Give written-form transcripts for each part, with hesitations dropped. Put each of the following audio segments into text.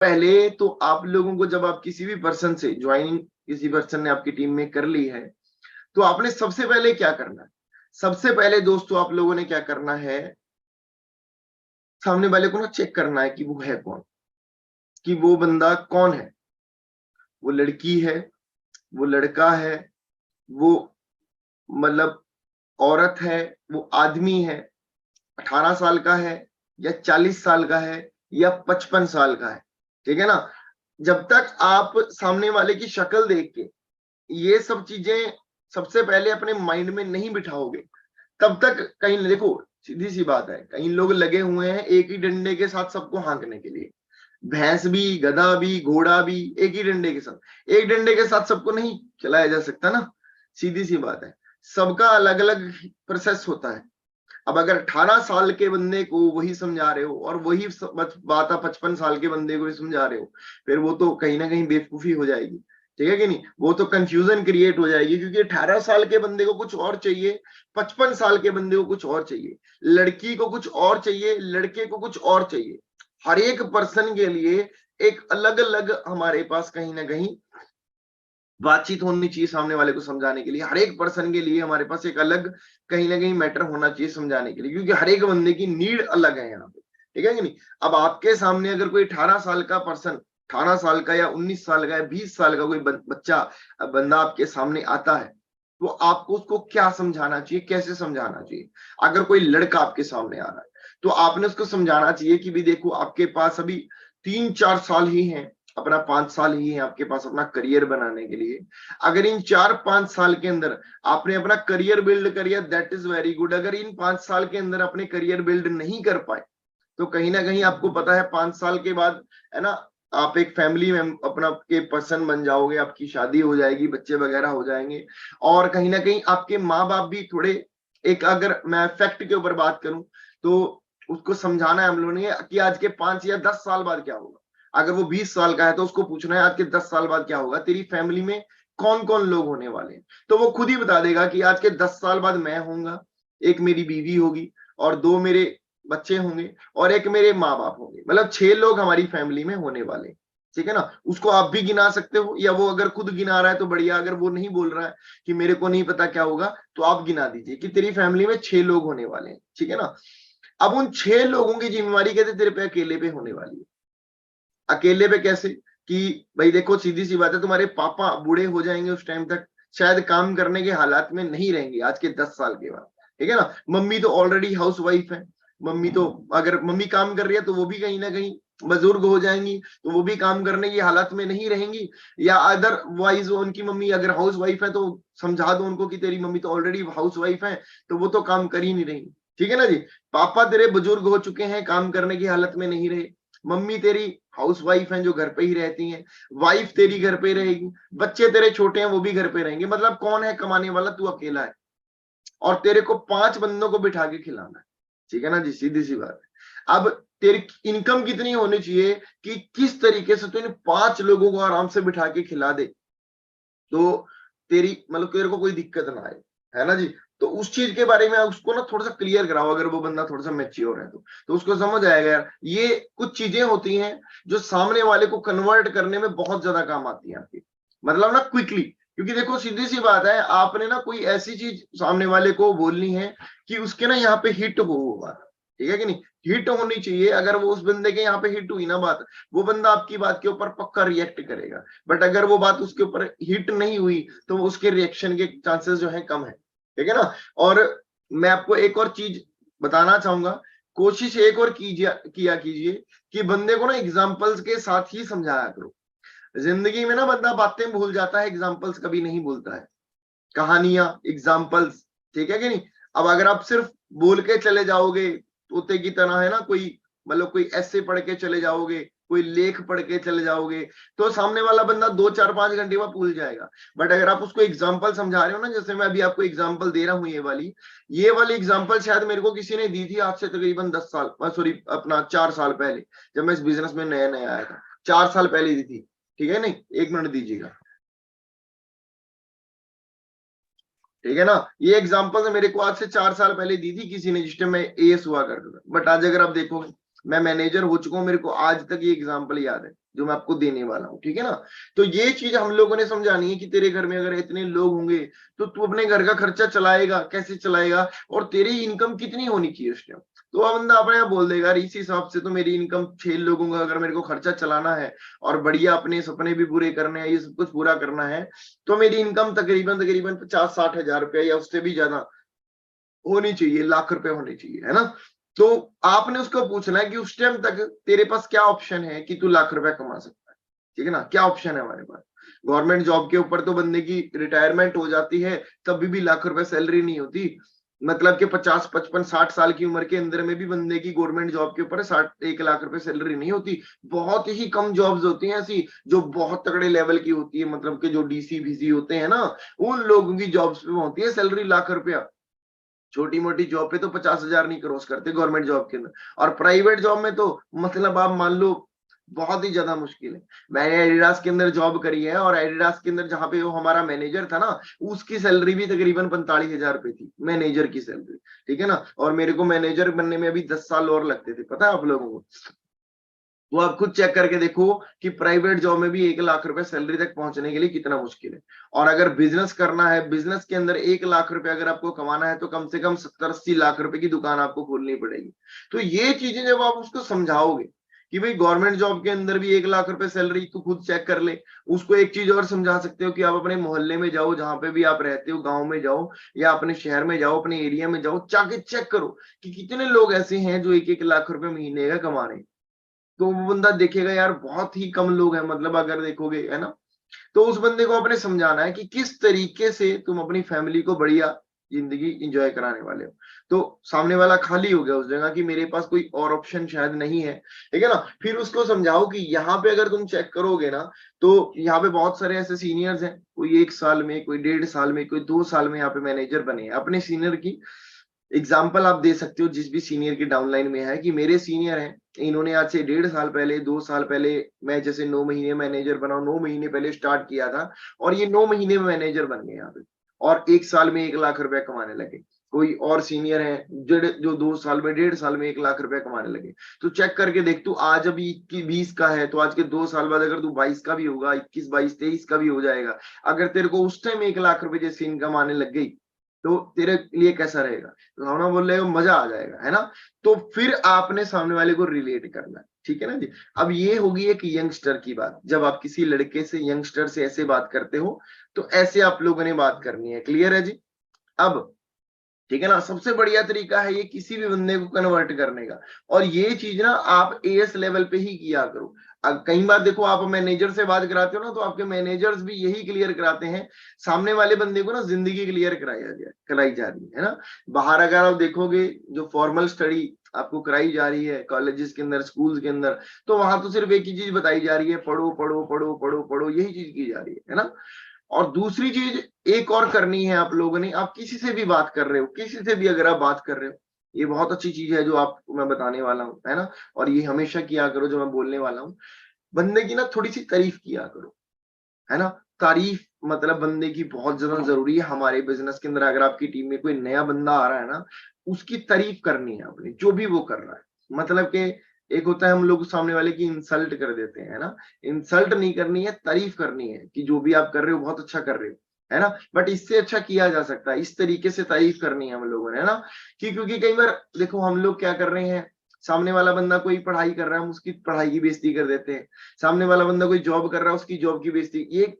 पहले तो आप लोगों को, जब आप किसी भी पर्सन से ज्वाइनिंग, किसी पर्सन ने आपकी टीम में कर ली है, तो आपने सबसे पहले क्या करना है? सबसे पहले दोस्तों आप लोगों ने क्या करना है, सामने वाले को ना चेक करना है कि वो है कौन, कि वो बंदा कौन है। वो लड़की है, वो लड़का है, वो मतलब औरत है, वो आदमी है, 18 साल का है या 40 साल का है या 55 साल का है, ठीक है ना। जब तक आप सामने वाले की शक्ल देख के ये सब चीजें सबसे पहले अपने माइंड में नहीं बिठाओगे, तब तक कहीं, देखो सीधी सी बात है, कहीं लोग लगे हुए हैं एक ही डंडे के साथ सबको हाँकने के लिए। भैंस भी, गधा भी, घोड़ा भी एक ही डंडे के साथ, एक डंडे के साथ सबको नहीं चलाया जा सकता ना। सीधी सी बात है, सबका अलग अलग प्रोसेस होता है। अब अगर 18 साल के बंदे को वही समझा रहे हो और वही बात आप 55 साल के बंदे को भी समझा रहे हो, फिर वो तो कहीं ना कहीं बेवकूफी हो जाएगी, ठीक है कि नहीं। वो तो कंफ्यूजन क्रिएट हो जाएगी, क्योंकि 18 साल के बंदे को कुछ और चाहिए, 55 साल के बंदे को कुछ और चाहिए, लड़की को कुछ और चाहिए, लड़के को कुछ और चाहिए। हर एक पर्सन के लिए एक अलग अलग हमारे पास कहीं ना कहीं बातचीत होनी चाहिए, सामने वाले को समझाने के लिए। हर एक पर्सन के लिए हमारे पास एक अलग कहीं ना कहीं मैटर होना चाहिए समझाने के लिए, क्योंकि हर एक बंदे की नीड अलग है यहाँ पे, ठीक है कि नहीं। अब आपके सामने अगर कोई 18 साल का पर्सन, 18 साल का या 19 साल का या 20 साल का कोई बच्चा, बंदा आपके सामने आता है, तो आपको उसको क्या समझाना चाहिए, कैसे समझाना चाहिए। अगर कोई लड़का आपके सामने आ रहा है, तो आपने उसको समझाना चाहिए कि भी देखो, आपके पास अभी 3-4 साल ही हैं, अपना 5 साल ही है आपके पास अपना करियर बनाने के लिए। अगर इन 4-5 साल के अंदर आपने अपना करियर बिल्ड कर लिया, दैट इज वेरी गुड। अगर इन 5 साल के अंदर अपने करियर बिल्ड नहीं कर पाए, तो कहीं ना कहीं आपको पता है 5 साल के बाद, है ना, आप एक फैमिली में अपना के पर्सन बन जाओगे, आपकी शादी हो जाएगी, बच्चे वगैरह हो जाएंगे, और कहीं ना कहीं आपके माँ बाप भी थोड़े, एक अगर मैं फैक्ट के ऊपर बात करूं, तो उसको समझाना है हम लोगों ने कि आज के 5 या 10 साल बाद क्या होगा। अगर वो 20 साल का है तो उसको पूछना है आज के 10 साल बाद क्या होगा, तेरी फैमिली में कौन कौन लोग होने वाले हैं। तो वो खुद ही बता देगा कि आज के 10 साल बाद मैं होऊंगा, एक मेरी बीवी होगी, और 2 मेरे बच्चे होंगे, और एक मेरे माँ बाप होंगे, मतलब 6 लोग हमारी फैमिली में होने वाले, ठीक है ना। उसको आप भी गिना सकते हो, या वो अगर खुद गिना रहा है तो बढ़िया, अगर वो नहीं बोल रहा है कि मेरे को नहीं पता क्या होगा, तो आप गिना दीजिए कि तेरी फैमिली में 6 लोग होने वाले हैं, ठीक है ना। अब उन 6 लोगों की जिम्मेवारी कहते तेरे पे अकेले पे होने वाली है। अकेले पे कैसे, कि भाई देखो सीधी सी बात है, तुम्हारे पापा बूढ़े हो जाएंगे उस टाइम तक, शायद काम करने के हालात में नहीं रहेंगे आज के 10 साल के बाद, ठीक है ना। मम्मी तो ऑलरेडी हाउस वाइफ है, मम्मी तो, अगर मम्मी काम कर रही है तो वो भी कहीं ना कहीं बुजुर्ग हो जाएंगी, तो वो भी काम करने की हालत में नहीं रहेंगी। या अदरवाइज उनकी मम्मी अगर हाउस वाइफ है, तो समझा दो उनको कि तेरी मम्मी तो ऑलरेडी हाउस वाइफ है, तो वो तो काम कर ही नहीं रही, ठीक है ना जी। पापा तेरे बुजुर्ग हो चुके हैं, काम करने की हालत में नहीं रहे, मम्मी तेरी हाउस वाइफ हैं जो घर पे ही रहती हैं, वाइफ तेरी घर पे रहेगी, बच्चे तेरे छोटे हैं वो भी घर पे रहेंगे, मतलब कौन है कमाने वाला, तू अकेला है, और तेरे को 5 बंदों को बिठा के खिलाना है, ठीक है ना जी, सीधी सी बात है। अब तेरी इनकम कितनी होनी चाहिए कि किस तरीके से तू इन 5 लोगों को आराम से बिठा के खिला दे, तो तेरी मतलब तेरे को कोई दिक्कत ना आए, है ना जी। तो उस चीज के बारे में उसको ना थोड़ा सा क्लियर कराओ, अगर वो बंदा थोड़ा सा मैच्योर है तो उसको समझ आएगा यार, ये कुछ चीजें होती हैं जो सामने वाले को कन्वर्ट करने में बहुत ज्यादा काम आती है आपकी, मतलब ना क्विकली। क्योंकि देखो सीधी सी बात है, आपने ना कोई ऐसी चीज सामने वाले को बोलनी है कि उसके ना यहाँ पे हिट हो वो बात, ठीक है कि नहीं, हिट होनी चाहिए। अगर वो उस बंदे के यहाँ पे हिट हुई ना बात, वो बंदा आपकी बात के ऊपर पक्का रिएक्ट करेगा। बट अगर वो बात उसके ऊपर हिट नहीं हुई, तो उसके रिएक्शन के चांसेस जो है कम है, ठीक है ना। और मैं आपको एक और चीज बताना चाहूंगा, कोशिश एक और किया कीजिए कि बंदे को ना एग्जाम्पल्स के साथ ही समझाया करो। जिंदगी में ना बंदा बातें भूल जाता है, एग्जाम्पल्स कभी नहीं भूलता है, कहानियां, एग्जाम्पल्स, ठीक है कि नहीं। अब अगर आप सिर्फ बोल के चले जाओगे तोते की तरह, है ना, कोई मतलब कोई ऐसे पढ़ के चले जाओगे, कोई लेख पढ़ के चले जाओगे, तो सामने वाला बंदा 2-4-5 घंटे बाद भूल जाएगा। बट अगर आप उसको एग्जाम्पल समझा रहे हो ना, जैसे मैं अभी आपको एग्जाम्पल दे रहा हूँ, ये वाली एग्जाम्पल शायद मेरे को किसी ने दी थी आज से तकरीबन 10 साल, सॉरी अपना 4 साल पहले, जब मैं इस बिजनेस में नया नया आया था, 4 साल पहले दी थी, ठीक है नहीं, 1 मिनट दीजिएगा, ठीक है ना। ये एग्जांपल मेरे को आज से 4 साल पहले दी थी किसी ने, जिस टाइम मैं एएस हुआ करता था। बट आज अगर आप देखोगे मैं मैनेजर हो चुका हूँ, मेरे को आज तक ये एग्जांपल याद है जो मैं आपको देने वाला हूँ, ठीक है ना। तो ये चीज हम लोगों ने समझानी है कि तेरे घर में अगर इतने लोग होंगे तो तू अपने घर का खर्चा चलाएगा कैसे चलाएगा, और तेरी इनकम कितनी होनी चाहिए उस टाइम। तो वह बंदा अपने आप बोल देगा इस हिसाब से तो मेरी इनकम 6 लोगों का अगर मेरे को खर्चा चलाना है और बढ़िया अपने सपने भी पूरे करने हैं, ये सब कुछ पूरा करना है, तो मेरी इनकम तकरीबन तकरीबन 50-60 हजार रुपया या उससे भी ज्यादा होनी चाहिए, लाख रुपए होने चाहिए, है ना। तो आपने उसको पूछना है कि उस टाइम तक तेरे पास क्या ऑप्शन है कि तू लाख रुपए कमा सकता है, ठीक है ना। क्या ऑप्शन है हमारे पास। गवर्नमेंट जॉब के ऊपर तो बंदे की रिटायरमेंट हो जाती है तभी भी लाख रुपए सैलरी नहीं होती, मतलब कि 50-55-60 साल की उम्र के अंदर में भी बंदे की गवर्नमेंट जॉब के ऊपर 1 लाख रुपए सैलरी नहीं होती। बहुत ही कम जॉब्स होती हैं ऐसी जो बहुत तगड़े लेवल की होती है, मतलब कि जो डीसी बीसी होते हैं ना, उन लोगों की जॉब्स पे होती है सैलरी लाख रुपया। छोटी मोटी जॉब पे तो 50 हजार नहीं क्रॉस करते गवर्नमेंट जॉब के अंदर, और प्राइवेट जॉब में तो मतलब आप मान लो बहुत ही ज्यादा मुश्किल है। मैंने एडिडास के अंदर जॉब करी है, और एडिडास के अंदर जहां पे वो हमारा मैनेजर था ना, उसकी सैलरी भी तकरीबन 45 हजार रुपए थी, मैनेजर की सैलरी, ठीक है ना। और मेरे को मैनेजर बनने में अभी 10 साल और लगते थे, पता है आप लोगों को। तो आप खुद चेक करके देखो कि प्राइवेट जॉब में भी 1 लाख रुपए सैलरी तक पहुंचने के लिए कितना मुश्किल है। और अगर बिजनेस करना है, बिजनेस के अंदर 1 लाख रुपए अगर आपको कमाना है तो कम से कम 70-80 लाख रुपए की दुकान आपको खोलनी पड़ेगी। तो ये चीजें जब आप उसको समझाओगे कि भाई गवर्नमेंट जॉब के अंदर भी 1 लाख रुपए सैलरी, तू खुद चेक कर ले। उसको एक चीज और समझा सकते हो कि आप अपने मोहल्ले में जाओ, जहां पे भी आप रहते हो, गांव में जाओ या अपने शहर में जाओ, अपने एरिया में जाओ, जाके चेक करो कि कितने लोग ऐसे हैं जो 1-1 लाख रुपए महीने का कमा रहे हैं। तो वो बंदा देखेगा यार बहुत ही कम लोग हैं, मतलब अगर देखोगे, है ना। तो उस बंदे को अपने समझाना है कि किस तरीके से तुम अपनी फैमिली को बढ़िया जिंदगी एंजॉय कराने वाले हो। तो सामने वाला खाली हो गया उस जगह कि मेरे पास कोई और ऑप्शन शायद नहीं है, ठीक है ना। फिर उसको समझाओ कि यहाँ पे अगर तुम चेक करोगे ना, तो यहाँ पे बहुत सारे ऐसे सीनियर्स हैं, कोई 1 साल में, कोई 1.5 साल में, कोई 2 साल में यहाँ पे मैनेजर बने हैं। अपने सीनियर की एग्जाम्पल आप दे सकते हो जिस भी सीनियर की डाउनलाइन में है कि मेरे सीनियर हैं, इन्होंने आज से 1.5 साल पहले, 2 साल पहले, मैं जैसे 9 महीने मैनेजर बना, 9 महीने पहले स्टार्ट किया था, और ये 9 महीने में मैनेजर बन गए यहाँ पे, और 1 साल में 1 लाख रुपए कमाने लगे। कोई और सीनियर है जो 2 साल में, 1.5 साल में 1 लाख रुपए कमाने लगे। तो चेक करके देख, तू आज अभी 21 का है, तो आज के 2 साल बाद अगर तू 22 का भी होगा, 21, 22, 23 का भी हो जाएगा, अगर तेरे को उस टाइम 1 लाख रुपए जैसी इनकम आने लग गई, तो तेरे लिए कैसा रहेगा। रावणा बोल रहे हो मजा आ जाएगा, है ना। तो फिर आपने सामने वाले को रिलेट करना है, ठीक है ना जी। अब ये होगी एक यंगस्टर की बात, जब आप किसी लड़के से, यंगस्टर से ऐसे बात करते हो तो ऐसे आप लोगों ने बात करनी है, क्लियर है जी। अब ठीक है ना, सबसे बढ़िया तरीका है ये किसी भी बंदे को कन्वर्ट करने का, और ये चीज ना आप एएस लेवल पे ही किया करो। अब कई बार देखो आप मैनेजर से बात कराते हो ना, तो आपके मैनेजर्स भी यही क्लियर कराते हैं सामने वाले बंदे को ना, जिंदगी क्लियर कराई जा रही है ना। बाहर अगर आप देखोगे जो फॉर्मल स्टडी आपको कराई जा रही है कॉलेजेस के अंदर, स्कूल के अंदर, तो वहां तो सिर्फ एक ही चीज बताई जा रही है, पढ़ो पढ़ो पढ़ो पढ़ो पढ़ो, यही चीज की जा रही है ना। और दूसरी चीज एक और करनी है आप लोगों ने, आप किसी से भी बात कर रहे हो, किसी से भी अगर आप बात कर रहे हो, ये बहुत अच्छी चीज है जो आपको मैं बताने वाला हूँ, है ना। और ये हमेशा किया करो जो मैं बोलने वाला हूँ, बंदे की ना थोड़ी सी तारीफ किया करो, है ना। तारीफ मतलब बंदे की बहुत ज्यादा जरूरी है हमारे बिजनेस के अंदर। अगर आपकी टीम में कोई नया बंदा आ रहा है ना, उसकी तारीफ करनी है अपनी, जो भी वो कर रहा है। मतलब कि एक होता है हम लोग सामने वाले की इंसल्ट कर देते हैं, है ना। इंसल्ट नहीं करनी है, तारीफ करनी है कि जो भी आप कर रहे हो बहुत अच्छा कर रहे हो, है ना। बट इससे अच्छा किया जा सकता है, इस तरीके से तारीफ करनी है हम लोगों ने, है ना। कि क्योंकि कई बार देखो हम लोग क्या कर रहे हैं, सामने वाला बंदा कोई पढ़ाई कर रहा है, हम उसकी पढ़ाई की बेइज्जती कर देते हैं। सामने वाला बंदा कोई जॉब कर रहा है, उसकी जॉब की बेइज्जती, ये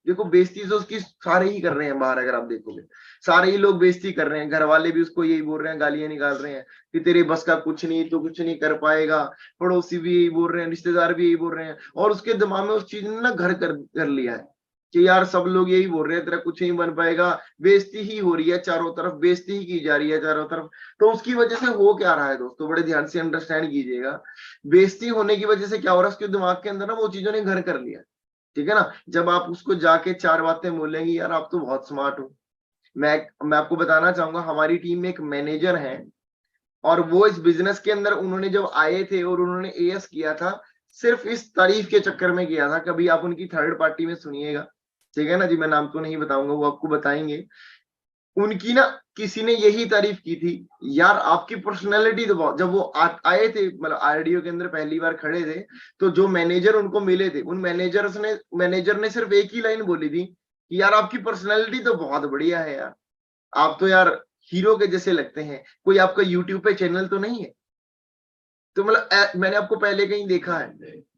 देखो बेइज्जती तो उसकी सारे ही कर रहे हैं बाहर, अगर आप देखोगे सारे ही लोग बेइज्जती कर रहे हैं। घर वाले भी उसको यही बोल रहे हैं, गालियां निकाल रहे हैं कि तेरे बस का कुछ नहीं, तो कुछ नहीं कर पाएगा। पड़ोसी भी यही बोल रहे हैं, रिश्तेदार भी यही बोल रहे हैं, और उसके दिमाग में उस चीज ने ना घर कर लिया है कि यार सब लोग यही बोल रहे हैं तेरा कुछ नहीं बन पाएगा। बेइज्जती ही हो रही है चारों तरफ, बेइज्जती ही की जा रही है चारों तरफ। तो उसकी वजह से हो क्या रहा है दोस्तों, बड़े ध्यान से अंडरस्टैंड कीजिएगा। बेइज्जती होने की वजह से क्या हो रहा है, उसके दिमाग के अंदर ना वो चीजों ने घर कर लिया, ठीक है ना। जब आप उसको जाके 4 बातें बोलेंगे, यार आप तो बहुत स्मार्ट हो। मैं आपको बताना चाहूंगा, हमारी टीम में एक मैनेजर है, और वो इस बिजनेस के अंदर उन्होंने जब आए थे और उन्होंने एएस किया था, सिर्फ इस तारीफ के चक्कर में किया था। कभी आप उनकी थर्ड पार्टी में सुनिएगा, ठीक है ना जी, मैं नाम तो नहीं बताऊंगा, वो आपको बताएंगे। उनकी ना किसी ने यही तारीफ की थी, यार आपकी पर्सनैलिटी तो बहुत, जब वो आए थे मतलब आरडीओ के अंदर पहली बार खड़े थे, तो जो मैनेजर उनको मिले थे, उन मैनेजर ने सिर्फ एक ही लाइन बोली थी कि यार आपकी पर्सनैलिटी तो बहुत बढ़िया है यार, आप तो यार हीरो के जैसे लगते हैं, कोई आपका यूट्यूब पे चैनल तो नहीं है? तो मतलब मैंने आपको पहले कहीं देखा है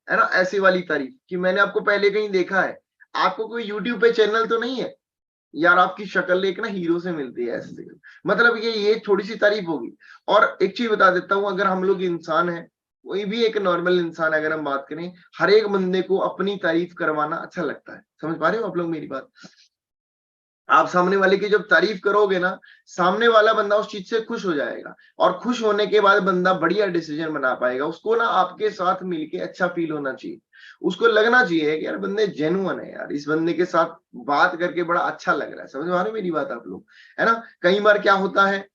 ना, ऐसी वाली तारीफ कि मैंने आपको पहले कहीं देखा है, आपको कोई यूट्यूब पे चैनल तो नहीं है यार, आपकी शक्ल एक ना हीरो से मिलती है ऐसे। मतलब ये थोड़ी सी तारीफ होगी। और एक चीज बता देता हूँ, अगर हम लोग इंसान है, कोई भी एक नॉर्मल इंसान अगर हम बात करें, हर एक बंदे को अपनी तारीफ करवाना अच्छा लगता है। समझ पा रहे हो आप लोग मेरी बात? आप सामने वाले की जब तारीफ करोगे ना, सामने वाला बंदा उस चीज से खुश हो जाएगा, और खुश होने के बाद बंदा बढ़िया डिसीजन बना पाएगा। उसको ना आपके साथ मिलके अच्छा फील होना चाहिए, उसको लगना चाहिए कि यार बंदे जेन्युइन है, यार इस बंदे के साथ बात करके बड़ा अच्छा लग रहा है। समझ आ रही मेरी बात आप लोग? है ना, कई बार क्या होता है,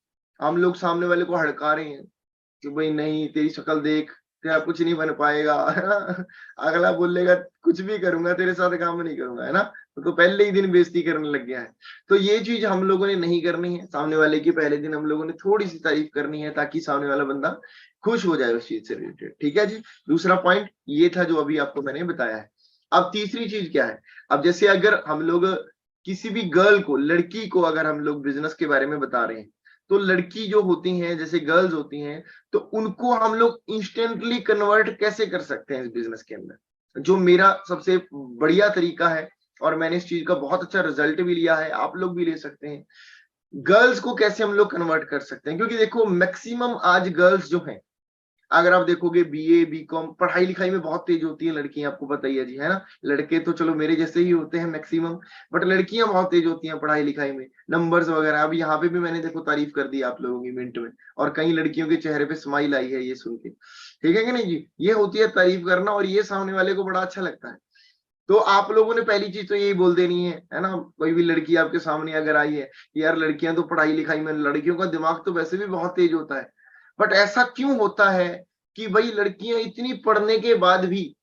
हम लोग सामने वाले को हड़का रहे हैं कि भाई नहीं तेरी शक्ल देख, तेरा कुछ नहीं बन पाएगा, है ना। अगला बोलेगा कुछ भी करूंगा तेरे साथ काम नहीं करूंगा, है ना, तो पहले ही दिन बेइज्जती करने लग गया है। तो ये चीज हम लोगों ने नहीं करनी है, सामने वाले की पहले दिन हम लोगों ने थोड़ी सी तारीफ करनी है, ताकि सामने वाला बंदा खुश हो जाए उस चीज से रिलेटेड। ठीक है जी, दूसरा पॉइंट ये था जो अभी आपको मैंने बताया है। अब तीसरी चीज क्या है, अब जैसे अगर हम लोग किसी भी गर्ल को, लड़की को अगर हम लोग बिजनेस के बारे में बता रहे हैं, तो लड़की जो होती हैं, जैसे गर्ल्स होती हैं, तो उनको हम लोग इंस्टेंटली कन्वर्ट कैसे कर सकते हैं इस बिजनेस के अंदर? जो मेरा सबसे बढ़िया तरीका है, और मैंने इस चीज का बहुत अच्छा रिजल्ट भी लिया है, आप लोग भी ले सकते हैं। गर्ल्स को कैसे हम लोग कन्वर्ट कर सकते हैं, क्योंकि देखो मैक्सिमम आज गर्ल्स जो हैं, अगर आप देखोगे बीए बीकॉम पढ़ाई लिखाई में बहुत तेज होती है लड़कियां, आपको पता ही है जी, है ना। लड़के तो चलो मेरे जैसे ही होते हैं मैक्सिमम, बट लड़कियां बहुत तेज होती हैं पढ़ाई लिखाई में, नंबर्स वगैरह। अब यहाँ पे भी मैंने देखो तारीफ कर दी आप लोगों की मिनट में, और कई लड़कियों के चेहरे पे स्माइल आई है ये सुन के। ठीक है कि नहीं जी, ये होती है तारीफ करना, और ये सामने वाले को बड़ा अच्छा लगता है। तो आप लोगों ने पहली चीज तो यही बोल देनी है ना। कोई भी लड़की आपके सामने अगर आई है कि यार लड़कियां तो पढ़ाई लिखाई में, लड़कियों का दिमाग तो वैसे भी बहुत तेज होता है, बट ऐसा क्यों होता है कि भाई लड़कियां इतनी पढ़ने के बाद भी,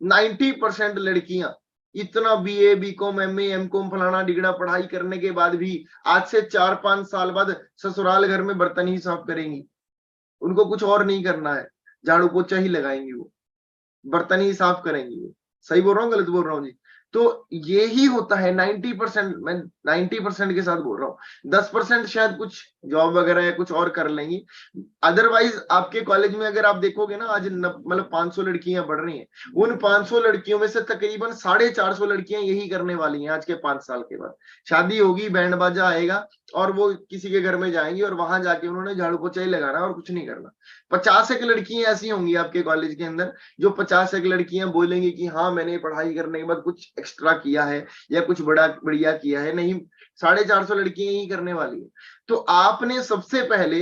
90% लड़कियां इतना बीए बीकॉम एमए एमकॉम फलाना डिगड़ा पढ़ाई करने के बाद भी आज से 4-5 साल बाद ससुराल घर में बर्तन ही साफ करेंगी, उनको कुछ और नहीं करना है, झाड़ू पोछा ही लगाएंगी, वो बर्तन ही साफ करेंगी वो। सही बोल रहा हूँ गलत बोल रहा हूँ जी? तो ये ही होता है 90%, मैं 90% के साथ बोल रहा हूँ। 10% शायद कुछ जॉब वगैरह या कुछ और कर लेंगी। अदरवाइज आपके कॉलेज में अगर आप देखोगे ना, आज मतलब 500 लड़कियां बढ़ रही हैं, उन 500 लड़कियों में से तकरीबन 450 लड़कियां यही करने वाली हैं आज के 5 साल के बाद। शादी होगी, बैंड बाजा आएगा, और वो किसी के घर में जाएंगी, और वहां जाके उन्होंने झाड़ू पोछा ही लगाना और कुछ नहीं करना। 50 एक लड़कियां ऐसी होंगी आपके कॉलेज के अंदर, जो 50 एक लड़कियां बोलेंगी कि हाँ मैंने पढ़ाई करने के बाद कुछ एक्स्ट्रा किया है, या कुछ बड़ा बढ़िया किया है। नहीं, 450 लड़कियां यही करने वाली है। तो आपने सबसे पहले,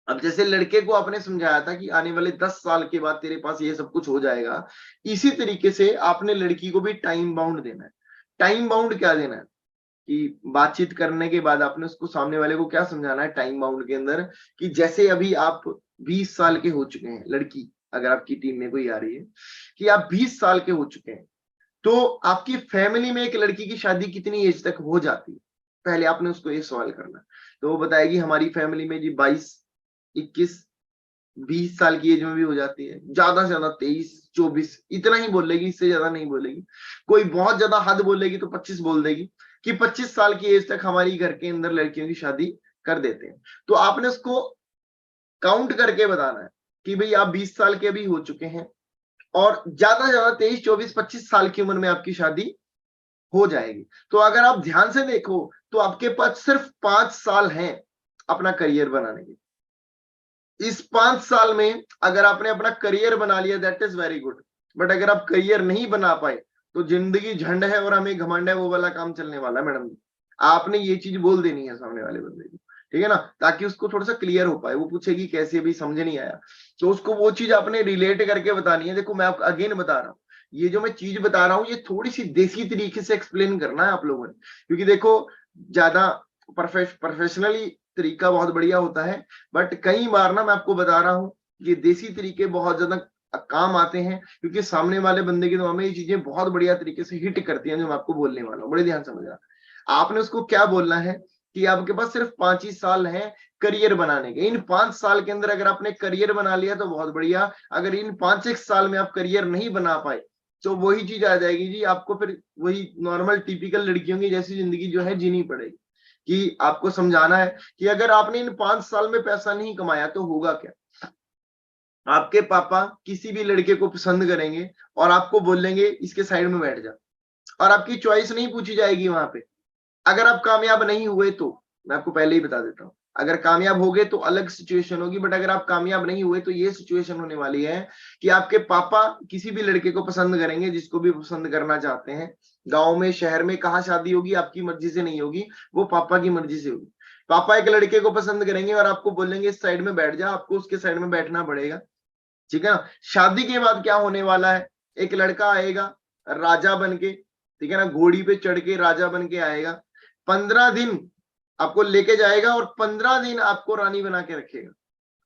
अब जैसे लड़के को आपने समझाया था कि आने वाले 10 साल के बाद तेरे पास ये सब कुछ हो जाएगा, इसी तरीके से आपने लड़की को भी टाइम बाउंड देना है। टाइम बाउंड क्या देना है कि बातचीत करने के बाद आपने उसको, सामने वाले को क्या समझाना है टाइम बाउंड के अंदर, कि जैसे अभी आप 20 साल के हो चुके हैं, लड़की अगर आपकी टीम में कोई आ रही है कि आप 20 साल के हो चुके हैं, तो आपकी फैमिली में एक लड़की की शादी कितनी एज तक हो जाती है? पहले आपने उसको ये सवाल करना है। तो वो बताएगी हमारी फैमिली में जी 22, 21, 20 साल की एज में भी हो जाती है, ज्यादा से ज्यादा 23, 24 इतना ही बोलेगी, इससे ज्यादा नहीं बोलेगी। कोई बहुत ज्यादा हद बोलेगी तो 25 बोल देगी कि 25 साल की एज तक हमारी घर के अंदर लड़कियों की शादी कर देते हैं। तो आपने उसको काउंट करके बताना है कि भाई आप 20 साल के अभी हो चुके हैं, और ज्यादा से ज्यादा 23, 24, 25 साल की उम्र में आपकी शादी हो जाएगी। तो अगर आप ध्यान से देखो, तो आपके पास सिर्फ 5 साल हैं अपना करियर बनाने के। इस 5 साल में अगर आपने अपना करियर बना लिया, that is very good. But अगर आप करियर नहीं बना पाए, तो जिंदगी झंड है और हमें घमंड है, वो वाला काम चलने वाला है मैडम। आपने ये चीज बोल देनी है सामने वाले बंदे को, ठीक है ना, ताकि उसको थोड़ा सा क्लियर हो पाए। वो पूछेगी कैसे, भी समझ नहीं आया, तो उसको वो चीज आपने रिलेट करके बतानी है। देखो मैं आपको अगेन बता रहा हूँ, ये जो मैं चीज बता रहा हूँ, ये थोड़ी सी देसी तरीके से एक्सप्लेन करना है आप लोगों ने, क्योंकि देखो ज्यादा प्रोफेशनली तरीका बहुत बढ़िया होता है, बट कई बार ना मैं आपको बता रहा हूँ, ये देसी तरीके बहुत ज्यादा काम आते हैं, क्योंकि सामने वाले बंदे के दिमाग में ये चीजें बहुत बढ़िया तरीके से हिट करती हैं जो मैं आपको बोलने वाला हूँ। बड़े ध्यान समझना, आपने उसको क्या बोलना है कि आपके पास सिर्फ 5 ही साल हैं करियर बनाने के। इन 5 साल के अंदर अगर आपने करियर बना लिया तो बहुत बढ़िया, अगर इन 5 साल में आप करियर नहीं बना पाए तो वही चीज आ जाएगी जी, आपको फिर वही नॉर्मल टिपिकल लड़कियों की जैसी जिंदगी जो है जीनी पड़ेगी। कि आपको समझाना है कि अगर आपने इन 5 साल में पैसा नहीं कमाया तो होगा क्या। आपके पापा किसी भी लड़के को पसंद करेंगे और आपको बोलेंगे इसके साइड में बैठ जा, और आपकी चॉइस नहीं पूछी जाएगी वहां पे। अगर आप कामयाब नहीं हुए तो मैं आपको पहले ही बता देता हूँ, अगर कामयाब हो गए तो अलग सिचुएशन होगी, बट अगर आप कामयाब नहीं हुए तो ये सिचुएशन होने वाली है कि आपके पापा किसी भी लड़के को पसंद करेंगे, जिसको भी पसंद करना चाहते हैं। गांव में, शहर में, कहाँ शादी होगी आपकी मर्जी से नहीं होगी, वो पापा की मर्जी से होगी। पापा एक लड़के को पसंद करेंगे और आपको बोलेंगे इस साइड में बैठ जा, आपको उसके साइड में बैठना पड़ेगा। ठीक है ना। शादी के बाद क्या होने वाला है, एक लड़का आएगा राजा बन के, ठीक है ना, घोड़ी पे चढ़ के राजा बन के आएगा, 15 दिन आपको लेके जाएगा और 15 दिन आपको रानी बना के रखेगा,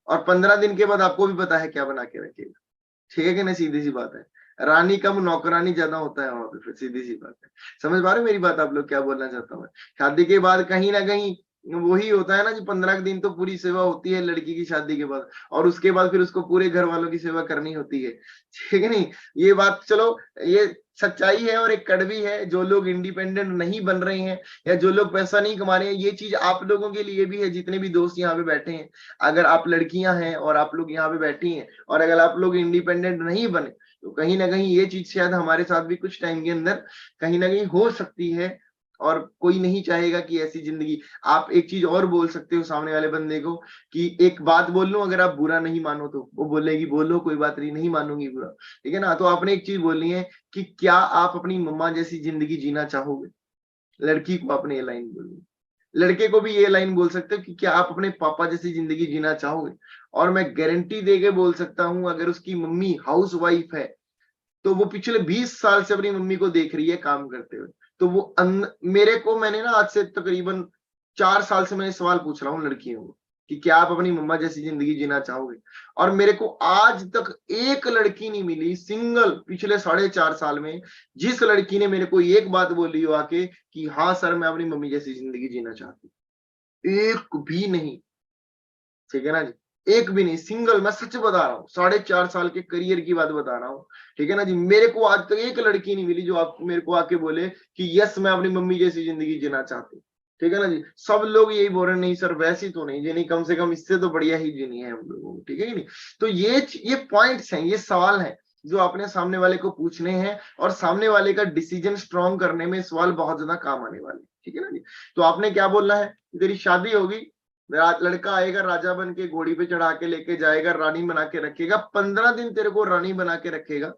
और 15 दिन के बाद आपको भी पता है क्या बना के रखेगा। ठीक है कि नहीं, सीधी सी बात है। रानी कम नौकरानी ज्यादा होता है वहां पे, फिर सीधी सी बात है। समझ पा रहे हो मेरी बात आप लोग, क्या बोलना चाहता हूँ। शादी के बाद कहीं ना कहीं वही होता है ना, जी 15 दिन तो पूरी सेवा होती है लड़की की शादी के बाद, और उसके बाद फिर उसको पूरे घर वालों की सेवा करनी होती है। ठीक है नहीं, ये बात चलो ये सच्चाई है और एक कड़वी है। जो लोग इंडिपेंडेंट नहीं बन रहे हैं या जो लोग पैसा नहीं कमा रहे हैं, ये चीज आप लोगों के लिए भी है, जितने भी दोस्त यहाँ पे बैठे हैं। अगर आप लड़कियां हैं और आप लोग यहाँ पे बैठी हैं और अगर आप लोग इंडिपेंडेंट नहीं बने तो कहीं ना कहीं ये चीज शायद हमारे साथ भी कुछ टाइम के अंदर कहीं ना कहीं हो सकती है, और कोई नहीं चाहेगा कि ऐसी जिंदगी। आप एक चीज और बोल सकते हो सामने वाले बंदे को कि एक बात बोल लूं, अगर आप बुरा नहीं मानो तो वो बोलेगी बोलो कोई बात नहीं, नहीं मानूंगी बुरा। ठीक है ना। तो आपने एक चीज बोलनी है कि क्या आप अपनी मम्मा जैसी जिंदगी जीना चाहोगे। लड़की को आपने ये लाइन बोलनी, लड़के को भी ये लाइन बोल सकते हो कि क्या आप अपने पापा जैसी जिंदगी जीना चाहोगे। और मैं गारंटी देके बोल सकता हूं, अगर उसकी मम्मी हाउस वाइफ है तो वो पिछले 20 साल से अपनी मम्मी को देख रही है काम करते हुए, तो वो मेरे को, मैंने ना आज से तकरीबन 4 साल से मैं सवाल पूछ रहा हूँ लड़कियों को कि क्या आप अपनी मम्मा जैसी जिंदगी जीना चाहोगे, और मेरे को आज तक एक लड़की नहीं मिली सिंगल पिछले 4.5 साल में जिस लड़की ने मेरे को एक बात बोली हो आके कि हाँ सर मैं अपनी मम्मी जैसी जिंदगी जीना चाहती हूँ। एक भी नहीं। ठीक है ना जी, एक भी नहीं, सिंगल। मैं सच बता रहा हूँ, 4.5 साल के करियर की बात बता रहा हूँ। ठीक है ना जी, मेरे को आज तक एक लड़की नहीं मिली जो आप मेरे को आके बोले कि यस मैं अपनी मम्मी जैसी जिंदगी जीना चाहती हूँ। ठीक है ना जी, सब लोग यही बोल रहे नहीं सर वैसी तो नहीं जीनी, कम से कम इससे तो बढ़िया ही जीनी है हम लोगों को। ठीक है कि नहीं। तो ये पॉइंट्स हैं, ये सवाल हैं जो आपने सामने वाले को पूछने हैं, और सामने वाले का डिसीजन स्ट्रॉन्ग करने में सवाल बहुत ज्यादा काम आने वाले। ठीक है ना जी। तो आपने क्या बोलना है, तेरी शादी होगी, लड़का आएगा राजा बन के, घोड़ी पे चढ़ा के लेके जाएगा, रानी बना के रखेगा, 15 दिन तेरे को रानी बना के रखेगा।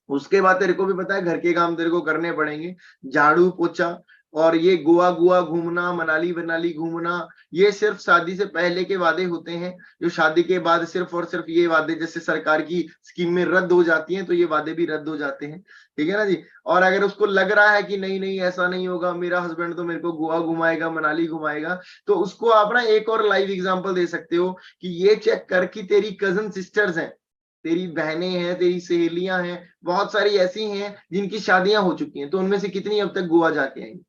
उसके बाद तेरे को भी पता है घर के काम तेरे को करने पड़ेंगे, झाड़ू पोछा, और ये गोवा गोवा घूमना, मनाली बनाली घूमना, ये सिर्फ शादी से पहले के वादे होते हैं। जो शादी के बाद सिर्फ और सिर्फ ये वादे जैसे सरकार की स्कीमें रद्द हो जाती हैं तो ये वादे भी रद्द हो जाते हैं। ठीक है ना जी। और अगर उसको लग रहा है कि नहीं नहीं ऐसा नहीं होगा, मेरा हस्बैंड तो मेरे को गोवा घुमाएगा, मनाली घुमाएगा, तो उसको आप ना एक और लाइव एग्जांपल दे सकते हो कि ये चेक कर कि तेरी कजन सिस्टर्स हैं, तेरी बहनें हैं, तेरी सहेलियां हैं, बहुत सारी ऐसी हैं जिनकी शादियां हो चुकी हैं, तो उनमें से कितनी अब तक गोवा जाके आई,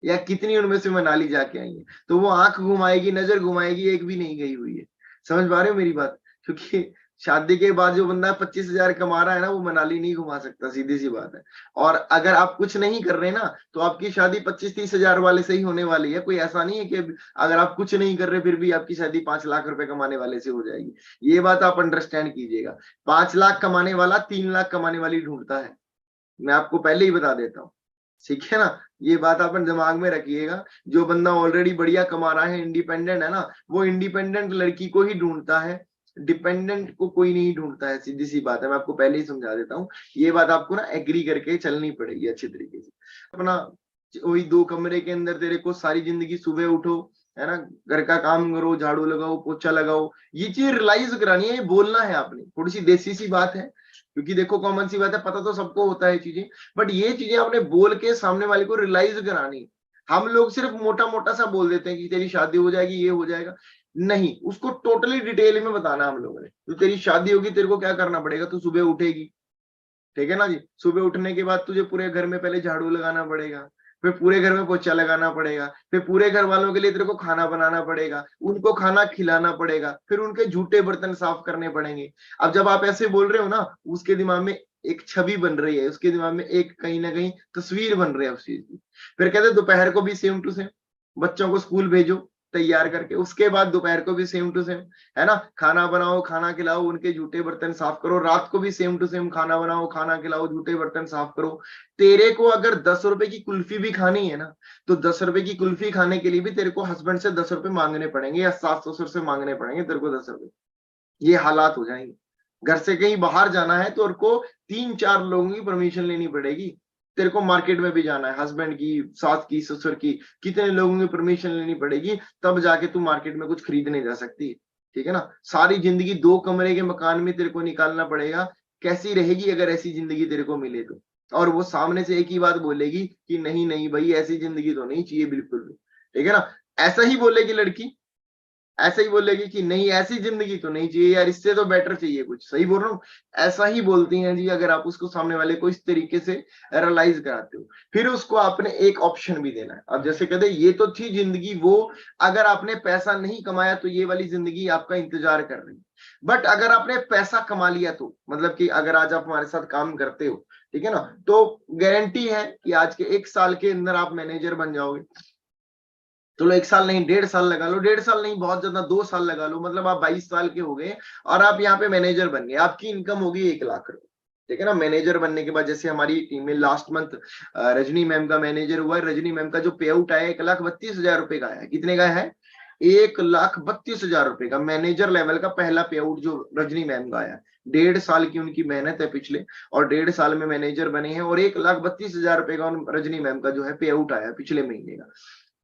या कितनी उनमें से मनाली जाके आई है। तो वो आंख घुमाएगी, नजर घुमाएगी, एक भी नहीं गई हुई है। समझ पा रहे हो मेरी बात। क्योंकि शादी के बाद जो बंदा 25,000 कमा रहा है ना, वो मनाली नहीं घुमा सकता, सीधी सी बात है। और अगर आप कुछ नहीं कर रहे ना तो आपकी शादी 25-30 हजार वाले से ही होने वाली है। कोई ऐसा नहीं है कि अगर आप कुछ नहीं कर रहे फिर भी आपकी शादी 5 लाख रुपए कमाने वाले से हो जाएगी। ये बात आप अंडरस्टैंड कीजिएगा। 5 लाख कमाने वाला 3 लाख कमाने वाली ढूंढता है, मैं आपको पहले ही बता देता हूँ। ठीक है ना। ये बात अपन दिमाग में रखिएगा। जो बंदा ऑलरेडी बढ़िया कमा रहा है, इंडिपेंडेंट है ना, वो इंडिपेंडेंट लड़की को ही ढूंढता है, डिपेंडेंट को कोई नहीं ढूंढता है। सीधी सी बात है, मैं आपको पहले ही समझा देता हूँ। ये बात आपको ना एग्री करके चलनी पड़ेगी अच्छे तरीके से। अपना वही 2 कमरे के अंदर तेरे को सारी जिंदगी, सुबह उठो है ना, घर का काम करो, झाड़ू लगाओ, पोछा लगाओ, ये चीज रियलाइज करानी है, ये बोलना है आपने। थोड़ी सी देसी सी बात है, क्योंकि देखो कॉमन सी बात है, पता तो सबको होता है चीजें, बट ये चीजें आपने बोल के सामने वाले को रियलाइज करानी। हम लोग सिर्फ मोटा मोटा सा बोल देते हैं कि तेरी शादी हो जाएगी, ये हो जाएगा, नहीं, उसको टोटली डिटेल में बताना हम लोगों ने। तो तेरी शादी होगी, तेरे को क्या करना पड़ेगा, तू सुबह उठेगी। ठीक है ना जी, सुबह उठने के बाद तुझे पूरे घर में पहले झाड़ू लगाना पड़ेगा, फिर पूरे घर में पोछा लगाना पड़ेगा, फिर पूरे घर वालों के लिए तेरे को खाना बनाना पड़ेगा, उनको खाना खिलाना पड़ेगा, फिर उनके जूठे बर्तन साफ करने पड़ेंगे। अब जब आप ऐसे बोल रहे हो ना, उसके दिमाग में एक छवि बन रही है, उसके दिमाग में एक कहीं ना कहीं तस्वीर बन रही है उस चीज की। फिर कहते दोपहर को भी सेम टू सेम बच्चों को स्कूल भेजो तैयार करके, उसके बाद दोपहर को भी सेम टू सेम, है ना, खाना बनाओ, खाना खिलाओ, उनके जूठे बर्तन साफ करो, रात को भी सेम टू सेम खाना बनाओ, खाना खिलाओ, जूठे बर्तन साफ करो। तेरे को अगर 10 रुपए की कुल्फी भी खानी है ना, तो 10 रुपए की कुल्फी खाने के लिए भी तेरे को हस्बैंड से 10 रुपए मांगने पड़ेंगे या सास ससुर से मांगने पड़ेंगे तेरे को 10 रुपए। ये हालात हो जाएंगे। घर से कहीं बाहर जाना है तो उनको 3-4 लोगों की परमिशन लेनी पड़ेगी। तेरे को मार्केट में भी जाना है, हस्बैंड की, सास की, ससुर की, कितने लोगों की परमिशन लेनी पड़ेगी, तब जाके तू मार्केट में कुछ खरीदने जा सकती है। ठीक है ना। सारी जिंदगी 2 कमरे के मकान में तेरे को निकालना पड़ेगा। कैसी रहेगी अगर ऐसी जिंदगी तेरे को मिले तो। और वो सामने से एक ही बात बोलेगी कि नहीं नहीं भाई, ऐसी जिंदगी तो नहीं चाहिए बिल्कुल भी। ठीक है ना। ऐसा ही बोलेगी लड़की, ऐसे ही बोलेगी कि नहीं ऐसी जिंदगी तो नहीं चाहिए यार, इससे तो बेटर चाहिए कुछ। सही बोल रहा हूँ। ऐसा ही बोलती हैं जी, अगर आप उसको सामने वाले को इस तरीके से एनालाइज कराते हो। फिर उसको आपने एक ऑप्शन भी देना है। अब जैसे कहते ये तो थी जिंदगी वो, अगर आपने पैसा नहीं कमाया तो ये वाली जिंदगी आपका इंतजार कर रही है। बट अगर आपने पैसा कमा लिया तो मतलब कि अगर आज आप हमारे साथ काम करते हो, ठीक है ना, तो गारंटी है कि आज के 1 साल के अंदर आप मैनेजर बन जाओगे। चलो 1 साल नहीं, 1.5 साल लगा लो, 1.5 साल नहीं बहुत ज्यादा 2 साल लगा लो, मतलब आप 22 साल के हो गए और आप यहाँ पे मैनेजर बन गए, आपकी इनकम होगी 1 लाख रुपए। ठीक है ना। मैनेजर बनने के बाद जैसे हमारी टीम में लास्ट मंथ रजनी मैम का मैनेजर हुआ है, रजनी मैम का जो पे आउट आया 1,32,000 रुपए का आया। कितने का है? 1,32,000 रुपए का मैनेजर लेवल का पहला पे आउट जो रजनी मैम का आया। 1.5 साल की उनकी मेहनत है पिछले, और 1.5 साल में मैनेजर बने हैं, और 1,32,000 रुपए का रजनी मैम का जो है पे आउट आया पिछले महीने का।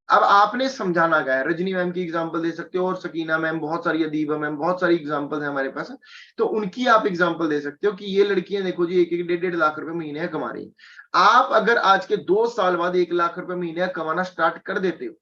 अब आपने समझाना क्या है? रजनी मैम की एग्जांपल दे सकते हो, और सकीना मैम, बहुत सारी, अदीबा मैम, बहुत सारी एग्जांपल है हमारे पास। तो उनकी आप एग्जांपल दे सकते हो कि ये लड़कियां देखो जी 1-1 1.5 लाख रुपए महीने कमा रही हैं। आप अगर आज के 2 साल बाद 1 लाख रुपए महीने कमाना स्टार्ट कर देते हो,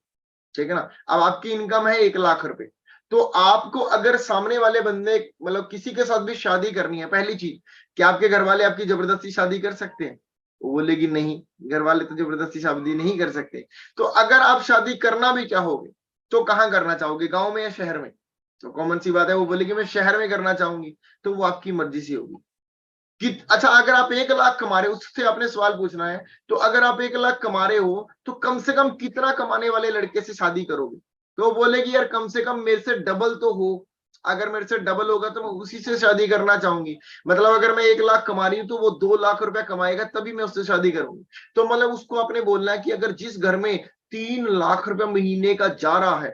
ठीक है ना, अब आपकी इनकम है 1 लाख रुपए, तो आपको अगर सामने वाले बंदे मतलब किसी के साथ भी शादी करनी है, पहली चीज, क्या आपके घर वाले आपकी जबरदस्ती शादी कर सकते हैं? वो बोलेगी नहीं, घर वाले तो जबरदस्ती शादी नहीं कर सकते। तो अगर आप शादी करना भी चाहोगे तो कहाँ करना चाहोगे, गांव में या शहर में? तो कॉमन सी बात है, वो बोलेगी मैं शहर में करना चाहूंगी, तो वो आपकी मर्जी से होगी कि अच्छा अगर आप 1 लाख कमा रहे हो, उससे आपने सवाल पूछना है, तो अगर आप 1 लाख कमा रहे हो तो कम से कम कितना कमाने वाले लड़के से शादी करोगे? तो वो बोलेगी यार कम से कम मेरे से डबल तो हो, अगर मेरे से डबल होगा तो मैं उसी से शादी करना चाहूंगी। मतलब अगर मैं 1 लाख कमा रही हूँ तो वो 2 लाख रुपया कमाएगा तभी मैं उससे शादी करूंगी। तो मतलब उसको आपने बोलना है कि अगर जिस घर में 3 लाख रुपया महीने का जा रहा है,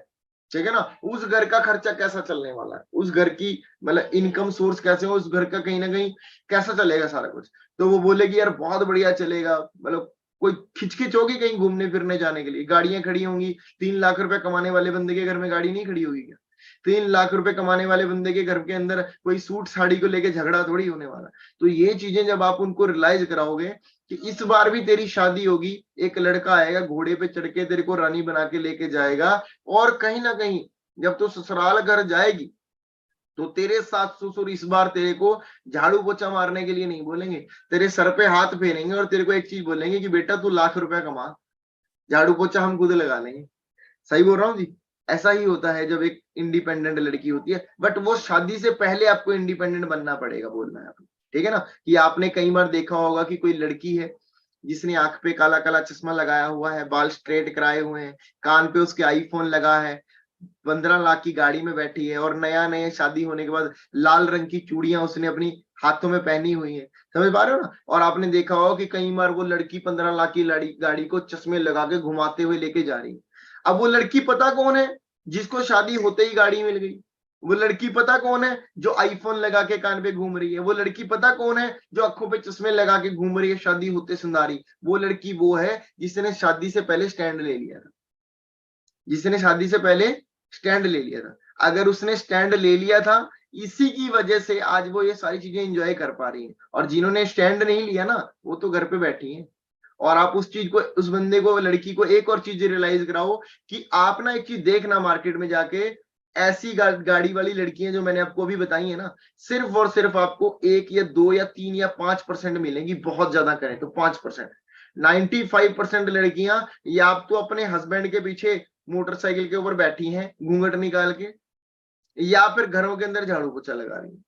ठीक है ना, उस घर का खर्चा कैसा चलने वाला है, उस घर की मतलब इनकम सोर्स कैसे हो, उस घर का कहीं ना कहीं कैसा चलेगा सारा कुछ। तो वो बोलेगी यार बहुत बढ़िया चलेगा, मतलब कोई खिचखिच होगी कहीं घूमने फिरने जाने के लिए, गाड़ियां खड़ी होंगी। 3 लाख रुपए कमाने वाले बंदे के घर में गाड़ी नहीं खड़ी होगी क्या? 3 लाख रुपए कमाने वाले बंदे के घर के अंदर कोई सूट साड़ी को लेके झगड़ा थोड़ी होने वाला। तो ये चीजें जब आप उनको रियलाइज कराओगे कि इस बार भी तेरी शादी होगी, एक लड़का आएगा घोड़े पे चढ़ के तेरे को रानी बना के लेके जाएगा, और कहीं ना कहीं जब तू ससुराल घर जाएगी तो तेरे सास ससुर इस बार तेरे को झाड़ू पोछा मारने के लिए नहीं बोलेंगे, तेरे सर पे हाथ फेरेंगे और तेरे को एक चीज बोलेंगे कि बेटा तू लाख रुपया कमा, झाड़ू पोछा हम खुद लगा लेंगे। सही बोल रहा हूँ जी। ऐसा ही होता है जब एक इंडिपेंडेंट लड़की होती है, बट वो शादी से पहले आपको इंडिपेंडेंट बनना पड़ेगा, बोलना है आपको। ठीक है ना। कि आपने कई बार देखा होगा कि कोई लड़की है जिसने आंख पे काला काला चश्मा लगाया हुआ है, बाल स्ट्रेट कराए हुए हैं, कान पे उसके आईफोन लगा है, 15 लाख की गाड़ी में बैठी है, और नया नया शादी होने के बाद लाल रंग की चूड़ियां उसने अपनी हाथों में पहनी हुई है। समझ पा रहे हो ना। और आपने देखा होगा कि कई बार वो लड़की 15 लाख की गाड़ी को चश्मे लगा के घुमाते हुए लेके जा रही है। अब वो लड़की पता कौन है? जिसको शादी होते ही गाड़ी मिल गई। वो लड़की पता कौन है? जो आईफोन लगा के कान पे घूम रही है। वो लड़की पता कौन है? जो आंखों पे चश्मे लगा के घूम रही है शादी होते सुंदरी। वो लड़की वो है जिसने शादी से पहले स्टैंड ले लिया था, जिसने शादी से पहले स्टैंड ले लिया था। अगर उसने स्टैंड ले लिया था, इसी की वजह से आज वो ये सारी चीजें एंजॉय कर पा रही हैं। और जिन्होंने स्टैंड नहीं लिया ना, वो तो घर पे बैठी हैं। और आप उस चीज को, उस बंदे को, लड़की को एक और चीज रियलाइज कराओ कि आप ना एक चीज देखना मार्केट में जाके, ऐसी गाड़ी वाली लड़कियां जो मैंने आपको अभी बताई है ना, सिर्फ और सिर्फ आपको 1 या 2 या 3 या 5% मिलेंगी, बहुत ज्यादा करें तो 5%। 95% लड़कियां या आप तो अपने हस्बैंड के पीछे मोटरसाइकिल के ऊपर बैठी हैं घूंघट निकाल के, या फिर घरों के अंदर झाड़ू पोछा लगा रही हैं।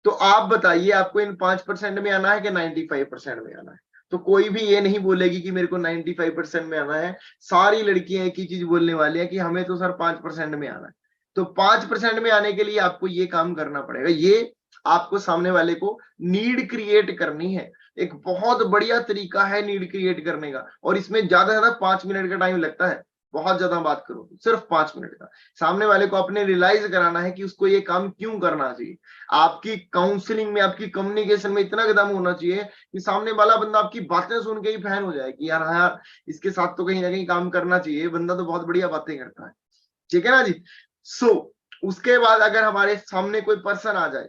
तो आप बताइए आपको इन 5% में आना है कि 95% में आना है? तो कोई भी ये नहीं बोलेगी कि मेरे को 95% में आना है। सारी लड़कियां एक ही चीज बोलने वाली है कि हमें तो सर 5% में आना है। तो 5% में आने के लिए आपको ये काम करना पड़ेगा। ये आपको सामने वाले को नीड क्रिएट करनी है। एक बहुत बढ़िया तरीका है नीड क्रिएट करने का, और इसमें ज्यादा से ज्यादा 5 मिनट का टाइम लगता है। बहुत ज्यादा बात करो सिर्फ 5 मिनट का। सामने वाले को अपने रियलाइज कराना है कि उसको ये काम क्यों करना चाहिए। आपकी काउंसलिंग में, आपकी कम्युनिकेशन में इतना कदम होना चाहिए कि सामने वाला बंदा आपकी बातें सुन के ही फैन हो जाए कि यार हाँ यार, इसके साथ तो कहीं ना कहीं काम करना चाहिए, बंदा तो बहुत बढ़िया बातें करता है। ठीक है ना जी। उसके बाद अगर हमारे सामने कोई पर्सन आ जाए,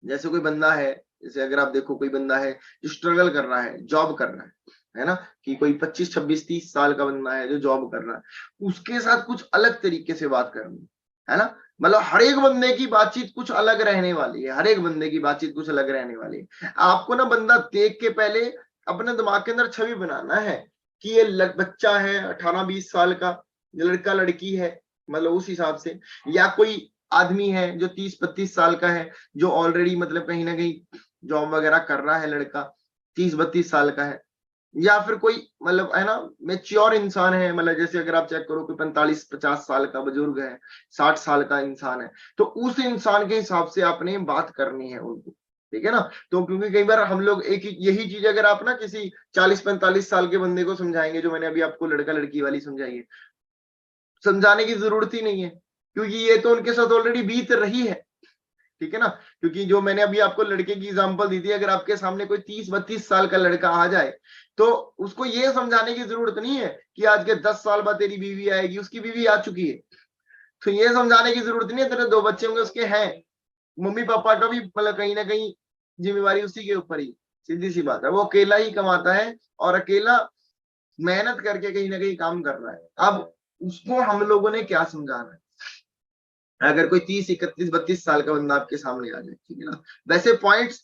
जैसे कोई बंदा है, जैसे अगर आप देखो कोई बंदा है जो स्ट्रगल कर रहा है, जॉब कर रहा है ना, कि कोई 25 26 30 साल का बंदा है जो जॉब कर रहा है, उसके साथ कुछ अलग तरीके से बात करनी है ना। मतलब हर एक बंदे की बातचीत कुछ अलग रहने वाली है, हर एक बंदे की बातचीत कुछ अलग रहने वाली है। आपको ना बंदा देख के पहले अपने दिमाग के अंदर छवि बनाना है कि ये बच्चा है 18 20 साल का, लड़का लड़की है, मतलब उस हिसाब से, या कोई आदमी है जो 30 32 साल का है, जो ऑलरेडी मतलब कहीं ना कहीं जॉब वगैरह कर रहा है लड़का, 30 32 साल का है, या फिर कोई मतलब है ना मेच्योर इंसान है, मतलब जैसे अगर आप चेक करो कि 45 50 साल का बुजुर्ग है, 60 साल का इंसान है, तो उस इंसान के हिसाब से आपने बात करनी है उनको। ठीक है ना। तो क्योंकि कई बार हम लोग एक यही चीज अगर आप ना किसी 40 45 साल के बंदे को समझाएंगे, जो मैंने अभी आपको लड़का लड़की वाली समझाई है, समझाने की जरूरत ही नहीं है, क्योंकि ये तो उनके साथ ऑलरेडी बीत रही है। ठीक है ना। क्योंकि जो मैंने अभी आपको लड़के की एग्जांपल दी थी, अगर आपके सामने कोई 30 32 साल का लड़का आ जाए, तो उसको ये समझाने की जरूरत नहीं है कि आज के 10 साल बाद तेरी बीवी आएगी, उसकी बीवी आ चुकी है। तो ये समझाने की जरूरत नहीं है, तेरे 2 बच्चे होंगे उसके हैं, मम्मी पापा का भी मतलब कहीं ना कहीं जिम्मेवारी उसी के ऊपर ही। सीधी सी बात है, वो अकेला ही कमाता है और अकेला मेहनत करके कहीं ना कहीं काम कर रहा है। अब उसको हम लोगों ने क्या समझाना है? अगर कोई 30 31 32 साल का बंदा आपके सामने आ जाए, ठीक है ना। वैसे पॉइंट्स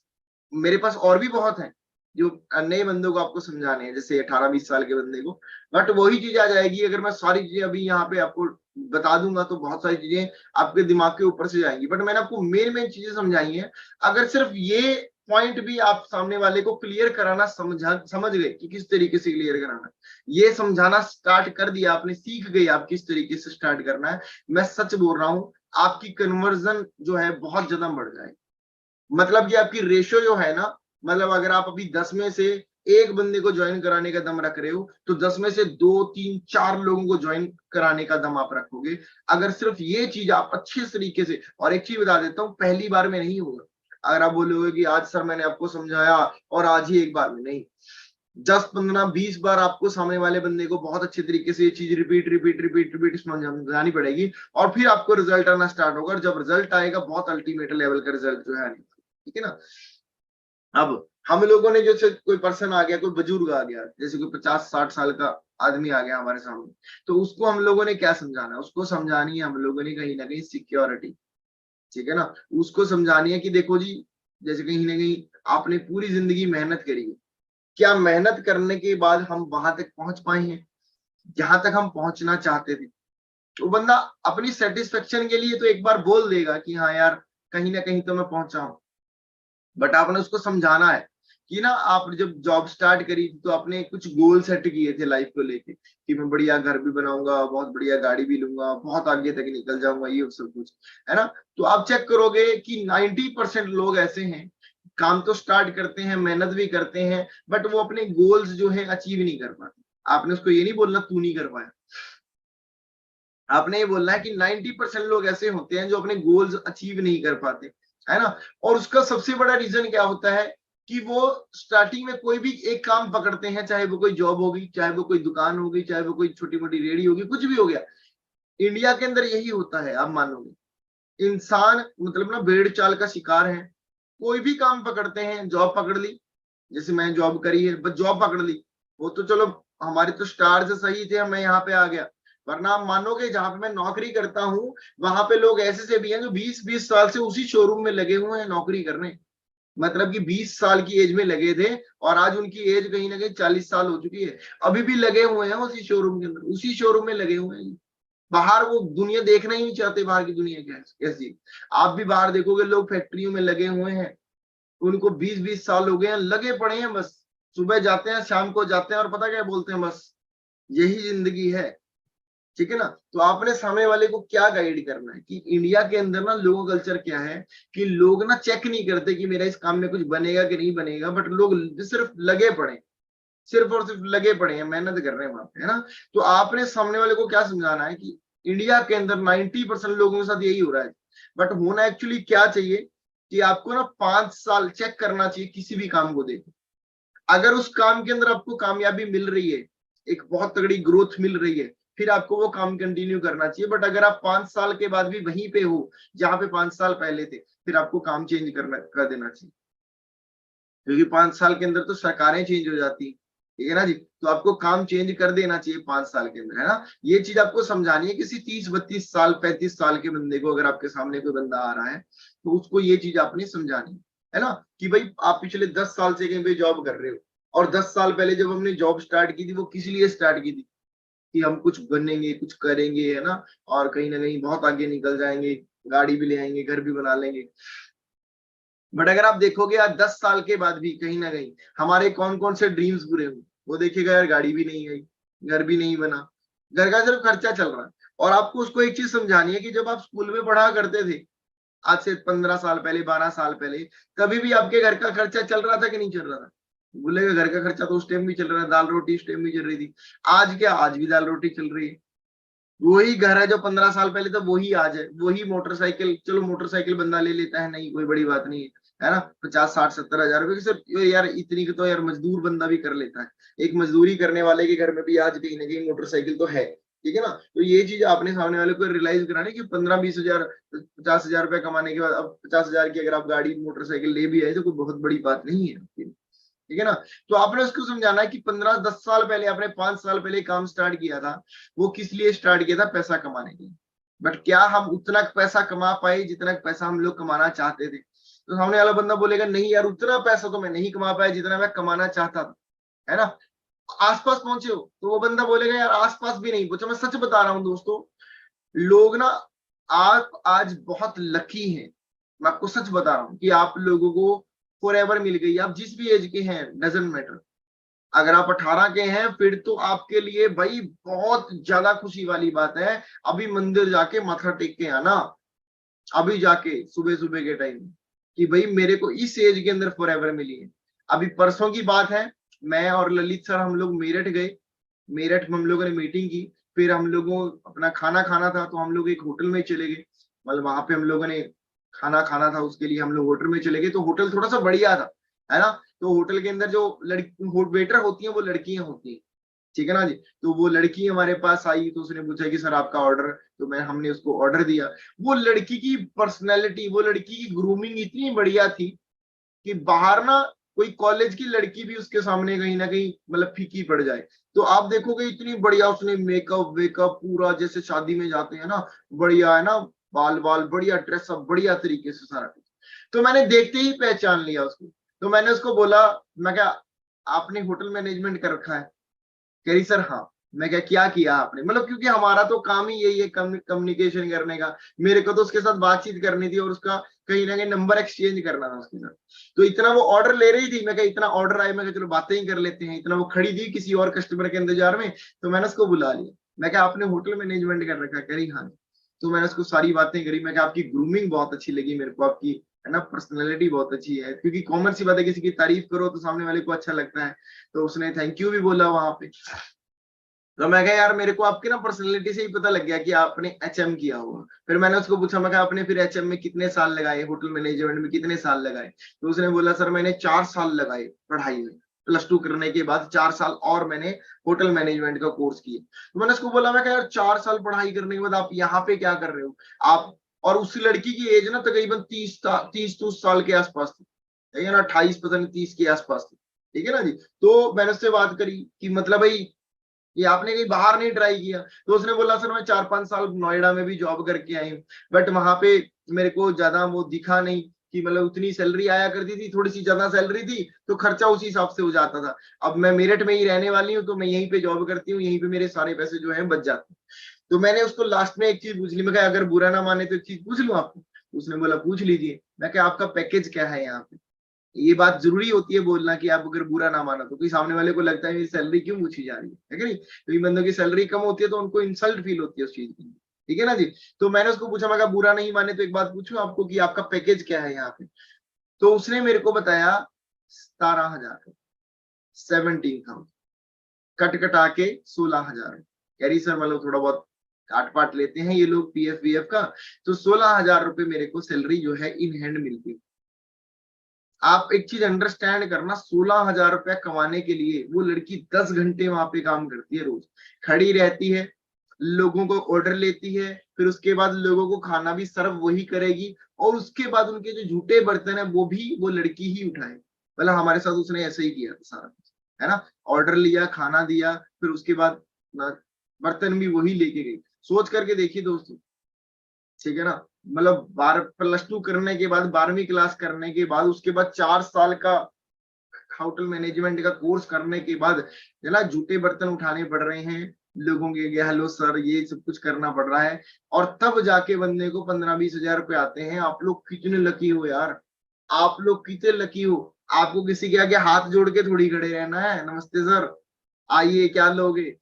मेरे पास और भी बहुत हैं जो नए बंदों को आपको समझाने हैं, जैसे 18 20 साल के बंदे को, बट वही चीज आ जाएगी अगर मैं सारी चीजें अभी यहाँ पे आपको बता दूंगा तो बहुत सारी चीजें आपके दिमाग के ऊपर से जाएंगी। बट मैंने आपको मेन मेन चीजें समझाई हैं। अगर सिर्फ ये पॉइंट भी आप सामने वाले को क्लियर कराना समझ गए कि किस तरीके से क्लियर कराना है, ये समझाना स्टार्ट कर दिया आपने, सीख गए आप किस तरीके से स्टार्ट करना है, मैं सच बोल रहा हूँ आपकी कन्वर्जन जो है बहुत ज्यादा बढ़ जाएगी। मतलब कि आपकी रेशो जो है ना, मतलब अगर आप अभी 10 में से एक बंदे को ज्वाइन कराने का दम रख रहे हो, तो 10 में से 2 3 4 लोगों को ज्वाइन कराने का दम आप रखोगे। अगर सिर्फ ये चीज आप अच्छे तरीके से, और एक चीज बता देता हूँ, पहली बार में नहीं होगा। अगर आप बोलोगे कि आज सर मैंने आपको समझाया और आज ही एक बार में नहीं, 10 15 20 बार आपको सामने वाले बंदे को बहुत अच्छे तरीके से ये चीज रिपीट रिपीट रिपीट रिपीट समझानी पड़ेगी, और फिर आपको रिजल्ट आना स्टार्ट होगा। और जब रिजल्ट आएगा बहुत अल्टीमेट लेवल का रिजल्ट जो है, ठीक है ना। अब हम लोगों ने जैसे कोई पर्सन आ गया, कोई बुजुर्ग आ गया, जैसे कोई 50 60 साल का आदमी आ गया हमारे सामने, तो उसको हम लोगों ने क्या समझाना है? उसको समझानी है हम लोगों ने कहीं ना कहीं सिक्योरिटी। ठीक है ना। उसको समझानी है कि देखो जी, जैसे कहीं ना कहीं आपने पूरी जिंदगी मेहनत करी है, क्या मेहनत करने के बाद हम वहां तक पहुंच पाए हैं जहां तक हम पहुंचना चाहते थे? वो बंदा अपनी सेटिस्फेक्शन के लिए तो एक बार बोल देगा कि हाँ यार कहीं ना कहीं तो मैं पहुंचा हूं, बट आपने उसको समझाना है कि ना, आप जब जॉब स्टार्ट करी थी तो आपने कुछ गोल सेट किए थे लाइफ को लेके कि मैं बढ़िया घर भी बनाऊंगा, बहुत बढ़िया गाड़ी भी लूंगा, बहुत आगे तक निकल जाऊंगा, ये सब कुछ है ना। तो आप चेक करोगे कि 90% लोग ऐसे हैं, काम तो स्टार्ट करते हैं, मेहनत भी करते हैं, बट वो अपने गोल्स जो है अचीव नहीं कर पाते। आपने उसको ये नहीं बोलना तू नहीं कर पाया, आपने ये बोलना है कि 90% लोग ऐसे होते हैं जो अपने गोल्स अचीव नहीं कर पाते, है ना। और उसका सबसे बड़ा रीजन क्या होता है कि वो स्टार्टिंग में कोई भी एक काम पकड़ते हैं, चाहे वो कोई जॉब होगी, चाहे वो कोई दुकान होगी, चाहे वो कोई छोटी मोटी रेडी होगी, कुछ भी हो गया। इंडिया के अंदर यही होता है, आप मानोगे। इंसान मतलब ना भेड़ चाल का शिकार है। कोई भी काम पकड़ते हैं, जॉब पकड़ ली, जैसे मैं जॉब करी है, बस जॉब पकड़ ली, वो तो चलो हमारे तो स्टार्स सही थे, मैं यहाँ पे आ गया। वरना आप मानोगे जहां पे मैं नौकरी करता हूँ, वहां पे लोग ऐसे से भी हैं जो 20 20 साल से उसी शोरूम में लगे हुए हैं नौकरी करने। मतलब कि 20 साल की एज में लगे थे और आज उनकी एज कहीं ना कहीं 40 साल हो चुकी है, अभी भी लगे हुए हैं उसी शोरूम के अंदर, उसी शोरूम में लगे हुए हैं। बाहर वो दुनिया देखना ही नहीं चाहते, बाहर की दुनिया कैसी। आप भी बाहर देखोगे लोग फैक्ट्रियों में लगे हुए हैं, उनको 20-20 साल हो गए हैं, लगे पड़े हैं बस, सुबह जाते हैं शाम को जाते हैं और पता क्या बोलते हैं, बस यही जिंदगी है। ठीक है ना। तो आपने सामने वाले को क्या गाइड करना है कि इंडिया के अंदर ना लोगों का कल्चर क्या है कि लोग ना चेक नहीं करते कि मेरा इस काम में कुछ बनेगा कि नहीं बनेगा, बट लोग सिर्फ लगे पड़े, सिर्फ और सिर्फ लगे पड़े हैं, मेहनत कर रहे हैं वहां पे, है ना। तो आपने सामने वाले को क्या समझाना है कि इंडिया के अंदर 90% लोगों के साथ यही हो रहा है। बट होना एक्चुअली क्या चाहिए कि आपको ना 5 साल चेक करना चाहिए किसी भी काम को देखो, अगर उस काम के अंदर आपको कामयाबी मिल रही है, एक बहुत तगड़ी ग्रोथ मिल रही है, फिर आपको वो काम कंटिन्यू करना चाहिए। बट अगर आप 5 साल के बाद भी वहीं पे हो जहां पे 5 साल पहले थे, फिर आपको काम चेंज कर देना चाहिए, क्योंकि 5 साल के अंदर तो सरकारें चेंज हो जाती है। ठीक है ना जी। तो आपको काम चेंज कर देना चाहिए 5 साल के अंदर, है ना। ये चीज आपको समझानी है किसी 30-32 साल 35 साल के बंदे को, अगर आपके सामने कोई बंदा आ रहा है तो उसको ये चीज आपने समझानी है ना, कि भाई आप पिछले 10 साल से कहीं पे जॉब कर रहे हो, और 10 साल पहले जब हमने जॉब स्टार्ट की थी वो किस लिए स्टार्ट की थी, कि हम कुछ बनेंगे कुछ करेंगे, है ना, और कहीं ना कहीं बहुत आगे निकल जाएंगे, गाड़ी भी ले आएंगे, घर भी बना लेंगे। बट अगर आप देखोगे आज 10 साल के बाद भी कहीं ना कहीं हमारे कौन कौन से ड्रीम्स पूरे हुए, वो देखिएगा यार, गाड़ी भी नहीं आई, घर भी नहीं बना, घर का सिर्फ खर्चा चल रहा है। और आपको उसको एक चीज समझानी है कि जब आप स्कूल में पढ़ा करते थे, आज से 15 साल पहले 12 साल पहले, तभी भी आपके घर का खर्चा चल रहा था कि नहीं चल रहा था। बोलेगा घर का खर्चा तो उस टाइम भी चल रहा है, दाल रोटी उस टाइम भी चल रही थी। आज क्या, आज भी दाल रोटी चल रही है। वही घर है जो 15 साल पहले था, वही आज है। वही मोटरसाइकिल, चलो मोटरसाइकिल बंदा ले लेता है, नहीं कोई बड़ी बात नहीं है, है ना, 50-60-70 हजार रुपए की सिर्फ यार, इतनी की तो यार मजदूर बंदा भी कर लेता है। एक मजदूरी करने वाले के घर में भी आज कहीं ना कहीं मोटरसाइकिल तो है। ठीक है ना। तो ये चीज आपने सामने वाले को रियलाइज करानी कि 15-20 हजार 50 हजार रुपए कमाने के बाद अब 50 हजार की अगर आप गाड़ी मोटरसाइकिल ले भी आए तो कोई बहुत बड़ी बात नहीं है। ठीक है ना। तो आपने उसको समझाना है कि 15-10 साल पहले आपने 5 साल पहले काम स्टार्ट किया था, वो किस लिए स्टार्ट किया था, पैसा कमाने के लिए। बट क्या हम उतना पैसा कमा पाए जितना पैसा हम लोग कमाना चाहते थे। तो सामने वाला बंदा बोलेगा नहीं यार, उतना पैसा तो मैं नहीं कमा पाया जितना मैं कमाना चाहता था, है ना। आसपास पहुंचे हो तो वो बंदा बोलेगा यार आसपास भी नहीं पहुंचा। मैं सच बता रहा हूं दोस्तों, लोग ना, आप आज बहुत लकी हैं। मैं आपको सच बता रहा हूँ कि आप लोगों को फॉर एवर मिल गई, आप जिस भी एज के हैं डजेंट मैटर। अगर आप 18 के हैं फिर तो आपके लिए भाई बहुत ज्यादा खुशी वाली बात है, अभी मंदिर जाके माथा टेक के आना, अभी जाके सुबह सुबह के टाइम, कि भाई मेरे को इस एज के अंदर फॉर एवर मिली है। अभी परसों की बात है, मैं और ललित सर हम लोग मेरठ गए। मेरठ में हम लोगों ने मीटिंग की, फिर हम लोगों अपना खाना खाना था तो हम लोग एक होटल में चले गए। मतलब वहां पे हम लोगों ने खाना खाना था, उसके लिए हम लोग होटल में चले गए। तो होटल थोड़ा सा बढ़िया था, है ना। तो होटल के अंदर जो लड़की वेटर होती हैं वो लड़कियां होती हैं। ठीक है ना जी। तो वो लड़की हमारे पास आई तो उसने पूछा कि सर आपका ऑर्डर, तो हमने उसको ऑर्डर दिया। वो लड़की की पर्सनैलिटी, वो लड़की की ग्रूमिंग इतनी बढ़िया थी कि बाहर ना कोई कॉलेज की लड़की भी उसके सामने कहीं ना कहीं मतलब फीकी पड़ जाए। तो आप देखोगे इतनी बढ़िया उसने मेकअप वेकअप पूरा जैसे शादी में जाते हैं ना, बढ़िया, है ना, बाल बाल बढ़िया, ड्रेसअप बढ़िया तरीके से सारा कुछ। तो मैंने देखते ही पहचान लिया उसको। तो मैंने उसको बोला, मैं क्या आपने होटल मैनेजमेंट कर रखा है, कह रही सर हाँ। मैं क्या किया आपने, मतलब क्योंकि हमारा तो काम ही यही है कम्युनिकेशन करने का। मेरे को तो उसके साथ बातचीत करनी थी और उसका कहीं ना कहीं नंबर एक्सचेंज करना था उसके साथ। तो इतना वो ऑर्डर ले रही थी, मैं क्या इतना ऑर्डर आए, मैं चलो बातें ही कर लेते हैं। इतना वो खड़ी थी किसी और कस्टमर के इंतजार में, तो मैंने उसको बुला लिया। मैं क्या आपने होटल मैनेजमेंट कर रखा है, कह रही हाँ। तो मैंने उसको सारी बातें करी। मैं क्या आपकी ग्रूमिंग बहुत अच्छी लगी मेरे को, आपकी, है ना, पर्सनैलिटी बहुत अच्छी है, क्योंकि कॉमन सी बात है, किसी की तारीफ करो तो सामने वाले को अच्छा लगता है। तो उसने थैंक यू भी बोला वहां पे। तो मैं कहा यार मेरे को आपकी ना पर्सनैलिटी से ही पता लग गया कि आपने एचएम किया हुआ। फिर मैंने उसको पूछा, मैं कहा आपने फिर एचएम में कितने साल लगाए, होटल मैनेजमेंट में कितने साल लगाए। तो उसने बोला सर मैंने 4 साल लगाए पढ़ाई में, +2 करने के बाद 4 साल और मैंने होटल मैनेजमेंट का कोर्स किया। तो मैंने उसको बोला, मैं कहा यार 4 साल पढ़ाई करने के बाद आप यहाँ पे क्या कर रहे हो आप। और उस लड़की की एज ना तकरीबन 30-30 साल के आसपास थी, ठीक है ना, 28 पता नहीं 30 के आसपास थी। ठीक है ना जी। तो मैंने उससे बात करी कि मतलब भाई ये आपने कहीं बाहर नहीं ट्राई किया। तो उसने बोला सर मैं 4-5 साल नोएडा में भी जॉब करके आई हूँ, बट वहां पे मेरे को ज्यादा वो दिखा नहीं कि मतलब उतनी सैलरी आया करती थी, थोड़ी सी ज्यादा सैलरी थी तो खर्चा उसी हिसाब से हो जाता था। अब मैं मेरठ में ही रहने वाली हूँ, तो मैं यहीं पे जॉब करती हूँ, यहीं पे मेरे सारे पैसे जो है बच जाते हैं। तो मैंने उसको लास्ट में एक चीज पूछ ली, मैं कहा अगर बुरा ना माने तो एक चीज पूछ लूं आपको। उसने बोला पूछ लीजिए। मैं कहा आपका पैकेज क्या है यहाँ पे। ये बात जरूरी होती है बोलना कि आप अगर बुरा ना माना तो, कोई सामने वाले को लगता है मेरी सैलरी क्यों पूछी जा रही है कि नहीं। तो इन बंदों की सैलरी कम होती है तो उनको इंसल्ट फील होती है उस चीज की। ठीक है ना जी। तो मैंने उसको पूछा, मैं कहा बुरा नहीं माने तो एक बात पूछूं आपको कि आपका पैकेज क्या है यहाँ पे। तो उसने मेरे को बताया 17,000, 17,000 कट कटा के 16,000। कह रही सर मतलब थोड़ा बहुत काट पाट लेते हैं ये लोग पीएफ वीएफ का, तो 16,000 रुपए मेरे को सैलरी जो है इन हैंड मिलती। आप एक चीज अंडरस्टैंड करना, 16,000 रुपया कमाने के लिए वो लड़की 10 घंटे वहां पे काम करती है, रोज खड़ी रहती है, लोगों को ऑर्डर लेती है, फिर उसके बाद लोगों को खाना भी सर्व वही करेगी, और उसके बाद उनके जो झूठे बर्तन है वो भी वो लड़की ही उठाए। मतलब हमारे साथ उसने ऐसे ही किया था सारा कुछ, है ना। ऑर्डर लिया, खाना दिया, फिर उसके बाद बर्तन भी वही लेके गई। सोच करके देखिए दोस्तों, ठीक है ना। मतलब 12+2 करने के बाद, 12वीं क्लास करने के बाद, उसके बाद 4 साल का होटल मैनेजमेंट का कोर्स करने के बाद, है ना, जूते बर्तन उठाने पड़ रहे हैं लोगों के, हेलो सर, ये सब कुछ करना पड़ रहा है, और तब जाके बंदे को 15-20 हजार रुपए आते हैं। आप लोग कितने लकी हो यार, आप लोग कितने लकी हो। आपको किसी के आगे हाथ जोड़ के थोड़ी खड़े रहना है, नमस्ते सर, आइए क्या लोगे,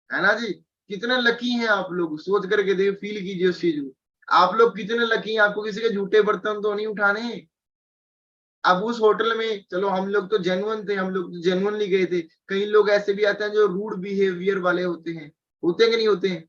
है ना जी। कितने लकी हैं आप लोग, सोच करके देखिए, फील कीजिए उस चीज को। आप लोग कितने लकी हैं, आपको किसी के झूठे बर्तन तो नहीं उठाने। अब उस होटल में चलो हम लोग तो जेन्युइन थे, हम लोग तो जेन्युइनली गए थे। कई लोग ऐसे भी आते हैं जो रूड बिहेवियर वाले होते हैं कि नहीं होते हैं,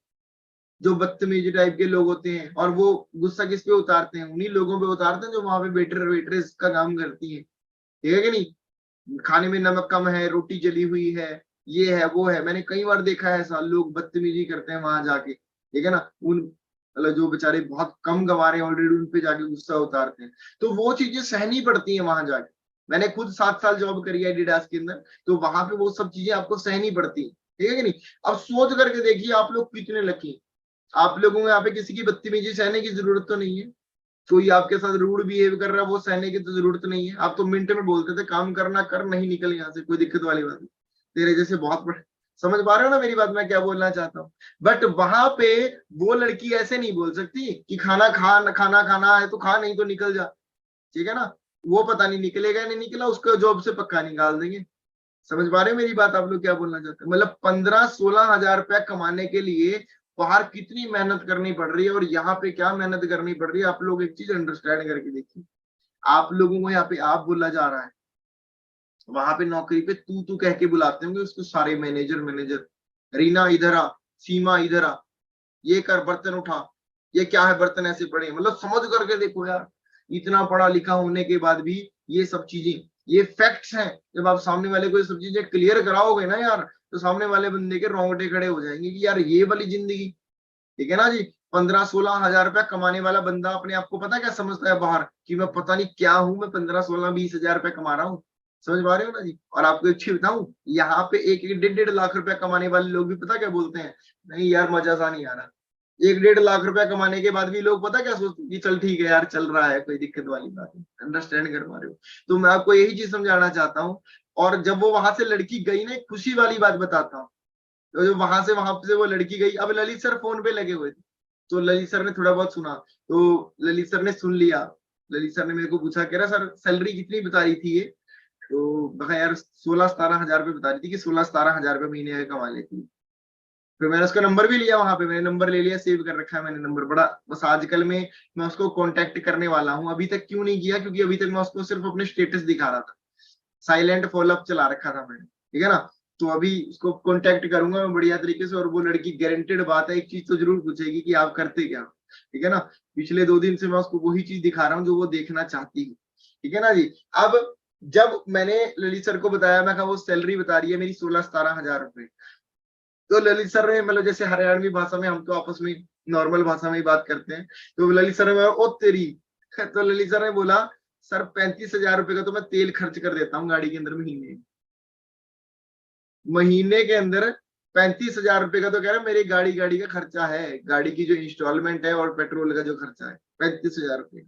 जो बदतमीजी टाइप के लोग होते हैं, और वो गुस्सा किस पे उतारते हैं, उन्हीं लोगों पे उतारते हैं जो वहां पे वेटर वेटरेस का काम करती है। ठीक है कि नहीं। खाने में नमक कम है, रोटी जली हुई है, ये है वो है, मैंने कई बार देखा है ऐसा, लोग बदतमीजी करते हैं वहां जाके। ठीक है ना। उन मतलब जो बेचारे बहुत कम कमा रहे हैं ऑलरेडी, उन पे जाके गुस्सा उतारते हैं। तो वो चीजें सहनी पड़ती हैं वहां जाके। मैंने खुद 7 साल जॉब करी है एडिडास के अंदर, तो वहां पे वो सब चीजें आपको सहनी पड़ती है। ठीक है कि नहीं। अब सोच करके देखिए आप लोग कितने लकी हैं। आप लोगों को यहाँ पे किसी की बदतमीजी सहने की जरूरत तो नहीं है। कोई आपके साथ रूड बिहेव कर रहा है, वो सहने की तो जरूरत नहीं है। आप तो मिनट में बोलते थे काम करना कर, नहीं निकल यहाँ से, कोई दिक्कत वाली बात नहीं। तेरे जैसे बहुत बड़े, समझ पा रहे हो ना मेरी बात, मैं क्या बोलना चाहता हूँ। बट वहां पे वो लड़की ऐसे नहीं बोल सकती कि खाना खाना है तो खा, नहीं तो निकल जा। ठीक है ना। वो पता नहीं निकलेगा नहीं निकला, उसको जॉब से पक्का निकाल देंगे। समझ पा रहे हो मेरी बात, आप लोग क्या बोलना चाहते हैं। मतलब 15-16 हजार रुपया कमाने के लिए बाहर कितनी मेहनत करनी पड़ रही है, और यहाँ पे क्या मेहनत करनी पड़ रही है। आप लोग एक चीज अंडरस्टैंड करके देखिए, आप लोगों को यहाँ पे आप बोला जा रहा है, वहां पे नौकरी पे तू कह के बुलाते होंगे उसको सारे मैनेजर मैनेजर, रीना इधर आ, सीमा इधर आ, ये कर, बर्तन उठा, ये क्या है बर्तन ऐसे पड़े। मतलब समझ करके देखो यार, इतना पढ़ा लिखा होने के बाद भी ये सब चीजें, ये फैक्ट्स हैं। जब आप सामने वाले को ये सब चीजें क्लियर कराओगे ना यार, तो सामने वाले बंदे के रोंगटे खड़े हो जाएंगे कि यार ये वाली जिंदगी। ठीक है ना जी। 15-16 हजार रुपया कमाने वाला बंदा अपने आप को पता क्या समझता है बाहर, कि मैं पता नहीं क्या हूं, मैं 15-16-20 हजार रुपया कमा रहा हूँ। समझ पा रहे हो ना जी। और आपको एक चीज बताऊं, यहाँ पे 1-1 डेढ़-डेढ़ लाख रुपया कमाने वाले लोग भी पता क्या बोलते हैं, नहीं यार मजा सा नहीं आ रहा। 1-1.5 लाख रुपया कमाने के बाद भी लोग पता क्या सोचते हैं कि चल ठीक है यार, चल रहा है, कोई दिक्कत वाली बात नहीं। अंडरस्टैंड कर पा रहे हो। तो मैं आपको यही चीज समझाना चाहता हूँ। और जब वो वहां से लड़की गई ना, एक खुशी वाली बात बताता हूँ। तो जो वहां से वो लड़की गई, अब ललित सर फोन पे लगे हुए थे, तो ललित सर ने थोड़ा बहुत सुना। तो ललित सर ने सुन लिया। ललित सर ने मेरे को पूछा, कह रहा सर सैलरी कितनी बता रही थी ये। तो मैं कहा यार 16-17 हजार रुपये बता रही थी, कि 16-17 हजार रुपये महीने का कमा लेती है। फिर मैंने उसका नंबर भी लिया, वहां पे मैंने नंबर ले लिया, सेव कर रखा है मैंने नंबर बड़ा। बस आजकल में मैं उसको कांटेक्ट करने वाला हूँ। अभी तक क्यों नहीं किया, क्योंकि अभी तक मैं उसको सिर्फ अपने स्टेटस दिखा रहा था, साइलेंट फॉलोअप चला रखा था मैंने। ठीक है ना। तो अभी उसको कांटेक्ट करूंगा मैं बढ़िया तरीके से, और वो लड़की गारंटेड बात है एक चीज तो जरूर पूछेगी कि आप करते क्या। ठीक है ना। पिछले 2 दिन से मैं उसको वही चीज दिखा रहा हूँ जो वो देखना चाहती है। ठीक है ना जी। अब जब मैंने ललित सर को बताया, मैं कहा वो सैलरी बता रही है मेरी 16-17 हजार रुपए, तो ललित सर ने मतलब जैसे हरियाणवी भाषा में हम तो आपस में नॉर्मल भाषा में ही बात करते हैं, तो ललित सर ने ओ तेरी तो ललित सर ने बोला, सर 35 हजार रुपए का तो मैं तेल खर्च कर देता हूँ गाड़ी के अंदर महीने, महीने के अंदर 35 हजार रुपए का। तो कह रहा मेरी गाड़ी गाड़ी का खर्चा है, गाड़ी की जो इंस्टॉलमेंट है और पेट्रोल का जो खर्चा है 35 हजार रुपये।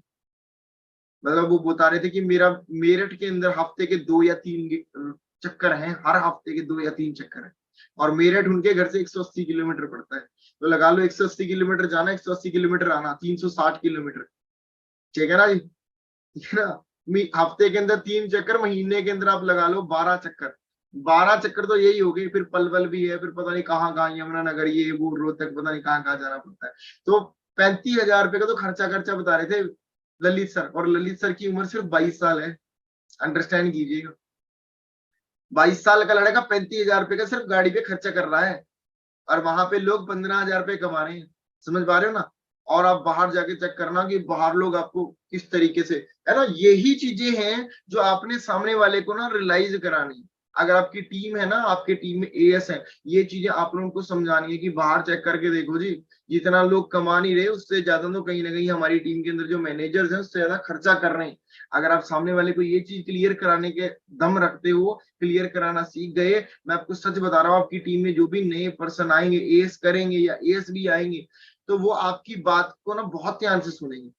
मतलब वो बता रहे थे कि मेरा मेरठ के अंदर हफ्ते के 2 या 3 चक्कर हैं, हर हफ्ते के 2 या 3 चक्कर है, और मेरठ उनके घर से 180 किलोमीटर पड़ता है। तो लगा लो 180 किलोमीटर जाना, 180 किलोमीटर आना, 360 किलोमीटर। ठीक है ना जी, ठीक है ना। हफ्ते के अंदर 3 चक्कर, महीने के अंदर आप लगा लो 12 चक्कर। 12 चक्कर तो यही हो गई, फिर पलवल भी है, फिर पता नहीं कहाँ कहाँ, यमुनानगर, ये वो रोहतक, पता नहीं कहाँ कहाँ जाना पड़ता है। तो 35,000 रुपए का तो खर्चा खर्चा बता रहे थे ललित सर, और ललित सर की उम्र सिर्फ 22 साल है। अंडरस्टैंड कीजिएगा, 22 साल का लड़का 35,000 रुपए का सिर्फ गाड़ी पे खर्चा कर रहा है, और वहां पे लोग 15,000 रुपए कमा रहे हैं। समझ पा रहे हो ना। और आप बाहर जाके चेक करना कि बाहर लोग आपको किस तरीके से, है ना, यही चीजें हैं जो आपने सामने वाले को ना रियलाइज करानी। अगर आपकी टीम है ना, आपके टीम में एएस है, ये चीजें आप लोगों को समझानी है कि बाहर चेक करके देखो जी, जितना लोग कमा नहीं रहे उससे ज्यादा तो कहीं ना कहीं हमारी टीम के अंदर जो मैनेजर्स हैं उससे ज्यादा खर्चा कर रहे हैं। अगर आप सामने वाले को ये चीज क्लियर कराने के दम रखते हो, क्लियर कराना सीख गए, मैं आपको सच बता रहा हूँ, आपकी टीम में जो भी नए पर्सन आएंगे, एएस करेंगे या एएस भी आएंगे, तो वो आपकी बात को ना बहुत ध्यान से सुनेंगे।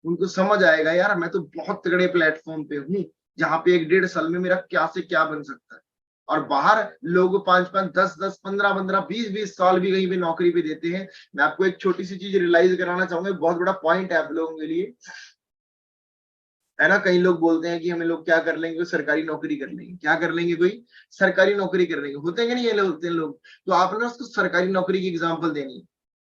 उनको समझ आएगा यार मैं तो बहुत तगड़े प्लेटफॉर्म पे हूँ, जहाँ पे 1-1.5 साल में मेरा क्या से क्या बन सकता है। और बाहर लोग 5-5, 10-10, 15-15, 20-20 साल भी कहीं पे नौकरी पे देते हैं। मैं आपको एक छोटी सी चीज रियलाइज कराना चाहूंगा, बहुत बड़ा पॉइंट है आप लोगों के लिए, है ना। कई लोग बोलते हैं कि हमें लोग क्या कर लेंगे, कोई सरकारी नौकरी कर लेंगे, क्या कर लेंगे, कोई सरकारी नौकरी कर लेंगे, होते हैं कि नहीं ये लोग, होते हैं लोग। तो आपने उसको सरकारी नौकरी की एग्जाम्पल देनी है।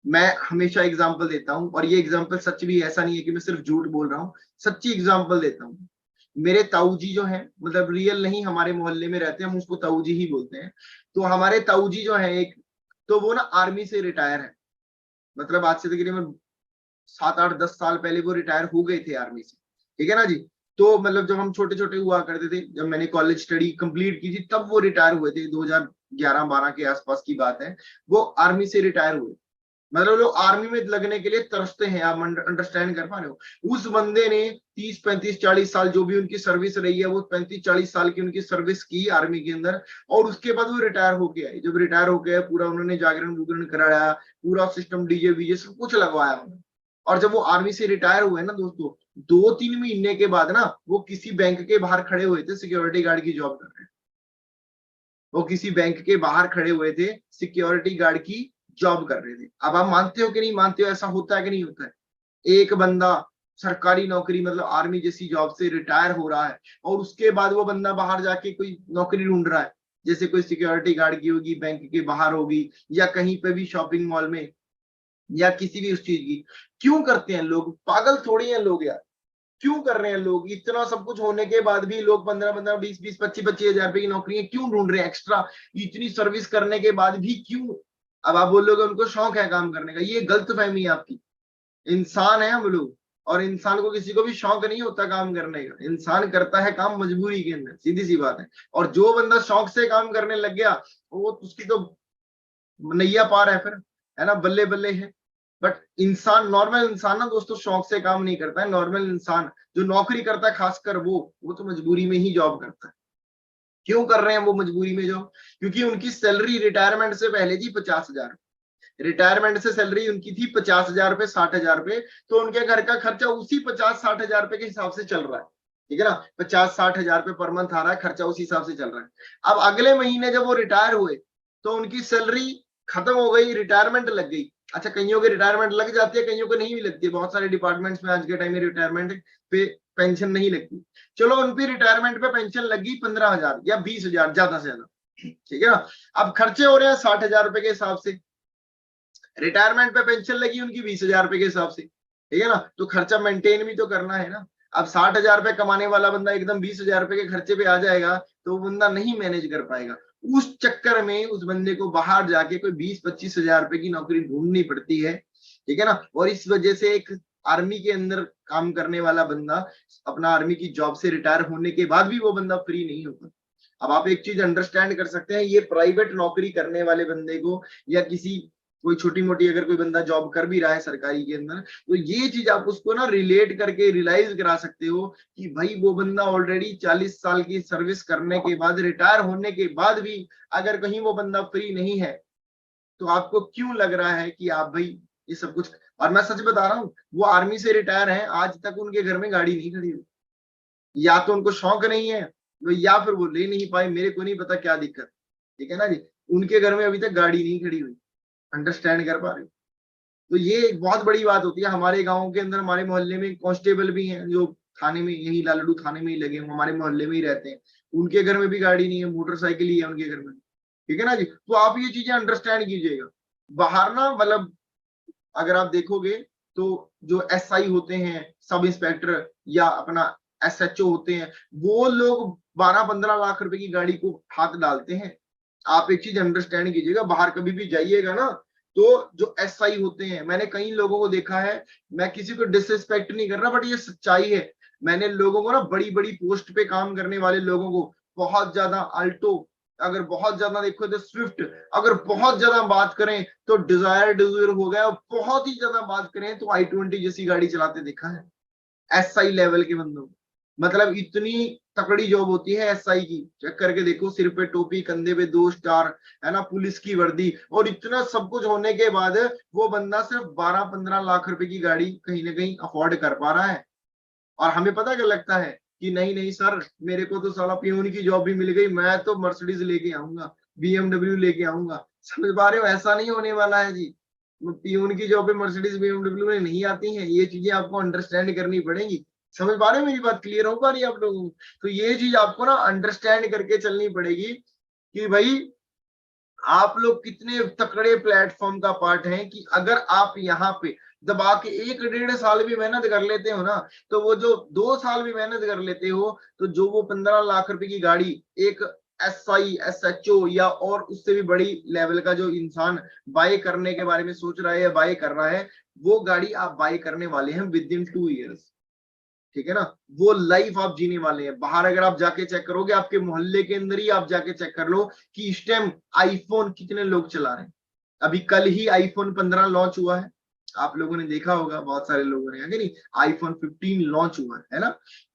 मैं हमेशा एग्जाम्पल देता हूँ, और ये एग्जाम्पल सच भी, ऐसा नहीं है कि मैं सिर्फ झूठ बोल रहा हूँ, सच्ची एग्जाम्पल देता हूँ। मेरे ताऊ जी जो है, मतलब रियल नहीं, हमारे मोहल्ले में रहते हैं, हम उसको ताऊ जी ही बोलते हैं। तो हमारे ताऊ जी जो है एक, तो वो ना आर्मी से रिटायर है, मतलब आज से तकरीबन 7-8-10 साल पहले वो रिटायर हो गए थे आर्मी से। ठीक है ना जी। तो मतलब जब हम छोटे छोटे हुआ करते थे, जब मैंने कॉलेज स्टडी कंप्लीट की थी, तब वो रिटायर हुए थे, 2011-12 के आसपास की बात है। वो आर्मी से रिटायर हुए। मतलब लोग आर्मी में लगने के लिए तरसते हैं, आप अंडरस्टैंड कर पा रहे हो। उस बंदे ने 30-35-40 साल जो भी उनकी सर्विस रही है, वो 35-40 साल की उनकी सर्विस की आर्मी के अंदर, और उसके बाद वो रिटायर होके आए। जब रिटायर होके आए, पूरा उन्होंने जागरण वुगरण कराया, पूरा सिस्टम डीजे वीजे सब कुछ लगवाया उन्होंने। और जब वो आर्मी से रिटायर हुए ना दोस्तों, 2-3 महीने के बाद ना वो किसी बैंक के बाहर खड़े हुए थे, सिक्योरिटी गार्ड की जॉब कर रहे हैं। वो किसी बैंक के बाहर खड़े हुए थे, सिक्योरिटी गार्ड की जॉब कर रहे थे। अब आप मानते हो कि नहीं मानते हो, ऐसा होता है कि नहीं होता है। एक बंदा सरकारी नौकरी, मतलब आर्मी जैसी जॉब से रिटायर हो रहा है, और उसके बाद वो बंदा बाहर जाके कोई नौकरी ढूंढ रहा है, जैसे कोई सिक्योरिटी गार्ड की होगी, बैंक के बाहर होगी, या कहीं पे भी शॉपिंग मॉल में, या किसी भी उस चीज की। क्यों करते हैं लोग, पागल थोड़ी हैं लोग यार। क्यों कर रहे हैं लोग, इतना सब कुछ होने के बाद भी लोग 15-15, 20-20, 25-25 हजार रुपए की नौकरियां क्यों ढूंढ रहे हैं एक्स्ट्रा, इतनी सर्विस करने के बाद भी क्यों। अब आप बोलोगे उनको शौक है काम करने का, ये गलत फहमी है आपकी। इंसान है हम लोग, और इंसान को किसी को भी शौक नहीं होता काम करने का, इंसान करता है काम मजबूरी के अंदर, सीधी सी बात है। और जो बंदा शौक से काम करने लग गया, वो उसकी तो नैया पार है फिर, है ना, बल्ले बल्ले है। बट इंसान, नॉर्मल इंसान ना दोस्तों शौक से काम नहीं करता है। नॉर्मल इंसान जो नौकरी करता है, खासकर वो तो मजबूरी में ही जॉब करता है। क्यों कर रहे हैं वो मजबूरी में जॉब, क्योंकि उनकी सैलरी रिटायरमेंट से पहले थी 50,000। रिटायरमेंट से सैलरी उनकी थी 50,000 रुपए, 60,000 रुपए। तो उनके घर का खर्चा उसी 50-60 हजार रुपए के हिसाब से चल रहा है। ठीक है ना, 50-60 हजार रुपए पर मंथ आ रहा है, खर्चा उसी हिसाब से चल रहा है। अब अगले महीने जब वो रिटायर हुए, तो उनकी सैलरी खत्म हो गई, रिटायरमेंट लग गई। अच्छा, कईयों की रिटायरमेंट लग जाती है, कईयों को नहीं भी लगती है। बहुत सारे डिपार्टमेंट्स में आज के टाइम में रिटायरमेंट पे पेंशन नहीं लगती। चलो उन पे रिटायरमेंट पे पेंशन लगी 15,000 या 20,000 ज्यादा से ज्यादा। ठीक है ना। अब खर्चे हो रहे हैं 60,000 रुपए के हिसाब से, रिटायरमेंट पे पेंशन लगी उनकी 20,000 रुपए के हिसाब से। ठीक है ना, तो खर्चा मेंटेन भी तो करना है ना। अब 60,000 रुपए कमाने वाला बंदा एकदम 20,000 रुपए के खर्चे पे आ जाएगा, तो वो बंदा नहीं मैनेज कर पाएगा। उस चक्कर में उस बंदे को बाहर जाके कोई 20-25 हजार रुपए की नौकरी ढूंढनी पड़ती है। ठीक है ना। और इस वजह से एक आर्मी के अंदर काम करने वाला बंदा अपना आर्मी की जॉब से रिटायर होने के बाद भी वो बंदा फ्री नहीं होता। अब आप एक चीज अंडरस्टैंड कर सकते हैं, ये प्राइवेट नौकरी करने वाले बंदे को, या किसी कोई छोटी मोटी अगर कोई बंदा जॉब कर भी रहा है सरकारी के अंदर, तो ये चीज आप उसको ना रिलेट करके रियलाइज करा सकते हो कि भाई वो बंदा ऑलरेडी 40 साल की सर्विस करने के बाद, रिटायर होने के बाद भी अगर कहीं वो बंदा फ्री नहीं है, तो आपको क्यों लग रहा है कि आप भाई ये सब कुछ। और मैं सच बता रहा हूँ, वो आर्मी से रिटायर है, आज तक उनके घर में गाड़ी नहीं खड़ी हुई। या तो उनको शौक नहीं है, या फिर वो ले नहीं पाए, मेरे को नहीं पता क्या दिक्कत। ठीक है ना जी। उनके घर में अभी तक गाड़ी नहीं खड़ी हुई। अंडरस्टैंड कर पा रहे हो? तो ये एक बहुत बड़ी बात होती है। हमारे गांव के अंदर, हमारे मोहल्ले में कांस्टेबल भी हैं जो थाने में, यही लालड़ू थाने में ही लगे हुए, हमारे मोहल्ले में ही रहते हैं। उनके घर में भी गाड़ी नहीं है, मोटरसाइकिल ही है उनके घर में। ठीक है ना जी। तो आप ये चीजें अंडरस्टैंड कीजिएगा। बाहर ना, मतलब अगर आप देखोगे तो जो एसआई होते हैं, सब इंस्पेक्टर या अपना एसएचओ होते हैं, वो लोग 12-15 लाख रुपए की गाड़ी को हाथ डालते हैं। आप एक चीज अंडरस्टैंड कीजिएगा, बाहर कभी भी जाइएगा ना, तो जो एसआई होते हैं, मैंने कई लोगों को देखा है, मैं किसी को डिसरिस्पेक्ट नहीं कर रहा, बट ये सच्चाई है। मैंने लोगों को ना, बड़ी बड़ी पोस्ट पे काम करने वाले लोगों को, बहुत ज्यादा अल्टो, अगर बहुत ज्यादा देखो तो स्विफ्ट, अगर बहुत ज्यादा बात करें तो डिजायर हो गया, और बहुत ही ज्यादा बात करें तो i20 जैसी गाड़ी चलाते देखा है एसआई लेवल के बंदों को। मतलब इतनी तकड़ी जॉब होती है एसआई की, चेक करके देखो, सिर पे टोपी, कंधे पे 2 स्टार, है ना, पुलिस की वर्दी, और इतना सब कुछ होने के बाद वो बंदा सिर्फ 12-15 लाख रुपए की गाड़ी कहीं ना कहीं अफोर्ड कर पा रहा है। और हमें पता क्या लगता है कि नहीं नहीं सर, मेरे को तो साला पियून की जॉब भी मिल गई, मैं तो मर्सिडीज लेके आऊंगा, बीएमडब्ल्यू लेके आऊंगा। समझ पा रहे हो? ऐसा नहीं होने वाला है जी। पियून की जॉब पे मर्सिडीज बीएमडब्ल्यू में नहीं आती हैं, ये चीजें आपको अंडरस्टैंड करनी पड़ेगी। समझ पा रहे हो? मेरी बात क्लियर हो पा रही है आप लोगों को? तो ये चीज आपको ना अंडरस्टैंड करके चलनी पड़ेगी कि भाई आप लोग कितने तकड़े प्लेटफॉर्म का पार्ट हैं, कि अगर आप यहाँ पे दबा के 1-1.5 साल भी मेहनत कर लेते हो ना, तो वो जो 2 साल भी मेहनत कर लेते हो, तो जो वो 15 लाख रुपए की गाड़ी एक एसआई एसएचओ या और उससे भी बड़ी लेवल का जो इंसान बाय करने के बारे में सोच रहा है या बाय कर रहा है, वो गाड़ी आप बाय करने वाले हैं विद इन 2 इयर्स। ठीक है ना। वो लाइफ आप जीने वाले हैं। बाहर अगर आप जाके चेक करोगे, आपके मोहल्ले के अंदर ही आप जाके चेक कर लो कि इस टाइम आईफोन कितने लोग चला रहे हैं। अभी कल ही आईफोन 15 लॉन्च हुआ है, आप लोगों ने देखा होगा, बहुत सारे लोगों ने, है कि नहीं? आईफोन 15 लॉन्च हुआ है ना।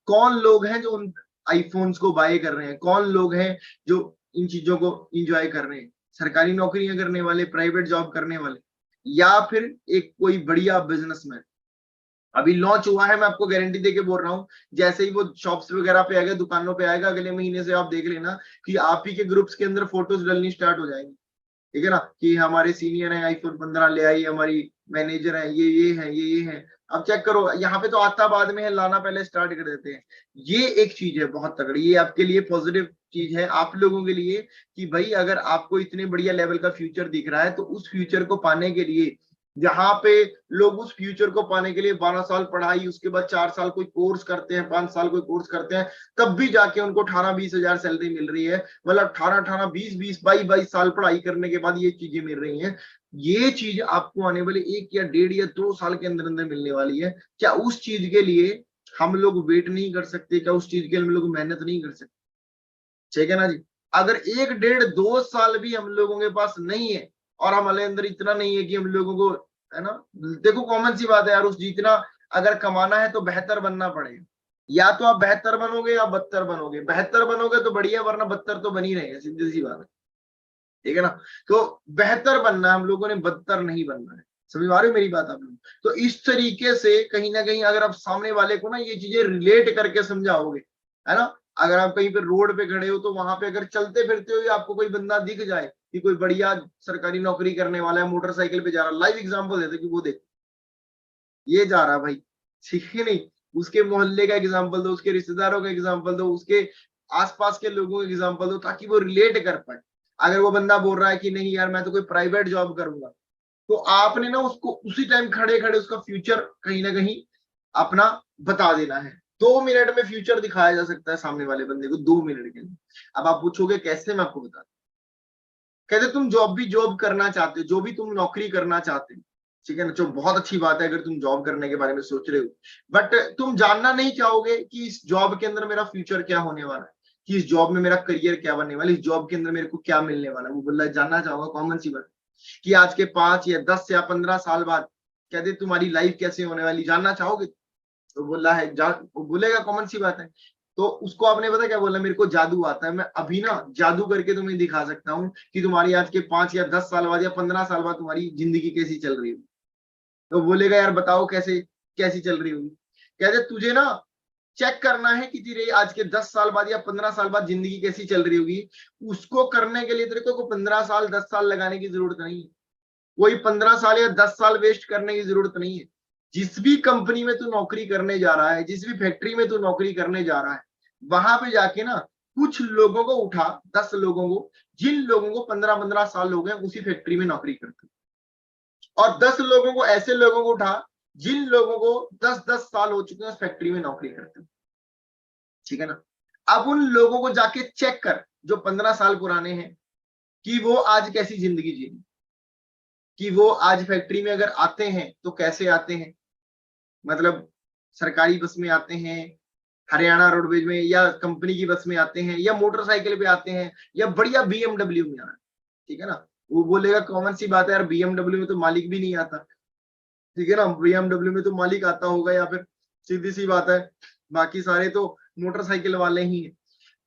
कौन लोग हैं जो उन आईफोन्स को बाय कर रहे हैं? कौन लोग हैं जो इन चीजों को इंजॉय कर रहे हैं? सरकारी नौकरियां करने वाले, प्राइवेट जॉब करने वाले, या फिर एक कोई बढ़िया बिजनेसमैन। अभी लॉन्च हुआ है, मैं आपको गारंटी देके बोल रहा हूँ, जैसे ही वो शॉप्स वगैरह पे आएगा, दुकानों पे आएगा, अगले महीने से आप देख लेना कि आप ही के ग्रुप्स के अंदर फोटोज डलनी स्टार्ट हो जाएंगी। ठीक है ना, कि हमारे सीनियर है आईफोन 15 ले आई, हमारी मैनेजर है, ये है, ये है। अब चेक करो, यहाँ पे तो आता बाद में है, लाना पहले स्टार्ट कर देते हैं। ये एक चीज है बहुत तगड़ी, ये आपके लिए पॉजिटिव चीज है, आप लोगों के लिए, कि भाई अगर आपको इतने बढ़िया लेवल का फ्यूचर दिख रहा है, तो उस फ्यूचर को पाने के लिए, जहां पे लोग उस फ्यूचर को पाने के लिए 12 साल पढ़ाई, उसके बाद 4 साल कोई कोर्स करते हैं, 5 साल कोई कोर्स करते हैं, तब भी जाके उनको 18-20 हजार सैलरी मिल रही है। मतलब 18-18, 20-20, 22-22 साल पढ़ाई करने के बाद ये चीजें मिल रही हैं। ये चीज आपको आने वाले 1 या 1.5 या 2 साल के अंदर अंदर मिलने वाली है। क्या उस चीज के लिए हम लोग वेट नहीं कर सकते? क्या उस चीज के लिए हम लोग मेहनत नहीं कर सकते? ठीक है ना जी। अगर 1-1.5 2 साल भी हम लोगों के पास नहीं है, और हमारे अंदर इतना नहीं है कि हम लोगों को, है ना, देखो कॉमन सी बात है यार, उस जितना अगर कमाना है तो बेहतर बनना पड़ेगा। या तो आप बेहतर बनोगे या बदतर बनोगे। बेहतर बनोगे तो बढ़िया, वरना बदतर तो बन ही रहेगा, सीधी सी बात है। ठीक है ना। तो बेहतर बनना है हम लोगों ने, बदतर नहीं बनना है। समझ आ रही हो मेरी बात आप लोग? तो इस तरीके से कहीं ना कहीं अगर आप सामने वाले को ना ये चीजें रिलेट करके समझाओगे, है ना, अगर आप कहीं पे रोड पे खड़े हो, तो वहां पे अगर चलते फिरते हो आपको कोई बंदा दिख जाए कि कोई बढ़िया सरकारी नौकरी करने वाला है, मोटरसाइकिल पे जा रहा है, लाइव एग्जांपल देते कि वो देख, ये जा रहा है भाई, ठीक है नहीं, उसके मोहल्ले का एग्जांपल दो, उसके रिश्तेदारों का एग्जांपल दो, उसके आसपास के लोगों का एग्जांपल दो, ताकि वो रिलेट कर पाए। अगर वो बंदा बोल रहा है कि नहीं यार, मैं तो कोई प्राइवेट जॉब करूंगा, तो आपने ना उसको उसी टाइम खड़े खड़े उसका फ्यूचर कहीं ना कहीं अपना बता देना है। 2 मिनट में फ्यूचर दिखाया जा सकता है सामने वाले बंदे को, 2 मिनट के अंदर। अब आप पूछोगे कैसे, मैं आपको बता, कहते तुम जॉब भी जॉब करना चाहते हो, जो भी तुम नौकरी करना चाहते हो, ठीक है ना, जो बहुत अच्छी बात है अगर तुम जॉब करने के बारे में सोच रहे हो, बट तुम जानना नहीं चाहोगे कि इस जॉब के अंदर मेरा फ्यूचर क्या होने वाला है, कि इस जॉब में मेरा करियर क्या बनने वाला है, इस जॉब के अंदर मेरे को क्या मिलने वाला है। वो बोला जानना चाहोगा, कॉमन सी बात, कि आज के 5 या 10 या 15 साल बाद कहते तुम्हारी लाइफ कैसे होने वाली, जानना चाहोगे? तो बोला है वो बोलेगा, कॉमन सी बात है। तो उसको आपने पता क्या बोला, मेरे को जादू आता है, मैं अभी ना जादू करके तुम्हें दिखा सकता हूँ कि तुम्हारी आज के 5 या 10 साल बाद या 15 साल बाद तुम्हारी जिंदगी कैसी चल रही है। तो बोलेगा यार बताओ कैसे, कैसी चल रही होगी? कहते तुझे ना चेक करना है कि तेरे आज के 10 साल बाद या 15 साल बाद जिंदगी कैसी चल रही होगी। उसको करने के लिए तेरे को 15 साल 10 साल लगाने की जरूरत नहीं है, कोई 15 साल या 10 साल वेस्ट करने की जरूरत नहीं है। जिस भी कंपनी में तू नौकरी करने जा रहा है, जिस भी फैक्ट्री में तू नौकरी करने जा रहा है, वहां पे जाके ना कुछ लोगों को उठा, 10 लोगों को, जिन लोगों को 15-15 साल हो गए उसी फैक्ट्री में नौकरी करते, और 10 लोगों को, ऐसे लोगों को उठा जिन लोगों को 10-10 साल हो चुके हैं उस फैक्ट्री में नौकरी करते, ठीक है ना। अब उन लोगों को जाके चेक कर जो 15 साल पुराने हैं कि वो आज कैसी जिंदगी जी, कि वो आज फैक्ट्री में अगर आते हैं तो कैसे आते हैं, मतलब सरकारी बस में आते हैं, हरियाणा रोडवेज में, या कंपनी की बस में आते हैं, या मोटरसाइकिल पे आते हैं, या बढ़िया बीएमडब्ल्यू में आ रहा है, ठीक है ना। वो बोलेगा कॉमन सी बात है यार, बीएमडब्ल्यू में तो मालिक भी नहीं आता, ठीक है ना, बीएमडब्ल्यू में तो मालिक आता होगा, या फिर सीधी सी बात है बाकी सारे तो मोटरसाइकिल वाले ही हैं।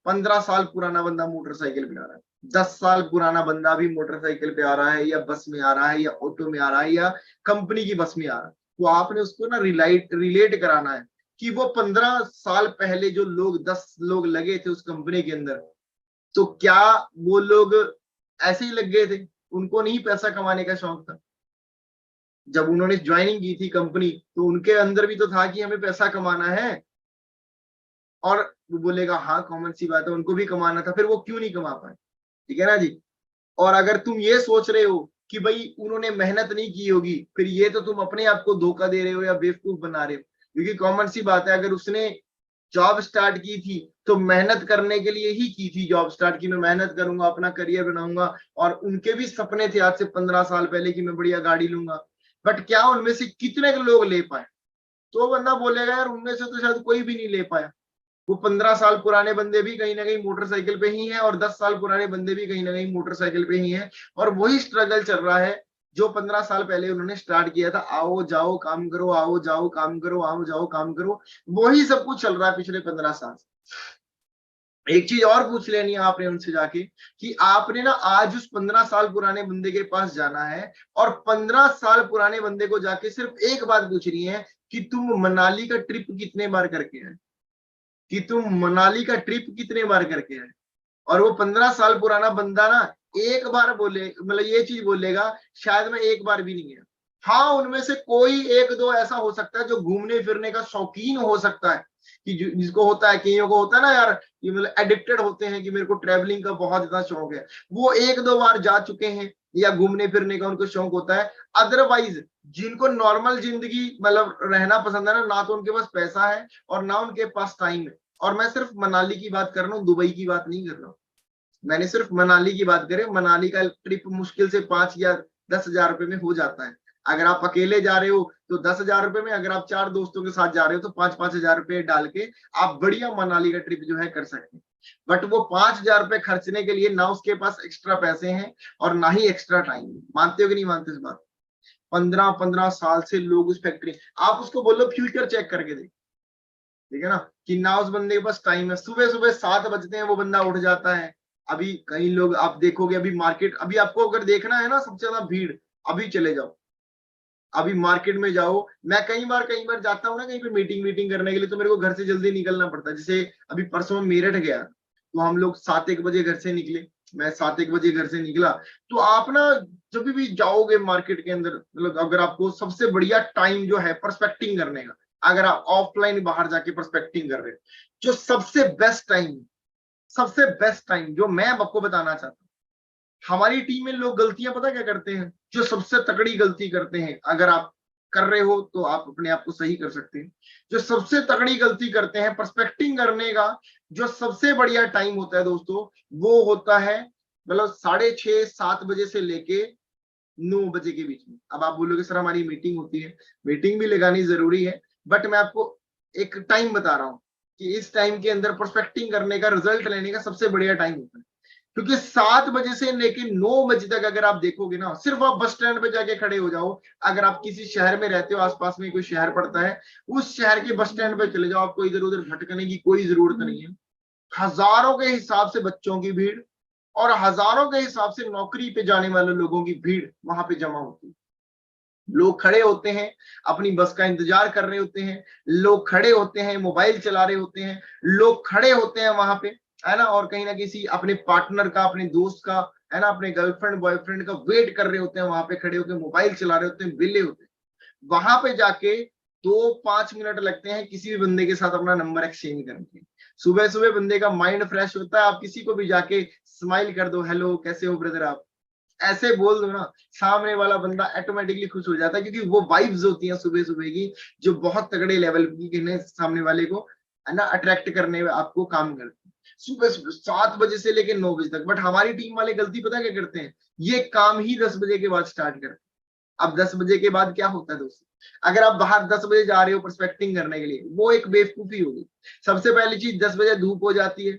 15 साल पुराना बंदा मोटरसाइकिल पे आ रहा है, 10 साल पुराना बंदा भी मोटरसाइकिल पे आ रहा है, या बस में आ रहा है, या ऑटो में आ रहा है, या कंपनी की बस में आ रहा है, तो आपने उसको ना रिलेट कराना है कि वो 15 साल पहले जो लोग 10 लोग लगे थे उस कंपनी के अंदर, तो क्या वो लोग ऐसे ही लग गए थे, उनको नहीं पैसा कमाने का शौक था। जब उन्होंने ज्वाइनिंग की थी कंपनी, तो उनके अंदर भी तो था कि हमें पैसा कमाना है, और वो बोलेगा हाँ कॉमन सी बात है, उनको भी कमाना था, फिर वो क्यों नहीं कमा पाए, ठीक है ना जी। और अगर तुम ये सोच रहे हो कि भाई उन्होंने मेहनत नहीं की होगी, फिर ये तो तुम अपने आप को धोखा दे रहे हो या बेवकूफ बना रहे हो, क्योंकि कॉमन सी बात है, अगर उसने जॉब स्टार्ट की थी तो मेहनत करने के लिए ही की थी, जॉब स्टार्ट की, मैं मेहनत करूंगा, अपना करियर बनाऊंगा, और उनके भी सपने थे आज से 15 साल पहले कि मैं बढ़िया गाड़ी लूंगा, बट क्या उनमें से कितने लोग ले पाए, तो बंदा बोलेगा यार उनमें से तो शायद कोई भी नहीं ले पाया। वो 15 साल पुराने बंदे भी कहीं ना कहीं मोटरसाइकिल पे ही हैं, और 10 साल पुराने बंदे भी कहीं ना कहीं मोटरसाइकिल पे ही हैं, और वही स्ट्रगल चल रहा है जो 15 साल पहले उन्होंने स्टार्ट किया था, आओ जाओ काम करो, आओ जाओ काम करो, आओ जाओ काम करो, वही सब कुछ चल रहा है पिछले 15 साल। एक चीज और पूछ लेनी है आपने उनसे जाके, कि आपने ना आज उस 15 साल पुराने बंदे के पास जाना है, और 15 साल पुराने बंदे को जाके सिर्फ एक बात पूछनी है कि तुम मनाली का ट्रिप कितने बार करके आए, कि तुम मनाली का ट्रिप कितने बार करके आए। और वो 15 साल पुराना बंदा ना एक बार बोले, मतलब ये चीज बोलेगा शायद मैं एक बार भी नहीं गया। हाँ उनमें से कोई एक दो ऐसा हो सकता है जो घूमने फिरने का शौकीन हो सकता है, कि जिसको होता है, कईयों को होता है ना यार, ये मतलब एडिक्टेड होते हैं कि मेरे को ट्रैवलिंग का बहुत ज्यादा शौक है, वो एक दो बार जा चुके हैं, या घूमने फिरने का उनको शौक होता है। अदरवाइज जिनको नॉर्मल जिंदगी मतलब रहना पसंद है ना तो उनके पास पैसा है और ना उनके पास टाइम है। और मैं सिर्फ मनाली की बात कर रहा हूँ, दुबई की बात नहीं कर रहा हूँ, मैंने सिर्फ मनाली की बात करें। मनाली का ट्रिप मुश्किल से 5 या 10 हजार रुपए में हो जाता है। अगर आप अकेले जा रहे हो तो 10 हजार रुपए में, अगर आप 4 दोस्तों के साथ जा रहे हो तो 5-5 हजार रुपए डाल के आप बढ़िया मनाली का ट्रिप जो है कर सकते हैं। बट वो 5 हजार रुपए खर्चने के लिए ना उसके पास एक्स्ट्रा पैसे हैं और ना ही एक्स्ट्रा टाइम। मानते हो कि नहीं मानते इस बात? 15-15 साल से लोग उस फैक्ट्री, आप उसको बोलो फ्यूचर चेक करके देख, ठीक है ना, कि ना उस बंदे के पास टाइम है। सुबह सुबह 7 बजते हैं वो बंदा उठ जाता है। अभी कई लोग आप देखोगे, अभी मार्केट, अभी आपको अगर देखना है ना सबसे ज्यादा भीड़, अभी चले जाओ, अभी मार्केट में जाओ। मैं कई बार जाता हूँ ना कहीं पे मीटिंग मीटिंग करने के लिए, तो मेरे को घर से जल्दी निकलना पड़ता है। जैसे अभी परसों मेरठ गया तो हम लोग 7-1 बजे घर से निकले, मैं 7-1 बजे घर से निकला। तो आप ना जब भी जाओगे मार्केट के अंदर, मतलब अगर आपको सबसे बढ़िया टाइम जो है पर्सपेक्टिंग करने का, अगर आप ऑफलाइन बाहर जाके पर्सपेक्टिंग कर रहे हो, जो सबसे बेस्ट टाइम जो मैं आपको बताना चाहता हूँ, हमारी टीम में लोग गलतियां पता क्या करते हैं, जो सबसे तगड़ी गलती करते हैं, अगर आप कर रहे हो तो आप अपने आप को सही कर सकते हैं। जो सबसे तगड़ी गलती करते हैं पर्सपेक्टिंग करने का, जो सबसे बढ़िया टाइम होता है दोस्तों, वो होता है मतलब 6:30-7 बजे से लेके 9 बजे के बीच में। अब आप बोलोगे सर हमारी मीटिंग होती है, मीटिंग भी लगानी जरूरी है, बट मैं आपको एक टाइम बता रहा हूँ कि इस टाइम के अंदर प्रोस्पेक्टिंग करने का, रिजल्ट लेने का सबसे बढ़िया टाइम होता है। क्योंकि 7 बजे से लेके 9 बजे तक अगर आप देखोगे ना, सिर्फ आप बस स्टैंड पे जाके खड़े हो जाओ। अगर आप किसी शहर में रहते हो, आसपास में कोई शहर पड़ता है, उस शहर के बस स्टैंड पे चले जाओ, आपको इधर उधर भटकने की कोई जरूरत नहीं है। हजारों के हिसाब से बच्चों की भीड़ और हजारों के हिसाब से नौकरी पे जाने वाले लोगों की भीड़ वहां पे जमा होती है। लोग खड़े होते हैं, अपनी बस का इंतजार कर रहे होते हैं, लोग खड़े होते हैं, मोबाइल चला रहे होते हैं, लोग खड़े होते हैं वहां पे, है ना, और कहीं ना किसी अपने पार्टनर का, अपने दोस्त का, है ना, अपने गर्लफ्रेंड बॉयफ्रेंड का वेट कर रहे होते हैं, वहां पे खड़े होकर मोबाइल चला रहे होते हैं, बिल्ले होते हैं। वहां पे जाके 2-5 मिनट लगते हैं किसी भी बंदे के साथ अपना नंबर एक्सचेंज करने के। सुबह सुबह बंदे का माइंड फ्रेश होता है, आप किसी को भी जाके स्माइल कर दो, हेलो कैसे हो ब्रदर, आप ऐसे बोल दो ना, सामने वाला बंदा ऑटोमेटिकली खुश हो जाता है, क्योंकि वो वाइब्स होती हैं सुबह सुबह की, जो बहुत तगड़े लेवल की किन्हें सामने वाले को, है ना, अट्रैक्ट करने में आपको काम करती है। सुबह सुबह 7 बजे से लेकर 9 बजे तक। बट हमारी टीम वाले गलती पता क्या करते हैं, ये काम ही 10 बजे के बाद स्टार्ट करते हैं। अब 10 बजे के बाद क्या होता है दोस्तों, अगर आप बाहर 10 बजे जा रहे हो प्रोस्पेक्टिंग करने के लिए, वो एक बेवकूफी होगी। सबसे पहली चीज, 10 बजे धूप हो जाती है,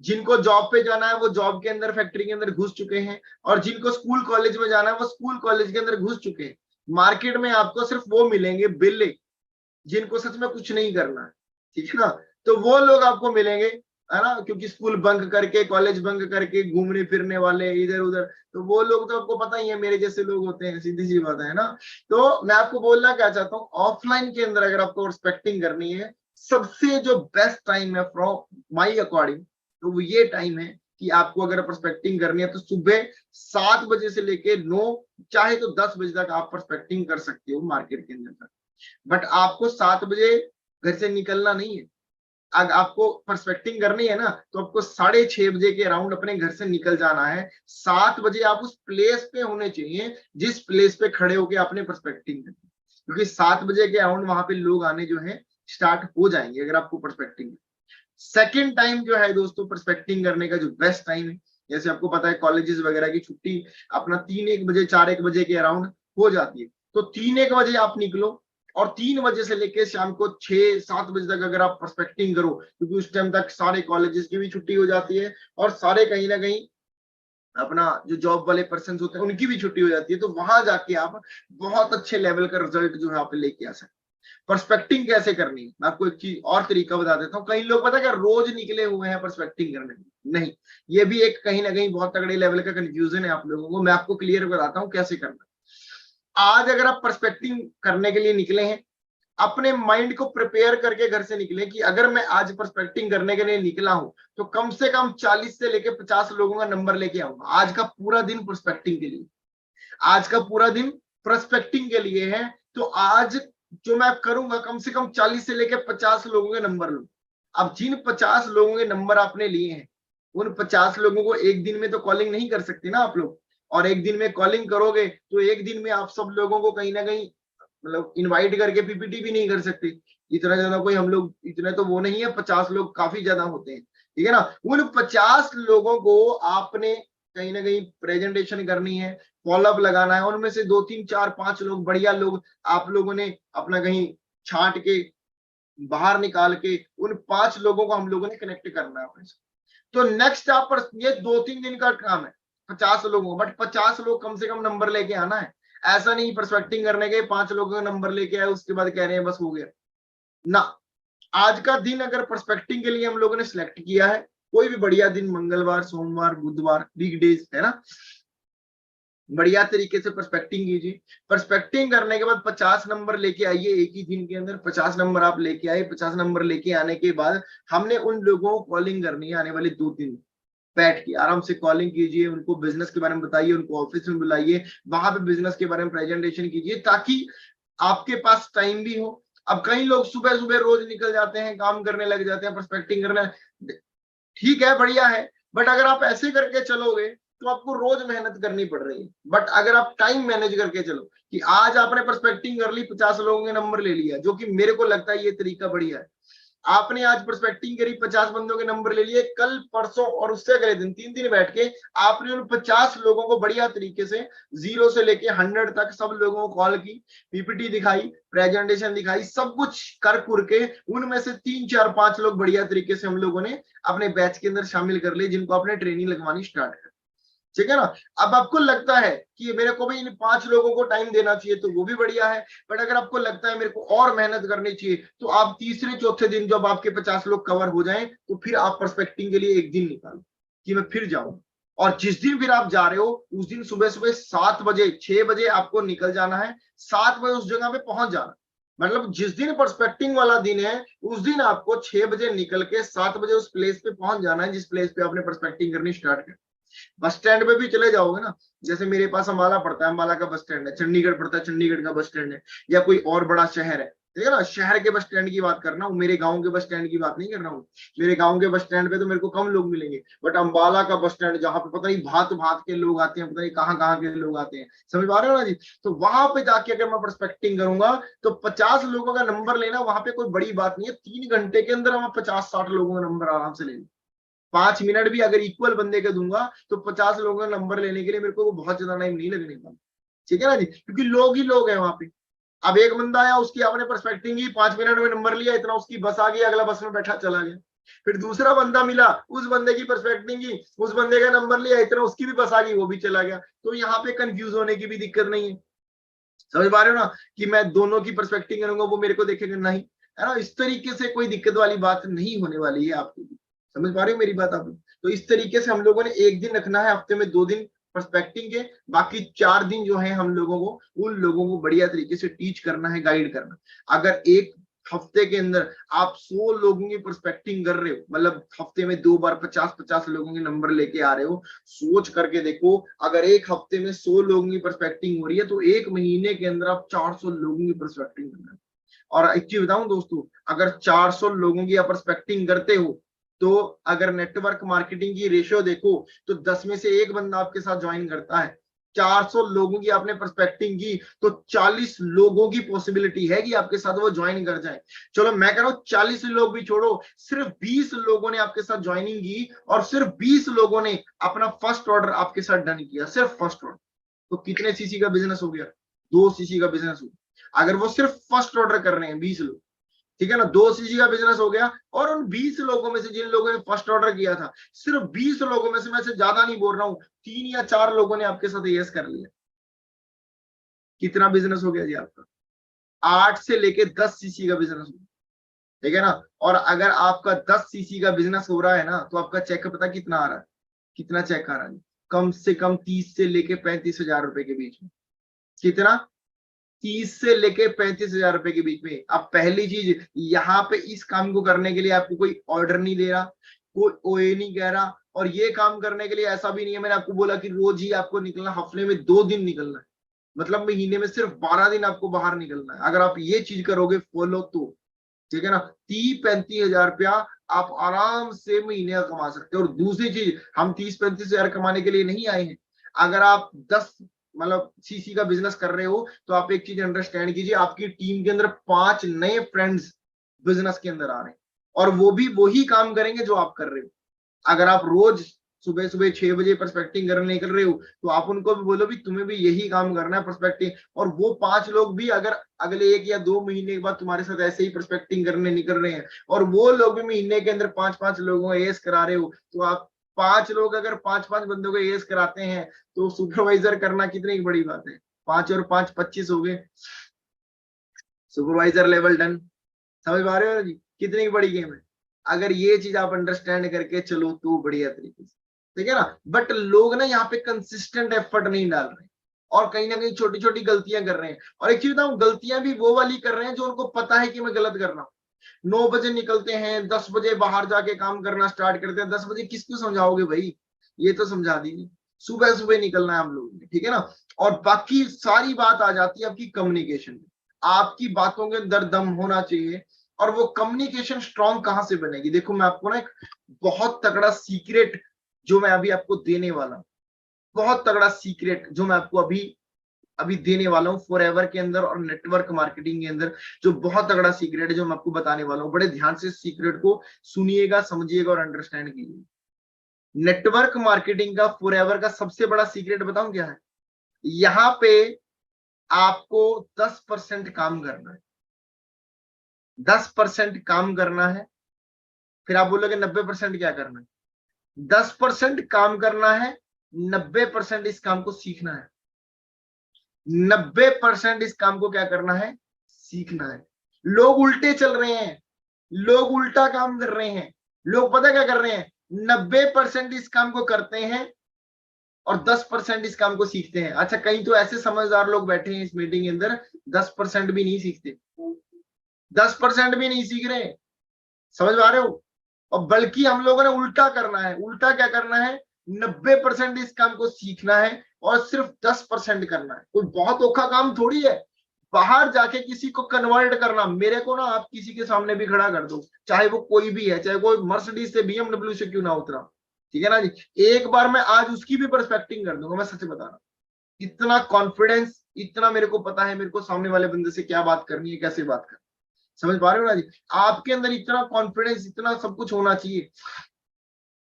जिनको जॉब पे जाना है वो जॉब के अंदर, फैक्ट्री के अंदर घुस चुके हैं, और जिनको स्कूल कॉलेज में जाना है वो स्कूल कॉलेज के अंदर घुस चुके हैं। मार्केट में आपको सिर्फ वो मिलेंगे बिल्ले, जिनको सच में कुछ नहीं करना है, ठीक है ना, तो वो लोग आपको मिलेंगे, है ना, क्योंकि स्कूल बंक करके, कॉलेज बंक करके घूमने फिरने वाले इधर उधर, तो वो लोग तो आपको पता ही है, मेरे जैसे लोग होते हैं, सीधी सी बात है ना। तो मैं आपको बोलना क्या चाहता हूँ, ऑफलाइन के अंदर अगर आपको रिस्पेक्टिंग करनी है, सबसे जो बेस्ट टाइम है फ्रॉम माई अकॉर्डिंग, तो वो ये टाइम है कि आपको अगर प्रोस्पेक्टिंग करनी है तो सुबह 7 बजे से लेके 9, चाहे तो 10 बजे तक आप प्रोस्पेक्टिंग कर सकते हो मार्केट के अंदर। बट आपको 7 बजे घर से निकलना नहीं है। अगर आपको प्रोस्पेक्टिंग करनी है ना, तो आपको 6:30 बजे के अराउंड अपने घर से निकल जाना है। 7 बजे आप उस प्लेस पे होने चाहिए जिस प्लेस पे खड़े होके आपने प्रोस्पेक्टिंग करनी, क्योंकि 7 बजे के अराउंड वहां पे लोग आने जो है स्टार्ट हो जाएंगे अगर आपको प्रोस्पेक्टिंग। सेकेंड टाइम जो है दोस्तों प्रोस्पेक्टिंग करने का जो बेस्ट टाइम है, जैसे आपको पता है कॉलेजेस वगैरह की छुट्टी अपना 3-1 बजे 4-1 बजे के अराउंड हो जाती है, तो 3-1 बजे आप निकलो, और 3 बजे से लेके शाम को 6-7 बजे तक अगर आप प्रोस्पेक्टिंग करो, क्योंकि उस टाइम तक सारे कॉलेजेस की भी छुट्टी हो जाती है, और सारे कहीं ना कहीं अपना जो जॉब वाले पर्सन होते हैं उनकी भी छुट्टी हो जाती है, तो वहां जाके आप बहुत अच्छे लेवल का रिजल्ट जो है आप लेके आ सकते हैं। पर्सपेक्टिंग कैसे करनी है, मैं आपको एक चीज और तरीका बता देता हूँ। कई लोग पता है क्या, रोज निकले हुए हैं पर्सपेक्टिंग करने में, नहीं, ये भी एक कहीं ना कहीं बहुत तगड़े लेवल का कंफ्यूजन है आप लोगों को। मैं आपको क्लियर बताता हूँ कैसे करना। आज अगर आप पर्सपेक्टिंग करने के लिए निकले हैं, अपने माइंड को प्रिपेयर करके घर से निकले कि अगर मैं आज पर्सपेक्टिंग करने के लिए निकला हूं तो कम से कम 40 से लेके 50 लोगों का नंबर लेके आऊंगा। आज का पूरा दिन पर्सपेक्टिंग के लिए, आज का पूरा दिन प्रोस्पेक्टिंग के लिए है, तो आज जो मैं करूंगा कम से कम 40 से लेकर 50 लोगों के नंबर लूं। अब जिन 50 लोगों के नंबर आपने लिए हैं, उन 50 लोगों को एक दिन में तो कॉलिंग नहीं कर सकते ना आप लोग, और एक दिन में कॉलिंग करोगे तो एक दिन में आप सब लोगों को कहीं ना कहीं मतलब इनवाइट करके पीपीटी भी नहीं कर सकते। इतना ज्यादा कोई हम लोग इतने तो वो नहीं है, 50 लोग काफी ज्यादा होते हैं, ठीक है ना। उन 50 लोगों को आपने कहीं ना कहीं प्रेजेंटेशन करनी है, फॉलोअप लगाना है, उनमें से 2-3-4-5 लोग बढ़िया लोग आप लोगों ने अपना कहीं छांट के बाहर निकाल के उन 5 लोगों को हम लोगों ने कनेक्ट करना है अपने से। तो नेक्स्ट आप पर ये 2-3 दिन का काम है 50 लोगों, बट 50 लोग कम से कम नंबर लेके आना है। ऐसा नहीं प्रोस्पेक्टिंग करने के 5 लोगों का नंबर लेके आए उसके बाद कह रहे हैं बस हो गया ना। आज का दिन अगर प्रोस्पेक्टिंग के लिए हम लोगों ने सिलेक्ट किया है, कोई भी बढ़िया दिन, मंगलवार, सोमवार, बुधवार, वीकडेज, है ना, बढ़िया तरीके से पर्सपेक्टिंग कीजिए। पर्सपेक्टिंग करने के बाद 50 नंबर लेके आइए एक ही दिन के अंदर। 50 नंबर आप लेके आए, 50 नंबर लेके आने के बाद हमने उन लोगों को कॉलिंग करनी है। आने वाले 2 दिन बैठ के आराम से कॉलिंग कीजिए, उनको बिजनेस के बारे में बताइए, उनको ऑफिस में बुलाइए, वहां पे बिजनेस के बारे में प्रेजेंटेशन कीजिए, ताकि आपके पास टाइम भी हो। अब कई लोग सुबह सुबह रोज निकल जाते हैं, काम करने लग जाते हैं, पर्सपेक्टिंग करना, ठीक है, बढ़िया है, बट अगर आप ऐसे करके चलोगे तो आपको रोज मेहनत करनी पड़ रही है। बट अगर आप टाइम मैनेज करके चलो कि आज आपने पर्सपेक्टिंग कर ली, 50 लोगों के नंबर ले लिया, जो कि मेरे को लगता है ये तरीका बढ़िया है। आपने आज प्रोस्पेक्टिंग करी, 50 बंदों के नंबर ले लिए, कल परसों और उससे अगले दिन 3 दिन बैठ के आपने उन 50 लोगों को बढ़िया तरीके से 0 से लेके 100 तक सब लोगों को कॉल की, पीपीटी दिखाई, प्रेजेंटेशन दिखाई, सब कुछ कर कुर के उनमें से 3-4-5 लोग बढ़िया तरीके से हम लोगों ने अपने बैच के अंदर शामिल कर लिए, जिनको आपने ट्रेनिंग लगवानी स्टार्ट कर, ठीक है ना। अब आपको लगता है कि मेरे को भी इन 5 लोगों को टाइम देना चाहिए, तो वो भी बढ़िया है। बट अगर आपको लगता है मेरे को और मेहनत करनी चाहिए, तो आप तीसरे चौथे दिन जब आपके 50 लोग कवर हो जाएं, तो फिर आप पर्सपेक्टिंग के लिए एक दिन निकालो कि मैं फिर जाऊं और जिस दिन फिर आप जा रहे हो उस दिन सुबह सुबह 7 बजे 6 बजे आपको निकल जाना है, 7 बजे उस जगह पे पहुंच जाना। मतलब जिस दिन पर्सपेक्टिंग वाला दिन है उस दिन आपको 6 बजे निकल के 7 बजे उस प्लेस पे पहुंच जाना है जिस प्लेस पे आपने पर्सपेक्टिंग करनी स्टार्ट कर। बस स्टैंड पे भी चले जाओगे ना, जैसे मेरे पास अम्बाला पड़ता है, अम्बाला का बस स्टैंड है, चंडीगढ़ पड़ता है, चंडीगढ़ का बस स्टैंड है, या कोई और बड़ा शहर है, ठीक है ना, शहर के बस स्टैंड की बात करना हूँ, मेरे गांव के बस स्टैंड की बात नहीं कर रहा हूँ। मेरे गांव के बस स्टैंड पे तो मेरे को कम लोग मिलेंगे, बट अम्बाला का बस स्टैंड जहाँ पे पता नहीं भांत भांत के लोग आते हैं, पता नहीं कहाँ के लोग आते हैं, समझ पा रहे हो ना जी। तो वहां पे जाके अगर मैं परस्पेक्टिंग करूंगा तो 50 लोगों का नंबर लेना वहां पे कोई बड़ी बात नहीं है। 3 घंटे के अंदर हम 50-60 लोगों का नंबर आराम से ले लें। 5 मिनट भी अगर इक्वल बंदे के दूंगा तो 50 लोगों का नंबर लेने के लिए मेरे को बहुत ज्यादा टाइम नहीं लगने वाला, ठीक है ना जी, क्योंकि लोग ही लोग हैं वहां पे। अब एक बंदा आया, उसकी आपने पर्सपेक्टिंग की, 5 मिनट में नंबर लिया, इतना उसकी बस आ गई, अगला बस में बैठा चला गया। फिर दूसरा बंदा मिला, उस बंदे की पर्सपेक्टिंग की, उस बंदे का नंबर लिया, इतना उसकी भी बस आ गई, वो भी चला गया। तो यहाँ पे कंफ्यूज होने की भी दिक्कत नहीं है, समझ पा रहे हो ना, कि मैं दोनों की पर्सपेक्टिव करूंगा वो मेरे को देखेगा नहीं, है ना। इस तरीके से कोई दिक्कत वाली बात नहीं होने वाली है आपको भी, समझ पा रहे हो मेरी बात आप। तो इस तरीके से हम लोगों ने एक दिन रखना है हफ्ते में, 2 दिन पर्सपेक्टिव के, बाकी 4 दिन जो है हम लोगों को उन लोगों को बढ़िया तरीके से टीच करना है, गाइड करना। अगर एक हफ्ते के अंदर आप 100 लोगों की पर्सपेक्टिंग कर रहे हो, मतलब हफ्ते में 2 बार 50-50 लोगों के नंबर लेके आ रहे हो, सोच करके देखो, अगर एक हफ्ते में 100 लोगों की पर्सपेक्टिंग हो रही है तो एक महीने के अंदर आप 400 लोगों की पर्सपेक्टिंग करना है। और एक चीज बताऊं दोस्तों, अगर 400 लोगों की आप पर्सपेक्टिंग करते हो तो अगर नेटवर्क मार्केटिंग की रेशियो देखो तो 10 में से एक बंदा आपके साथ ज्वाइन करता है। 400 लोगों की आपने पर्सपेक्टिंग की तो 40 लोगों की पॉसिबिलिटी है कि आपके साथ वो ज्वाइन कर जाए। चलो मैं कह रहा हूं 40 लोग भी छोड़ो, सिर्फ 20 लोगों ने आपके साथ ज्वाइनिंग की और सिर्फ 20 लोगों ने अपना फर्स्ट ऑर्डर आपके साथ डन किया, सिर्फ फर्स्ट ऑर्डर, तो कितने सीसी का बिजनेस हो गया? 2 सीसी का बिजनेस हो गया। अगर वो सिर्फ फर्स्ट ऑर्डर कर रहे हैं 20 लोग, ठीक है ना, 2 सीसी का बिजनेस हो गया। और उन 20 लोगों में से जिन लोगों ने फर्स्ट ऑर्डर किया था, सिर्फ 20 लोगों में से, मैं से ज्यादा नहीं बोल रहा हूं, 3 या 4 लोगों ने आपके साथ यस कर लिया। कितना बिजनेस हो गया जी आपका? 8 से लेके 10 सीसी का बिजनेस हो गया, ठीक है ना। और अगर आपका 10 सीसी का बिजनेस हो रहा है ना तो आपका चेक पता कितना आ रहा है? कितना चेक आ रहा है? कम से कम 30 से लेके 35 हजार रुपए के बीच में। कितना? 30 से लेके 35 हजार रुपए के बीच में। अब पहली चीज, यहाँ पे इस काम को करने के लिए आपको कोई ऑर्डर नहीं दे रहा, कोई ओए नहीं कह रहा, और ये काम करने के लिए ऐसा भी नहीं है, मैंने आपको बोला कि रोज ही आपको निकलना, हफ्ते में 2 दिन निकलना है, मतलब महीने में सिर्फ 12 दिन आपको बाहर निकलना है। अगर आप ये चीज करोगे फॉलो तो, ठीक है ना, 30-35 हजार रुपया आप आराम से महीने का कमा सकते हो। और दूसरी चीज, हम 30-35 हजार कमाने के लिए नहीं आए हैं। अगर आप 10 मतलब सीसी का बिजनेस कर रहे हो तो आप एक चीज अंडरस्टैंड कीजिए, आपकी टीम के अंदर 5 नए फ्रेंड्स बिजनेस के अंदर आ रहे हैं, और वो भी वही काम करेंगे जो आप कर रहे हो। अगर आप रोज सुबह सुबह 6 बजे पर्सपेक्टिंग करने निकल रहे हो तो आप उनको भी बोलो भी तुम्हें भी यही काम करना है पर्सपेक्टिंग, और वो 5 लोग भी अगर अगले 1 या 2 महीने के बाद तुम्हारे साथ ऐसे ही पर्सपेक्टिंग करने निकल रहे हैं, और वो लोग भी महीने के अंदर 5-5 लोगों को एस करा रहे हो, तो आप 5 लोग अगर 5-5 बंदों को एस कराते हैं तो सुपरवाइजर करना कितनी बड़ी बात है। 5 और 5 25 हो गए, सुपरवाइजर लेवल डन। समझ पा रहे हो जी, कितनी बड़ी गेम है। अगर ये चीज आप अंडरस्टैंड करके चलो तो बढ़िया तरीके से, ठीक है ना। बट लोग ना यहाँ पे कंसिस्टेंट एफर्ट नहीं डाल रहे, और कहीं ना कहीं छोटी छोटी गलतियां कर रहे हैं। और एक चीज बताऊं, गलतियां भी वो वाली कर रहे हैं जो उनको पता है कि मैं गलत कर रहा हूँ। 9 बजे निकलते हैं, 10 बजे बाहर जाके काम करना स्टार्ट करते हैं। 10 बजे किसको समझाओगे भाई, ये तो समझा दीजिए। सुबह सुबह निकलना है हम लोगों ने, ठीक है ना। और बाकी सारी बात आ जाती है आपकी कम्युनिकेशन में। आपकी बातों के अंदर दम होना चाहिए। और वो कम्युनिकेशन स्ट्रांग कहां से बनेगी? देखो मैं आपको ना एक बहुत तगड़ा सीक्रेट जो मैं अभी आपको देने वाला हूं, बहुत तगड़ा सीक्रेट जो मैं आपको अभी अभी देने वाला हूँ फॉर एवर के अंदर और नेटवर्क मार्केटिंग के अंदर, जो बहुत तगड़ा सीक्रेट है जो मैं आपको बताने वाला हूँ। बड़े ध्यान से सीक्रेट को सुनिएगा, समझिएगा और अंडरस्टैंड कीजिएगा। नेटवर्क मार्केटिंग का फॉर एवर का सबसे बड़ा सीक्रेट बताऊं क्या है? यहाँ पे आपको 10% काम करना है, 10% काम करना है। फिर आप बोलोगे 90% क्या करना है? 10% काम करना है, 90% इस काम को सीखना है। 90% इस काम को क्या करना है? सीखना है। लोग उल्टे चल रहे हैं, लोग उल्टा काम कर रहे हैं। लोग पता क्या कर रहे हैं? 90% इस काम को करते हैं, और 10% इस काम को सीखते हैं। अच्छा, कहीं तो ऐसे समझदार लोग बैठे हैं इस मीटिंग के अंदर 10% भी नहीं सीखते, 10% भी नहीं सीख रहे, समझ पा रहे हो? और बल्कि हम लोगों ने उल्टा करना है। उल्टा क्या करना है? 90% इस काम को सीखना है और सिर्फ 10% करना है। कोई बहुत औखा काम थोड़ी है बाहर जाके किसी को कन्वर्ट करना। मेरे को ना आप किसी के सामने भी खड़ा कर दो, चाहे वो कोई भी है, चाहे कोई मर्सिडीज से बीएमडब्ल्यू से क्यों ना उतरा, ठीक है ना जी, एक बार मैं आज उसकी भी परस्पेक्टिंग कर दूंगा। मैं सच बता रहा हूं, इतना कॉन्फिडेंस, इतना मेरे को पता है मेरे को सामने वाले बंदे से क्या बात करनी है, कैसे बात करनी, समझ पा रहे हो ना जी? आपके अंदर इतना कॉन्फिडेंस, इतना सब कुछ होना चाहिए।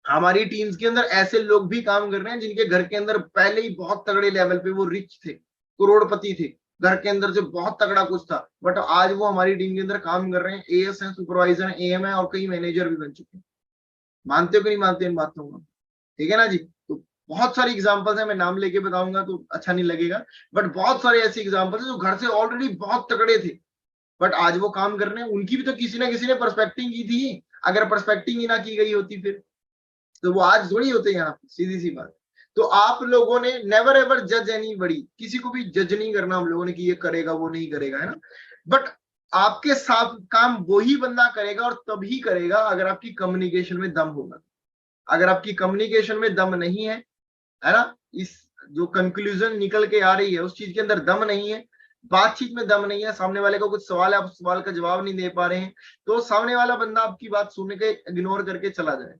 हमारी टीम्स के अंदर ऐसे लोग भी काम कर रहे हैं जिनके घर के अंदर पहले ही बहुत तगड़े लेवल पे वो रिच थे, करोड़पति थे, घर के अंदर से बहुत तगड़ा कुछ था, बट आज वो हमारी टीम के अंदर काम कर रहे हैं, एएस हैं, सुपरवाइजर हैं, एएम है और कई मैनेजर भी बन चुके हैं। मानते हो कि नहीं मानते इन बातों को? ठीक है ना जी? तो बहुत सारी एग्जांपल्स है, मैं नाम लेके बताऊंगा तो अच्छा नहीं लगेगा, बट बहुत सारे ऐसे एग्जांपल्स है जो घर से ऑलरेडी बहुत तगड़े थे, बट आज वो काम कर रहे हैं। उनकी भी तो किसी ना किसी ने पर्सपेक्टिंग की थी, अगर पर्सपेक्टिंग ही ना की गई होती फिर तो वो आज थोड़ी होते यहाँ पे, सीधी सी बात। तो आप लोगों ने नेवर एवर जज एनी बड़ी, किसी को भी जज नहीं करना हम लोगों ने कि ये करेगा वो नहीं करेगा, है ना? बट आपके साथ काम वही बंदा करेगा और तभी करेगा अगर आपकी कम्युनिकेशन में दम होगा। अगर आपकी कम्युनिकेशन में दम नहीं है ना, इस जो कंक्लूजन निकल के आ रही है उस चीज के अंदर दम नहीं है, बातचीत में दम नहीं है, सामने वाले को कुछ सवाल है, आप सवाल का जवाब नहीं दे पा रहे हैं, तो सामने वाला बंदा आपकी बात सुनने के इग्नोर करके चला जाए।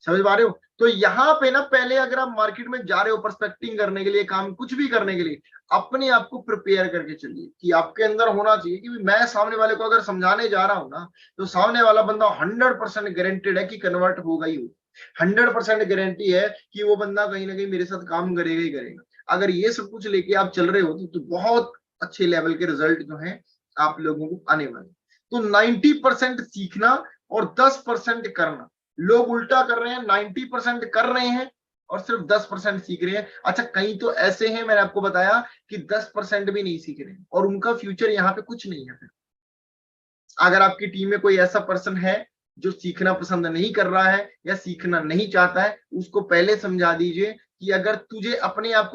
समझ पा रहे हो? तो यहाँ पे ना पहले अगर आप मार्केट में जा रहे हो पर्सपेक्टिंग करने के लिए, काम कुछ भी करने के लिए, अपने आप को प्रिपेयर करके चलिए कि आपके अंदर होना चाहिए कि मैं सामने वाले को अगर समझाने जा रहा हूं ना, तो सामने वाला बंदा 100% गारंटेड है कि कन्वर्ट होगा ही होगा, 100% गारंटी है कि वो बंदा कहीं ना कहीं मेरे साथ काम करेगा ही करेगा। अगर ये सब कुछ लेके आप चल रहे हो तो बहुत अच्छे लेवल के रिजल्ट जो है आप लोगों को आने वाले। तो 90% सीखना और 10% करना। लोग उल्टा कर रहे हैं, 90% कर रहे हैं और सिर्फ 10% सीख रहे हैं। अच्छा, कई तो ऐसे हैं, मैंने आपको बताया कि 10% भी नहीं सीख रहे हैं और उनका फ्यूचर यहाँ पे कुछ नहीं है। फिर अगर आपकी टीम में कोई ऐसा पर्सन है जो सीखना पसंद नहीं कर रहा है या सीखना नहीं चाहता है, उसको पहले समझा दीजिए कि अगर तूने अपने आप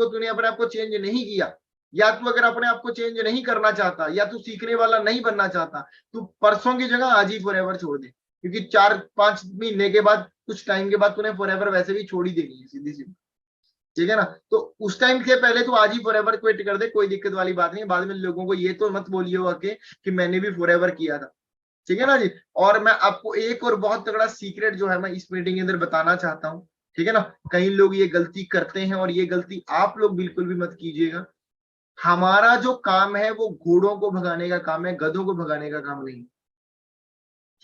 को चेंज नहीं किया, या तू अगर अपने आप को चेंज नहीं करना चाहता, या तू सीखने वाला नहीं बनना चाहता, तू परसों की जगह आज ही फॉरएवर छोड़ दे, क्योंकि 4-5 महीने के बाद, कुछ टाइम के बाद तूने फॉरएवर वैसे भी छोड़ ही देनी है, सीधी सी। ठीक है ना? तो उस टाइम के पहले तू आज ही फॉरएवर क्विट कर दे, कोई दिक्कत वाली बात नहीं। बाद में लोगों को ये तो मत बोलिए आके कि मैंने भी फॉरएवर किया था। ठीक है ना जी? और मैं आपको एक और बहुत तगड़ा सीक्रेट जो है मैं इस मीटिंग के अंदर बताना चाहता हूँ। ठीक है ना? कई लोग ये गलती करते हैं और ये गलती आप लोग बिल्कुल भी मत कीजिएगा। हमारा जो काम है वो घोड़ों को भगाने का काम है, गधों को भगाने का काम नहीं।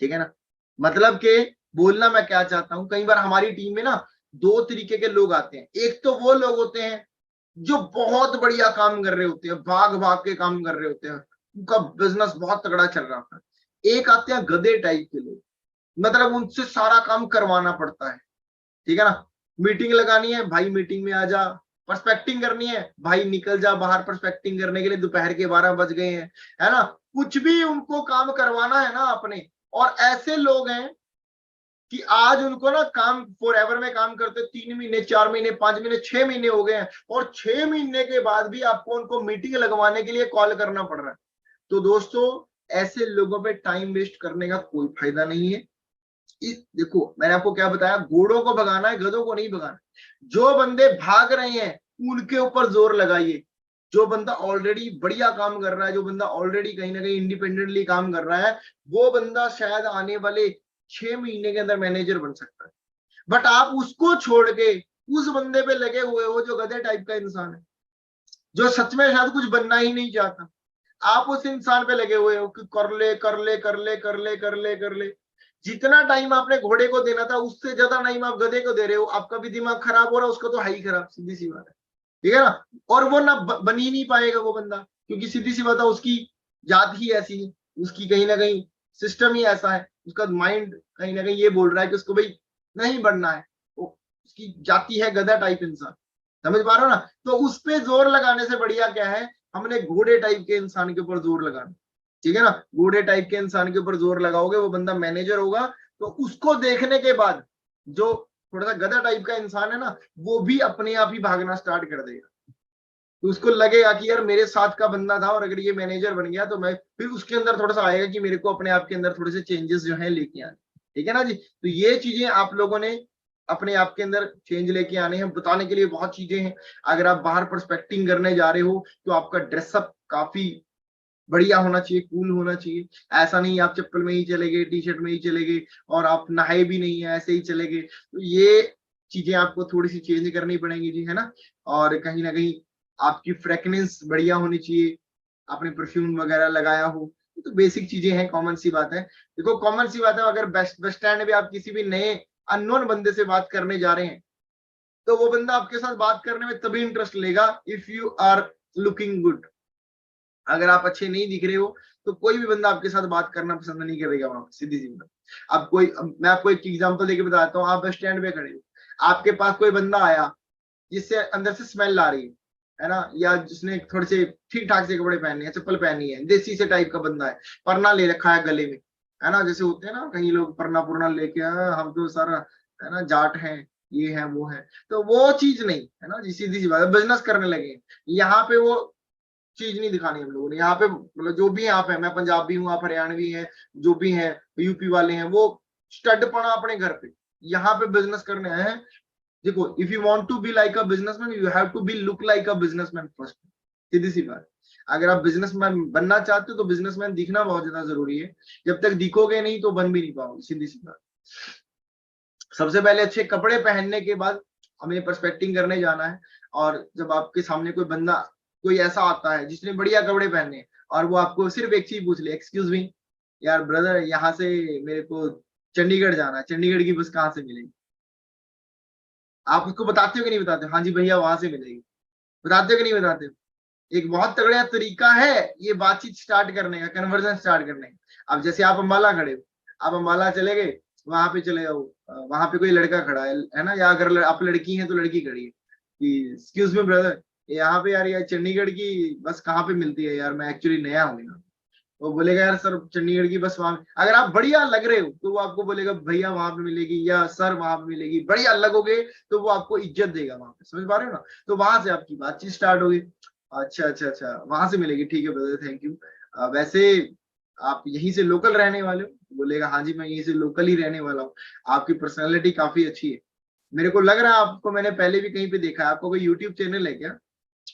ठीक है ना? मतलब के बोलना मैं क्या चाहता हूं, कई बार हमारी टीम में ना दो तरीके के लोग आते हैं। एक तो वो लोग होते हैं जो बहुत बढ़िया काम कर रहे होते हैं, भाग भाग के काम कर रहे होते हैं, उनका बिजनेस बहुत तगड़ा चल रहा होता है। एक आते हैं गधे टाइप के लोग, मतलब उनसे सारा काम करवाना पड़ता है। ठीक है ना? मीटिंग लगानी है, भाई मीटिंग में आ जा। पर्सपेक्टिंग करनी है, भाई निकल जा बाहर पर्सपेक्टिंग करने के लिए, दोपहर के 12 बज गए हैं, है ना? कुछ भी उनको काम करवाना है ना अपने। और ऐसे लोग हैं कि आज उनको ना काम फॉरएवर में काम करते 3 महीने, 4 महीने, 5 महीने, 6 महीने हो गए हैं, और 6 महीने के बाद भी आपको उनको मीटिंग लगवाने के लिए कॉल करना पड़ रहा है। तो दोस्तों, ऐसे लोगों पे टाइम वेस्ट करने का कोई फायदा नहीं है। देखो मैंने आपको क्या बताया, घोड़ों को भगाना है, गधों को नहीं भगाना। जो बंदे भाग रहे हैं उनके ऊपर जोर लगाइए। जो बंदा ऑलरेडी बढ़िया काम कर रहा है, जो बंदा ऑलरेडी कहीं ना कहीं इंडिपेंडेंटली काम कर रहा है, वो बंदा शायद आने वाले 6 महीने के अंदर मैनेजर बन सकता है। बट आप उसको छोड़ के उस बंदे पे लगे हुए हो जो गधे टाइप का इंसान है, जो सच में शायद कुछ बनना ही नहीं चाहता। आप उस इंसान पे लगे हुए हो कि कर ले कर ले कर ले कर ले कर ले कर ले। जितना टाइम आपने घोड़े को देना था उससे ज्यादा टाइम आप गधे को दे रहे हो। आपका भी दिमाग खराब हो रहा है, उसका तो है ही खराब, सीधी सी बात है। ठीक है ना? और वो ना बन ही नहीं पाएगा वो बंदा, क्योंकि सीधी सी बात है उसकी जात ही ऐसी है, उसकी कहीं ना कहीं सिस्टम ही ऐसा है, उसका माइंड कहीं ना कहीं ये बोल रहा है कि उसको भाई नहीं बढ़ना है, वो उसकी जाति है गधा टाइप इंसान। समझ पा रहे हो ना? तो उस पे जोर लगाने से बढ़िया क्या है, हमने घोड़े टाइप के इंसान के ऊपर जोर लगाना। ठीक है ना? घोड़े टाइप के इंसान के ऊपर जोर लगाओगे, वो बंदा मैनेजर होगा, तो उसको देखने के बाद जो थोड़ा सा गधा टाइप का इंसान है ना, वो भी अपने आप ही भागना स्टार्ट कर देगा। तो उसको लगेगा कि यार मेरे साथ का बंदा था और अगर ये मैनेजर बन गया तो मैं, फिर उसके अंदर थोड़ा सा आएगा कि मेरे को अपने आप के अंदर थोड़े से चेंजेस जो है लेके आने। ठीक है ना जी। तो ये चीजें आप लोगों ने अपने आप के अंदर चेंज लेके आने हैं। बताने के लिए बहुत चीजें हैं। अगर आप बाहर प्रोस्पेक्टिंग करने जा रहे हो तो आपका ड्रेसअप काफी बढ़िया होना चाहिए, कूल होना चाहिए। ऐसा नहीं आप चप्पल में ही चले गए, टी शर्ट में ही चले गए और आप नहाए भी नहीं है, ऐसे ही चले गए। तो ये चीजें आपको थोड़ी सी चेंज करनी पड़ेंगी जी, है ना। और कहीं ना कहीं आपकी फ्रेगनेंस बढ़िया होनी चाहिए, आपने परफ्यूम वगैरह लगाया हो। ये तो बेसिक चीजें हैं, कॉमन सी बात है। देखो कॉमन सी बात है, अगर बस स्टैंड पे आप किसी भी नए अननोन बंदे से बात करने जा रहे हैं तो वो बंदा आपके साथ बात करने में तभी इंटरेस्ट लेगा if you are looking good. अगर आप अच्छे नहीं दिख रहे हो तो कोई भी बंदा आपके साथ बात करना पसंद नहीं करेगा वहां पे, सीधी सी बात। मैं आपको एक एग्जांपल देके बताता हूँ। आप बस स्टैंड पे खड़े हो, आपके पास कोई बंदा आया जिससे अंदर से स्मेल आ रही है ना, या जिसने थोड़े से ठीक ठाक से कपड़े पहने हैं, चप्पल पहनी है, देसी से टाइप का बंदा है, परना ले रखा है गले में, है ना, जैसे होते हैं ना कहीं लोग परना पुरना लेके, हम तो सारा है ना जाट हैं, ये है वो है। तो वो चीज नहीं है ना जी, सीधी सी बात है। बिजनेस करने लगे यहाँ पे, वो चीज नहीं दिखानी हम लोगों ने यहाँ पे। मतलब जो भी आप है, मैं पंजाबी हूँ, आप हरियाणवी हैं, जो भी हैं, यूपी वाले हैं, वो स्टडपना अपने घर पे यहाँ पे बिजनेस करने आए हैं। देखो, if you want to be like a businessman you have to be look like a businessman first. सीधी सी बात। अगर आप बिजनेसमैन बनना चाहते हो तो बिजनेसमैन दिखना बहुत ज्यादा जरूरी है। जब तक दिखोगे नहीं तो बन भी नहीं पाओगे, सीधी सी बात। सबसे पहले अच्छे कपड़े पहनने के बाद हमें पर्सपेक्टिंग करने जाना है। और जब आपके सामने कोई बंदा, कोई ऐसा आता है जिसने बढ़िया कपड़े पहने हैं और वो आपको सिर्फ एक चीज पूछ ले, एक्सक्यूज मी यार ब्रदर, यहाँ से मेरे को चंडीगढ़ जाना है, चंडीगढ़ की बस कहाँ से मिलेगी? आप उसको बताते हो कि नहीं बताते हो? हाँ जी भैया वहां से मिलेगी। बताते हो कि नहीं बताते हो? एक बहुत तगड़ा तरीका है ये बातचीत स्टार्ट करने का, कन्वर्जन स्टार्ट करने का। अब जैसे आप अम्बाला खड़े हो, आप अम्बाला चले गए, वहां पे चले जाओ, वहां पे कोई लड़का खड़ा है ना, या अगर आप लड़की हैं तो लड़की खड़ी है कि एक्सक्यूज मी ब्रदर, यहाँ पे यार ये चंडीगढ़ की बस कहाँ पे मिलती है यार, मैं एक्चुअली नया हूँ यहाँ। वो बोलेगा यार सर चंडीगढ़ की बस वहां, अगर आप बढ़िया लग रहे हो तो वो आपको बोलेगा भैया वहां पे मिलेगी, या सर वहां पे मिलेगी। बढ़िया लगोगे तो वो आपको इज्जत देगा वहां पे, समझ पा रहे हो ना। तो वहां से आपकी बातचीत स्टार्ट होगी। अच्छा अच्छा अच्छा, वहां से मिलेगी, ठीक है ब्रदर, थैंक यू। वैसे आप यहीं से लोकल रहने वाले हो? बोलेगा हाँ जी मैं यहीं से लोकल ही रहने वाला हूँ। आपकी पर्सनैलिटी काफी अच्छी है, मेरे को लग रहा है आपको मैंने पहले भी कहीं पे देखा है, आपको कोई यूट्यूब चैनल है क्या?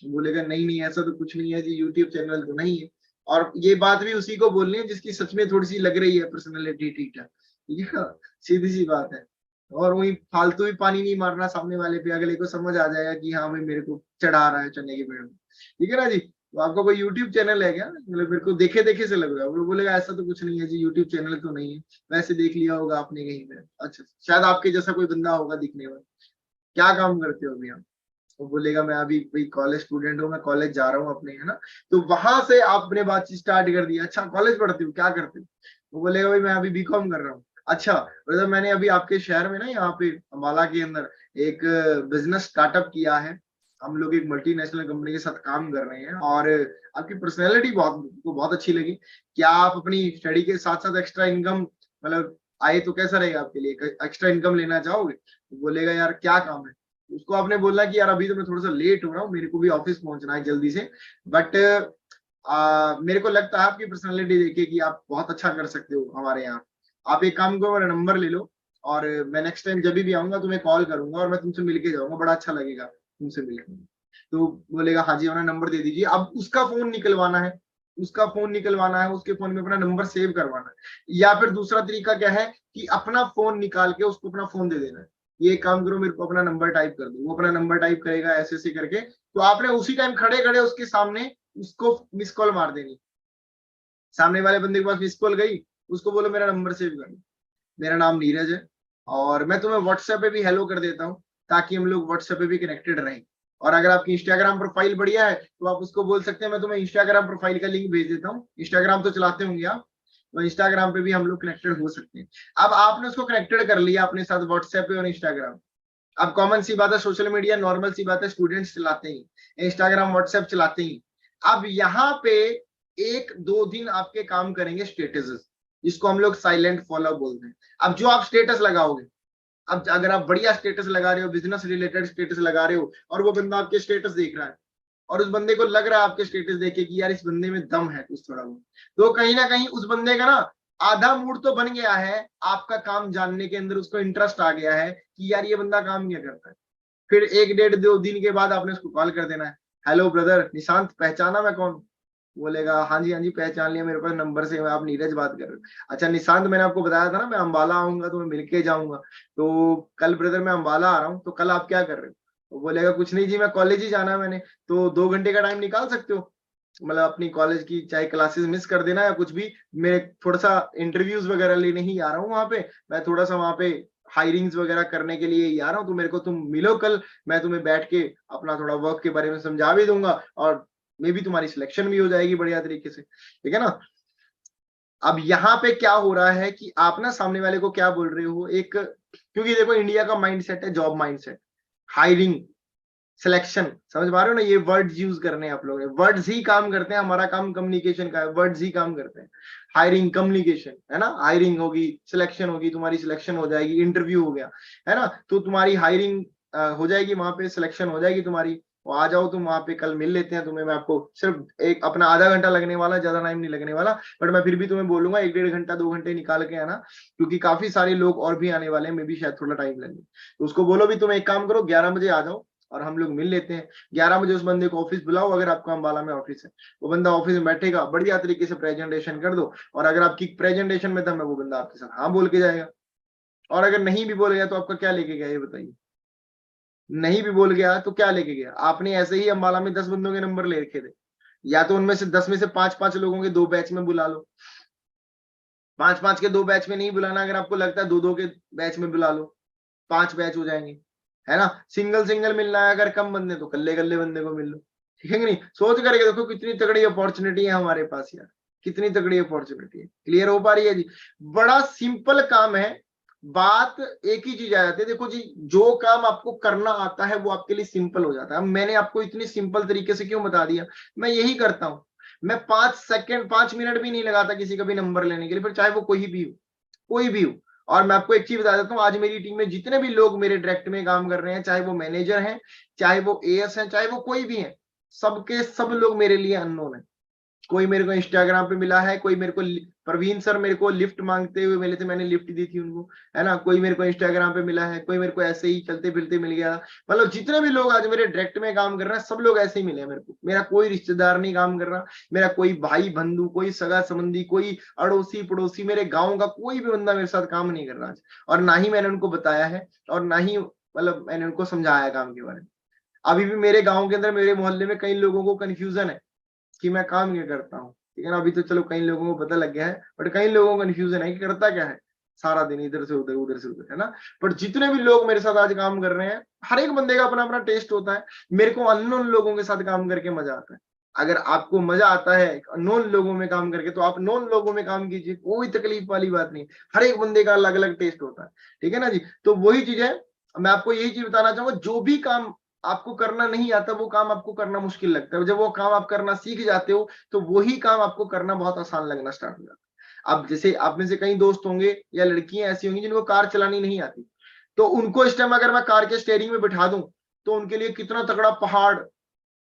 बोलेगा नहीं नहीं ऐसा तो कुछ नहीं है जी, यूट्यूब चैनल तो नहीं है। और ये बात भी उसी को बोलनी है जिसकी सच में थोड़ी सी लग रही है पर्सनैलिटी ठीक है, ठीक है ना? सीधी सी बात है। और वही फालतू भी पानी नहीं मारना सामने वाले पे, अगले को समझ आ जाएगा कि हाँ भाई मेरे को चढ़ा रहा है चने के पेड़ में। ठीक है ना जी। तो आपका कोई यूट्यूब चैनल है क्या? मतलब मेरे को देखे देखे से लग रहा है। वो बोलेगा ऐसा तो कुछ नहीं है जी, यूट्यूब चैनल तो नहीं है, वैसे देख लिया होगा आपने कहीं पे। अच्छा, शायद आपके जैसा कोई बंदा होगा दिखने में। क्या काम करते हो अभी आप? वो बोलेगा मैं अभी भाई कॉलेज स्टूडेंट हूँ, मैं कॉलेज जा रहा हूँ अपने, है ना। तो वहां से आपने बातचीत स्टार्ट कर दी। अच्छा कॉलेज पढ़ते हो, क्या करते हो? वो बोलेगा भाई मैं अभी बीकॉम कर रहा हूँ। अच्छा मतलब मैंने अभी आपके शहर में ना, यहाँ पे अम्बाला के अंदर एक बिजनेस स्टार्टअप किया है। हम लोग एक मल्टीनेशनल कंपनी के साथ काम कर रहे हैं और आपकी पर्सनैलिटी बहुत अच्छी लगी। क्या आप अपनी स्टडी के साथ साथ एक्स्ट्रा इनकम, मतलब आए तो कैसा रहेगा आपके लिए, एक्स्ट्रा इनकम लेना चाहोगे? तो बोलेगा यार क्या काम है? उसको आपने बोलना कि यार अभी तो मैं थोड़ा सा लेट हो रहा हूँ, मेरे को भी ऑफिस पहुंचना है जल्दी से, बट मेरे को लगता है आपकी पर्सनालिटी देखे कि आप बहुत अच्छा कर सकते हो हमारे यहाँ। आप एक काम करो, मेरा नंबर ले लो और मैं नेक्स्ट टाइम जब भी आऊंगा तुम्हें कॉल करूंगा और मैं तुमसे मिलके जाऊंगा, बड़ा अच्छा लगेगा तुमसे मिलकर। तो बोलेगा हाँ जी, अपना नंबर दे दीजिए। अब उसका फोन निकलवाना है, उसका फोन निकलवाना है, उसके फोन में अपना नंबर सेव करवाना है। या फिर दूसरा तरीका क्या है कि अपना फोन निकाल के उसको अपना फोन दे देना है, ये काम करो मेरे को अपना नंबर टाइप कर दो। वो अपना नंबर टाइप करेगा ऐसे ऐसे करके, तो आपने उसी टाइम खड़े खड़े उसके सामने उसको मिस कॉल मार देनी। सामने वाले बंदे के पास मिस कॉल गई, उसको बोलो मेरा नंबर सेव कर लो, मेरा नाम नीरज है और मैं तुम्हें व्हाट्सएप पे भी हेलो कर देता हूँ, ताकि हम लोग व्हाट्सएप पे भी कनेक्टेड रहें। और अगर आपकी इंस्टाग्राम प्रोफाइल बढ़िया है तो आप उसको बोल सकते हैं मैं तुम्हें इंस्टाग्राम प्रोफाइल का लिंक भेज देता हूँ। इंस्टाग्राम तो चलाते होंगे आप, तो इंस्टाग्राम पे भी हम लोग कनेक्टेड हो सकते हैं। अब आपने उसको कनेक्टेड कर लिया अपने साथ व्हाट्सएप पे और इंस्टाग्राम। अब कॉमन सी बात है, सोशल मीडिया नॉर्मल सी बात है, स्टूडेंट्स चलाते ही, इंस्टाग्राम व्हाट्सएप चलाते ही। अब यहाँ पे एक दो दिन आपके काम करेंगे स्टेटस, जिसको हम लोग साइलेंट फॉलो बोलते हैं। अब जो आप स्टेटस लगाओगे अब अगर आप बढ़िया स्टेटस लगा रहे हो, बिजनेस रिलेटेड स्टेटस लगा रहे हो, और वो बंदा आपके स्टेटस देख रहा है, और उस बंदे को लग रहा है आपके स्टेटस देखे कि यार इस बंदे में दम है कुछ थोड़ा बहुत, तो कहीं ना कहीं उस बंदे का ना आधा मूड तो बन गया है, आपका काम जानने के अंदर उसको इंटरेस्ट आ गया है कि यार ये बंदा काम क्या करता है। फिर 1 डेढ़ 2 दिन के बाद आपने उसको कॉल कर देना है, हेलो ब्रदर निशांत, पहचाना मैं कौन? बोलेगा हाँ जी पहचान लिया, मेरे पास नंबर से आप नीरज बात कर रहे हो। अच्छा निशांत, मैंने आपको बताया था ना मैं अंबाला आऊंगा तो मैं मिलके जाऊंगा, तो कल ब्रदर मैं अंबाला आ रहा हूँ, तो कल आप क्या कर रहे हो? वो बोलेगा कुछ नहीं जी, मैं कॉलेज ही जाना है मैंने। तो 2 घंटे का टाइम निकाल सकते हो, मतलब अपनी कॉलेज की चाहे क्लासेस मिस कर देना या कुछ भी, मैं थोड़ा सा इंटरव्यूज वगैरह लेने ही आ रहा हूँ वहां पे, मैं थोड़ा सा वहां पे हायरिंग्स वगैरह करने के लिए ही आ रहा हूँ, तो मेरे को तुम मिलो कल, मैं तुम्हें बैठ के अपना थोड़ा वर्क के बारे में समझा भी दूंगा, और मे भी तुम्हारी सिलेक्शन भी हो जाएगी बढ़िया तरीके से, ठीक है ना। अब यहाँ पे क्या हो रहा है कि आप ना सामने वाले को क्या बोल रहे हो, एक, क्योंकि देखो इंडिया का माइंडसेट है जॉब माइंडसेट, हायरिंग, सिलेक्शन, समझ पा रहे हो ना, ये वर्ड्स यूज करने हैं आप लोग, वर्ड्स ही काम करते हैं, हमारा काम कम्युनिकेशन का है, वर्ड्स ही काम करते हैं। हायरिंग, कम्युनिकेशन, है ना, हायरिंग होगी, सिलेक्शन होगी, तुम्हारी सिलेक्शन हो जाएगी, इंटरव्यू हो गया, है ना, तो तुम्हारी हायरिंग हो जाएगी, वहां पे सिलेक्शन हो जाएगी तुम्हारी, तो आ जाओ तुम वहां पे, कल मिल लेते हैं तुम्हें, मैं आपको सिर्फ एक अपना आधा घंटा लगने वाला, ज्यादा टाइम नहीं लगने वाला, बट मैं फिर भी तुम्हें बोलूंगा 1 डेढ़ घंटा 2 घंटे निकाल के आना, क्योंकि काफी सारे लोग और भी आने वाले हैं, मे भी शायद थोड़ा टाइम लगे, तो उसको बोलो भी तुम एक काम करो 11 बजे आ जाओ और हम लोग मिल लेते हैं। 11 बजे उस बंदे को ऑफिस बुलाओ, अगर आपका अम्बाला में ऑफिस है, वो बंदा ऑफिस में बैठेगा, बढ़िया तरीके से प्रेजेंटेशन कर दो, और अगर आपकी प्रेजेंटेशन में दम है, वो बंदा आपके साथ हाँ बोल के जाएगा, और अगर नहीं भी बोल गया तो आपका क्या लेके गया ये बताइए, नहीं भी बोल गया तो क्या लेके गया? आपने ऐसे ही अम्बाला में 10 बंदों के नंबर ले रखे थे, या तो उनमें से 10 में से 5-5 लोगों के 2 बैच में बुला लो, 5-5 के 2 बैच में नहीं बुलाना, अगर आपको लगता है 2-2 के बैच में बुला लो, 5 बैच हो जाएंगे, है ना। सिंगल सिंगल मिलना है, अगर कम बंदे तो कल्ले कल्ले बंदे को मिल लो, ठीक है कि नहीं। सोच करके देखो कितनी तगड़ी अपॉर्चुनिटी है हमारे पास यार, कितनी तगड़ी अपॉर्चुनिटी है, क्लियर हो पा रही है जी। बड़ा सिंपल काम है, बात एक ही चीज आ जाती है, देखो जी, जो काम आपको करना आता है वो आपके लिए सिंपल हो जाता है। अब मैंने आपको इतनी सिंपल तरीके से क्यों बता दिया, मैं यही करता हूँ, मैं 5 सेकंड 5 मिनट भी नहीं लगाता किसी का भी नंबर लेने के लिए, फिर चाहे वो कोई भी हो, कोई भी हो। और मैं आपको एक चीज बता देता हूँ, आज मेरी टीम में जितने भी लोग मेरे डायरेक्ट में काम कर रहे हैं, चाहे वो मैनेजर हैं, चाहे वो एएस हैं, चाहे वो कोई भी है, सबके सब लोग मेरे लिए अननोन है। कोई मेरे को इंस्टाग्राम पे मिला है, कोई मेरे को प्रवीण सर मेरे को लिफ्ट मांगते हुए मिले थे, मैंने लिफ्ट दी थी उनको, है ना, कोई मेरे को इंस्टाग्राम पे मिला है, कोई मेरे को ऐसे ही चलते फिरते मिल गया, मतलब जितने भी लोग आज मेरे डायरेक्ट में काम कर रहे हैं सब लोग ऐसे ही मिले हैं मेरे को, मेरा कोई रिश्तेदार नहीं काम कर रहा, मेरा कोई भाई बंधु, कोई सगा संबंधी, कोई अड़ोसी पड़ोसी, मेरे गाँव का कोई भी बंदा मेरे साथ काम नहीं कर रहा आज, और ना ही मैंने उनको बताया है, और ना ही मतलब मैंने उनको समझाया काम के बारे में। अभी भी मेरे गाँव के अंदर, मेरे मोहल्ले में कई लोगों को कंफ्यूजन है कि मैं काम क्या करता हूँ, ठीक है ना। अभी तो चलो कई लोगों को पता लग गया है, बट कई लोगों को कंफ्यूजन है कि करता क्या है, सारा दिन इधर से उधर उधर से उधर, है ना। पर जितने भी लोग मेरे साथ आज काम कर रहे हैं, हर एक बंदे का अपना अपना टेस्ट होता है। मेरे को अननोन लोगों के साथ काम करके मजा आता है। अगर आपको मजा आता है नोन लोगों में काम करके, तो आप नोन लोगों में काम कीजिए, कोई तकलीफ वाली बात नहीं। हर एक बंदे का अलग अलग टेस्ट होता है, ठीक है ना जी। तो वही चीज है, मैं आपको यही चीज बताना चाहूंगा, जो भी काम आपको करना नहीं आता वो काम आपको करना मुश्किल लगता है, जब वो काम आप करना सीख जाते हो तो वही काम आपको करना बहुत आसान लगना स्टार्ट हो जाता है। अब जैसे आप में से कई दोस्त होंगे या लड़कियां ऐसी होंगी जिनको कार चलानी नहीं आती, तो उनको इस टाइम अगर मैं कार के स्टेयरिंग में बिठा दूं तो उनके लिए कितना तगड़ा पहाड़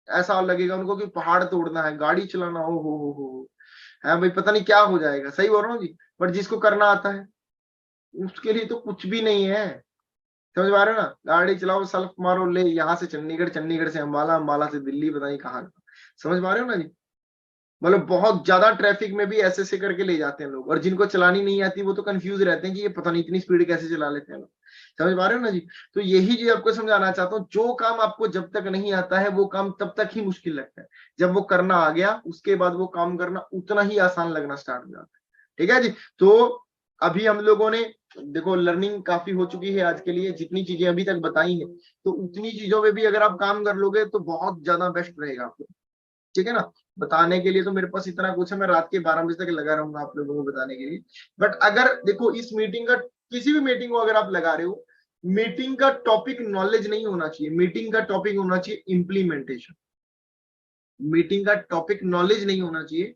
ऐसा लगेगा उनको कि पहाड़ तोड़ना है, गाड़ी चलाना, हो है भाई, पता नहीं क्या हो जाएगा, सही बोल रहा हूँ जी। पर जिसको करना आता है उसके लिए तो कुछ भी नहीं है, समझ पा रहे हो ना। गाड़ी चलाओ, सेल्फ मारो, ले यहाँ से चंडीगढ़, चंडीगढ़ से अंबाला, अंबाला से दिल्ली, पता नहीं कहाँ, समझ पा रहे हो ना जी। मतलब बहुत ज्यादा ट्रैफिक में भी ऐसे ऐसे करके ले जाते हैं लोग, और जिनको चलानी नहीं आती वो तो कंफ्यूज रहते हैं कि ये पता नहीं इतनी स्पीड कैसे चला लेते हैं लोग, समझ पा रहे हो ना जी। तो यही चीज आपको समझाना चाहता हूँ, जो काम आपको जब तक नहीं आता है वो काम तब तक ही मुश्किल लगता है, जब वो करना आ गया उसके बाद वो काम करना उतना ही आसान लगना स्टार्ट हो जाता है, ठीक है जी। तो अभी हम लोगों ने देखो लर्निंग काफी हो चुकी है आज के लिए, जितनी चीजें अभी तक बताई हैं, तो उतनी चीजों में भी अगर आप काम कर लोगे तो बहुत ज्यादा बेस्ट रहेगा आपको, ठीक है ना। बताने के लिए तो मेरे पास इतना कुछ है, मैं रात के 12 बजे तक लगा रहूंगा आप लोगों को बताने के लिए। बट अगर देखो इस मीटिंग का, किसी भी मीटिंग को अगर आप लगा रहे हो, मीटिंग का टॉपिक नॉलेज नहीं होना चाहिए, मीटिंग का टॉपिक होना चाहिए इम्प्लीमेंटेशन। मीटिंग का टॉपिक नॉलेज नहीं होना चाहिए,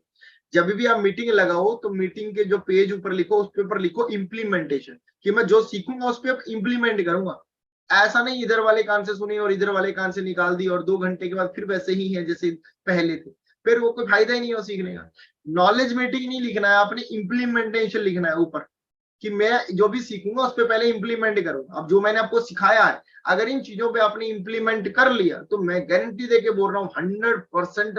जब भी आप मीटिंग लगाओ तो मीटिंग के जो पेज ऊपर लिखो उस पे ऊपर लिखो इम्प्लीमेंटेशन, कि मैं जो सीखूंगा उस पर इम्प्लीमेंट करूंगा। ऐसा नहीं इधर वाले कान से सुनी और इधर वाले कान से निकाल दी और 2 घंटे के बाद फिर वैसे ही है जैसे पहले थे, फिर वो कोई फायदा ही नहीं हो सीखने का। नॉलेज मीटिंग नहीं लिखना है, आपने इम्प्लीमेंटेशन लिखना है ऊपर, कि मैं जो भी सीखूंगा उस पर पहले इंप्लीमेंट करूंगा। अब जो मैंने आपको सिखाया है, अगर इन चीजों पे आपने इंप्लीमेंट कर लिया तो मैं गारंटी देके बोल रहा हूँ 100%